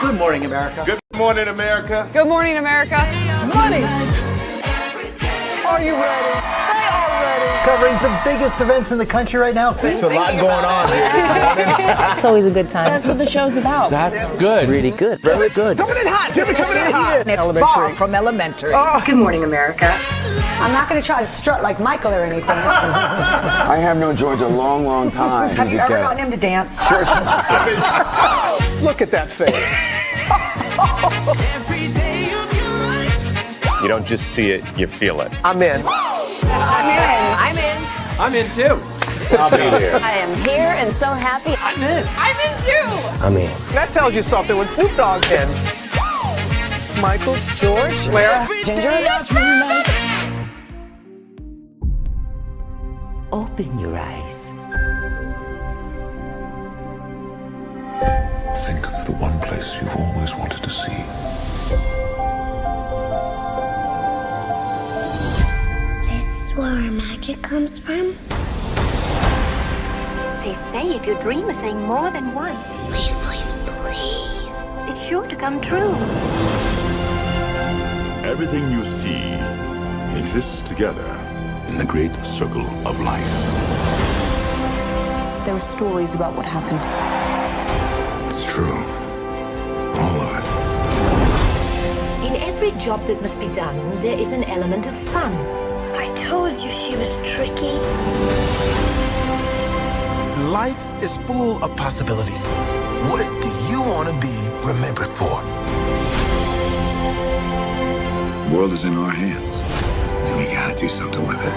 Good morning, America. Good morning, America. Good morning, America. Money. Are you ready? They are ready. Covering the biggest events in the country right now. There's a lot going on here. It's always a good time. That's what the show's about. That's good. Really good. Very good. Coming in hot, Jimmy, coming in hot. It's far from elementary. Oh, good morning, America. I'm not going to try to strut like Michael or anything. I have known George a long, long time. Have you ever gotten him to dance? Sure. Look at that face. You don't just see it, you feel it. I'm in. I'm in. I'm in too. I'll be there. I am here and so happy. I'm in. I'm in too. I'm in. That tells you something when Snoop Dogg's in. Michael, George, Lara, Ginger. Open your eyes. Think of the one place you've always wanted to see. This is where our magic comes from. They say if you dream a thing more than once, Please, please, please. it's sure to come true. Everything you see exists together in the great circle of life. There are stories about what happened. It's true. All of it. In every job that must be done, there is an element of fun. I told you she was tricky. Life is full of possibilities. What do you want to be remembered for? The world is in our hands, and we gotta do something with it.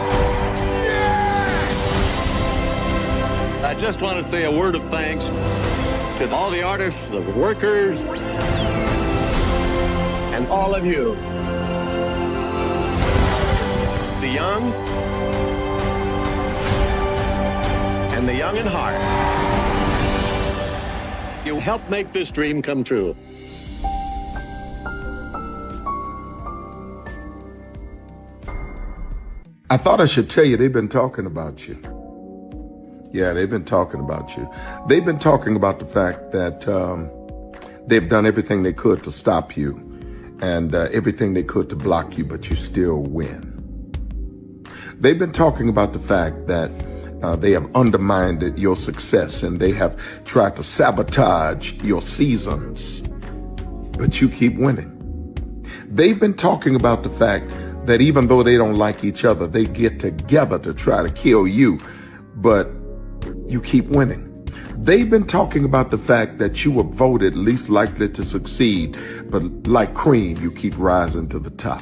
I just want to say a word of thanks to all the artists, the workers, and all of you. The young and the young in heart. You helped make this dream come true. I thought I should tell you they've been talking about you. Yeah, they've been talking about you. They've been talking about the fact that they've done everything they could to stop you and everything they could to block you, but you still win. They've been talking about the fact that they have undermined your success and they have tried to sabotage your seasons, but you keep winning. They've been talking about the fact that even though they don't like each other, they get together to try to kill you, but you keep winning. They've been talking about the fact that you were voted least likely to succeed, but like cream, you keep rising to the top.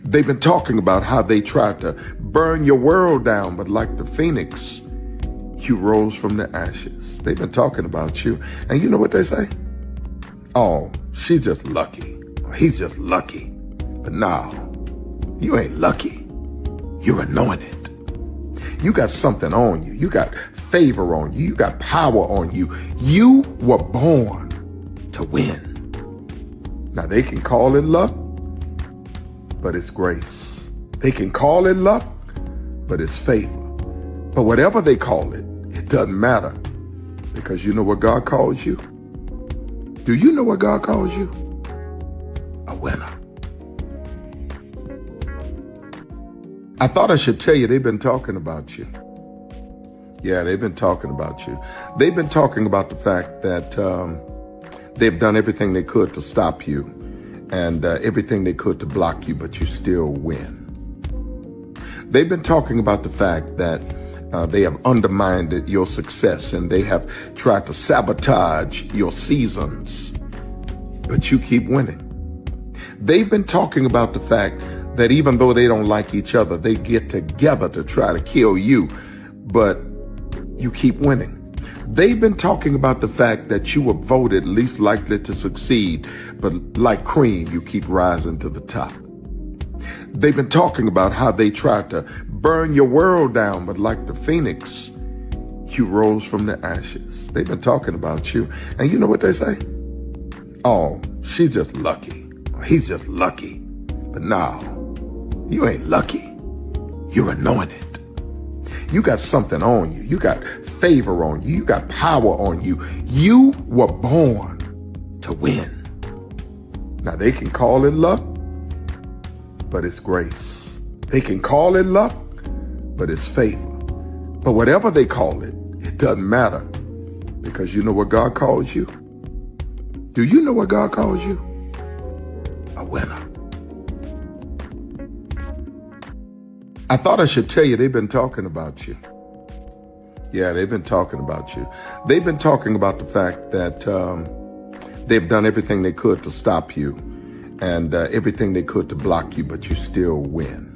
They've been talking about how they tried to burn your world down, but like the phoenix, you rose from the ashes. They've been talking about you. And you know what they say? Oh, she's just lucky. He's just lucky. But no, you ain't lucky. You're anointed. You got something on you. You got favor on you. You got power on you. You were born to win. Now they can call it luck, but it's grace. They can call it luck, but it's favor. But whatever they call it, it doesn't matter, because you know what God calls you? Do you know what God calls you? A winner. I thought I should tell you they've been talking about you. Yeah, they've been talking about you. They've been talking about the fact that they've done everything they could to stop you and everything they could to block you, but you still win. They've been talking about the fact that they have undermined your success and they have tried to sabotage your seasons, but you keep winning. They've been talking about the fact that even though they don't like each other, they get together to try to kill you, but you keep winning. They've been talking about the fact that you were voted least likely to succeed, but like cream, you keep rising to the top. They've been talking about how they tried to burn your world down, but like the phoenix, You rose from the ashes. They've been talking about you. And you know what they say? Oh, she's just lucky. He's just lucky. But no, you ain't lucky. You're anointed. You got something on you. You got favor on you. You got power on you. You were born to win. Now, they can call it luck, but it's grace. They can call it luck, but it's favor. But whatever they call it, it doesn't matter, because you know what God calls you? Do you know what God calls you? A winner. I thought I should tell you they've been talking about you. Yeah, they've been talking about you. They've been talking about the fact that they've done everything they could to stop you and everything they could to block you, but you still win.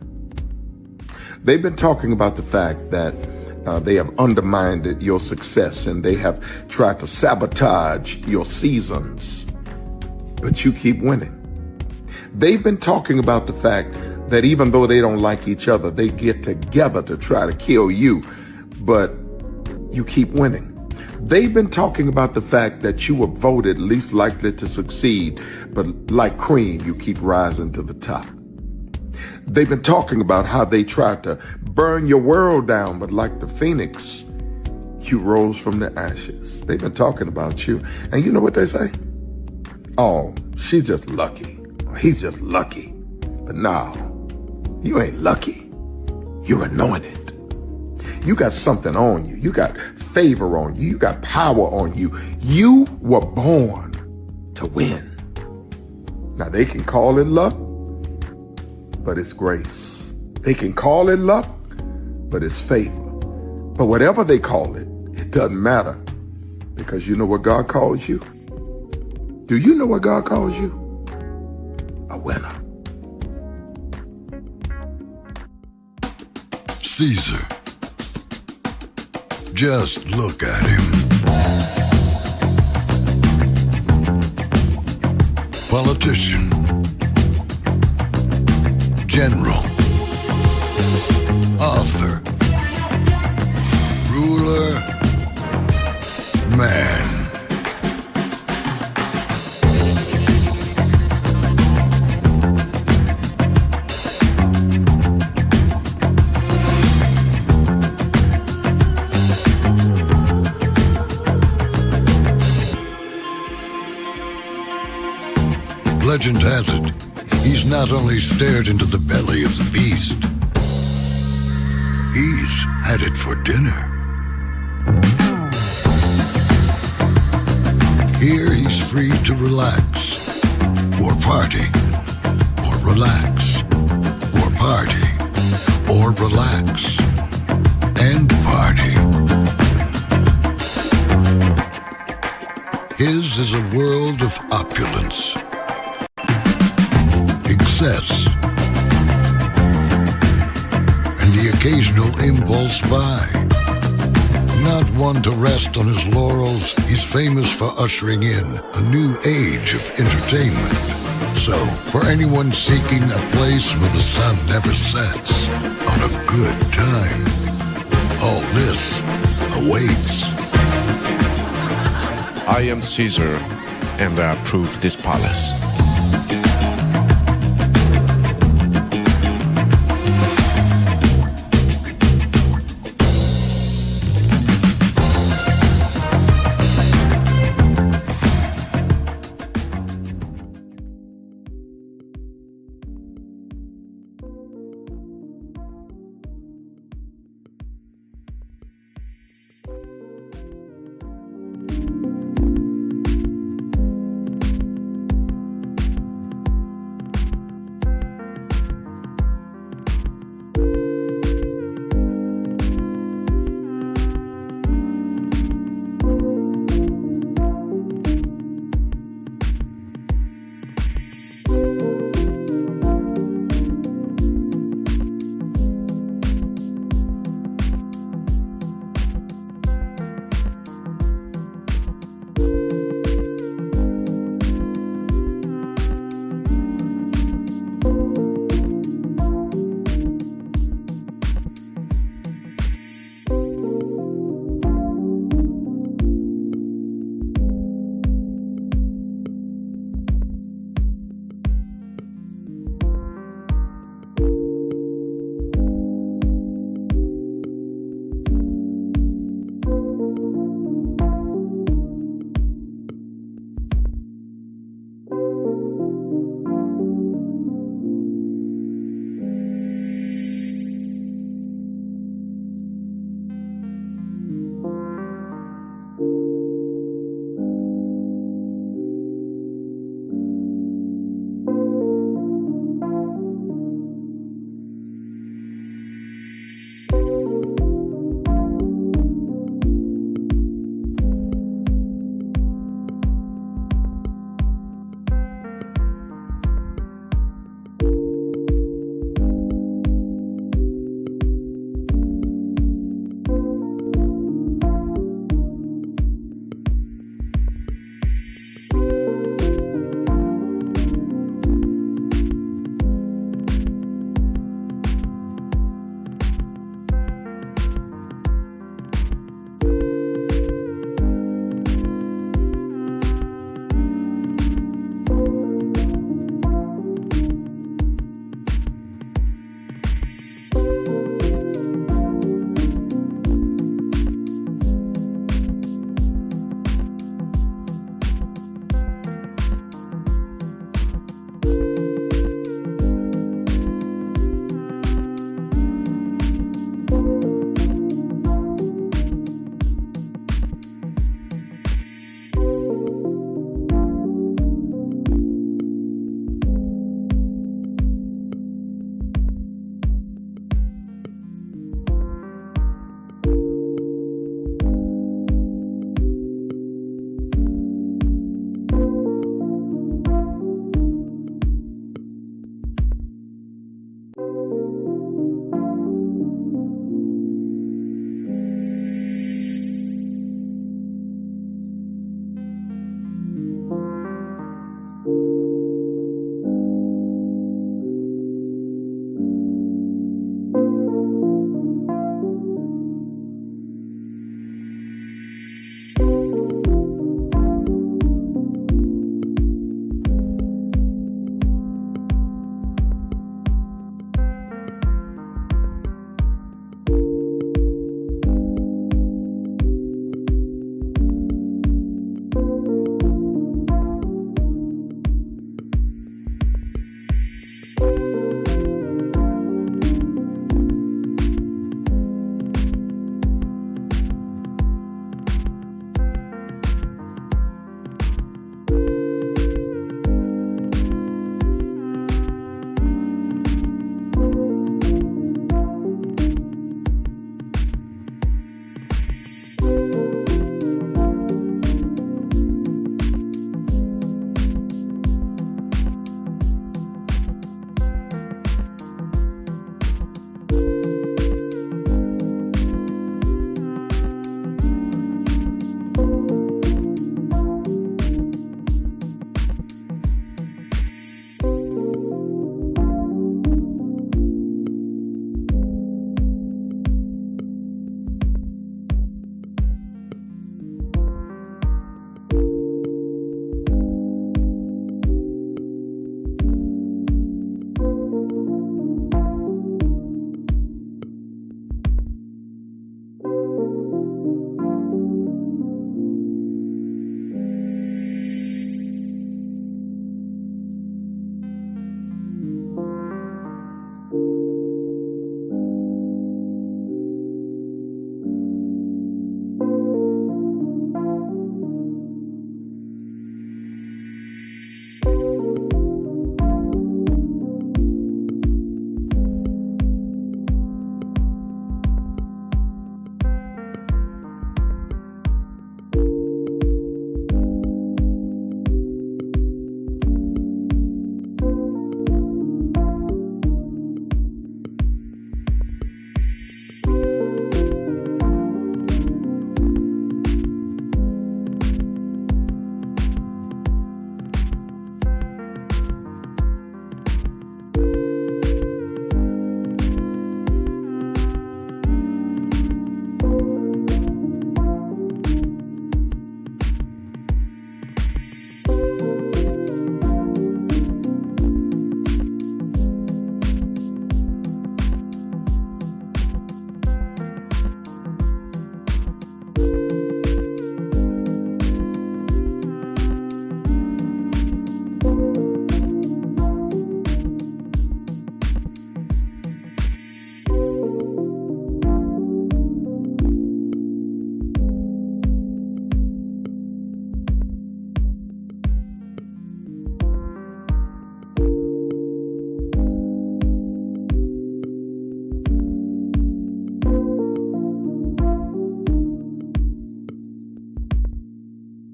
They've been talking about the fact that they have undermined your success and they have tried to sabotage your seasons, but you keep winning. They've been talking about the fact that even though they don't like each other, they get together to try to kill you, but you keep winning. They've been talking about the fact that you were voted least likely to succeed, but like cream, you keep rising to the top. They've been talking about how they tried to burn your world down, but like the phoenix, you rose from the ashes. They've been talking about you. And you know what they say? Oh, she's just lucky. He's just lucky. But no, you ain't lucky. You're anointed. You got something on you. You got favor on you. You got power on you. You were born to win. Now, they can call it luck, but it's grace. They can call it luck, but it's favor. But whatever they call it, it doesn't matter, because you know what God calls you? Do you know what God calls you? A winner. Caesar. Just look at him. Politician. General. Author. Ruler. Man. Legend has it, he's not only stared into the belly of the beast, he's had it for dinner. Here he's free to relax, or party, or relax, or party, or relax, and party. His is a world of opulence, excess, and the occasional impulse buy. Not one to rest on his laurels, he's famous for ushering in a new age of entertainment. So, for anyone seeking a place where the sun never sets on a good time, all this awaits. I am Caesar, and I approve this palace.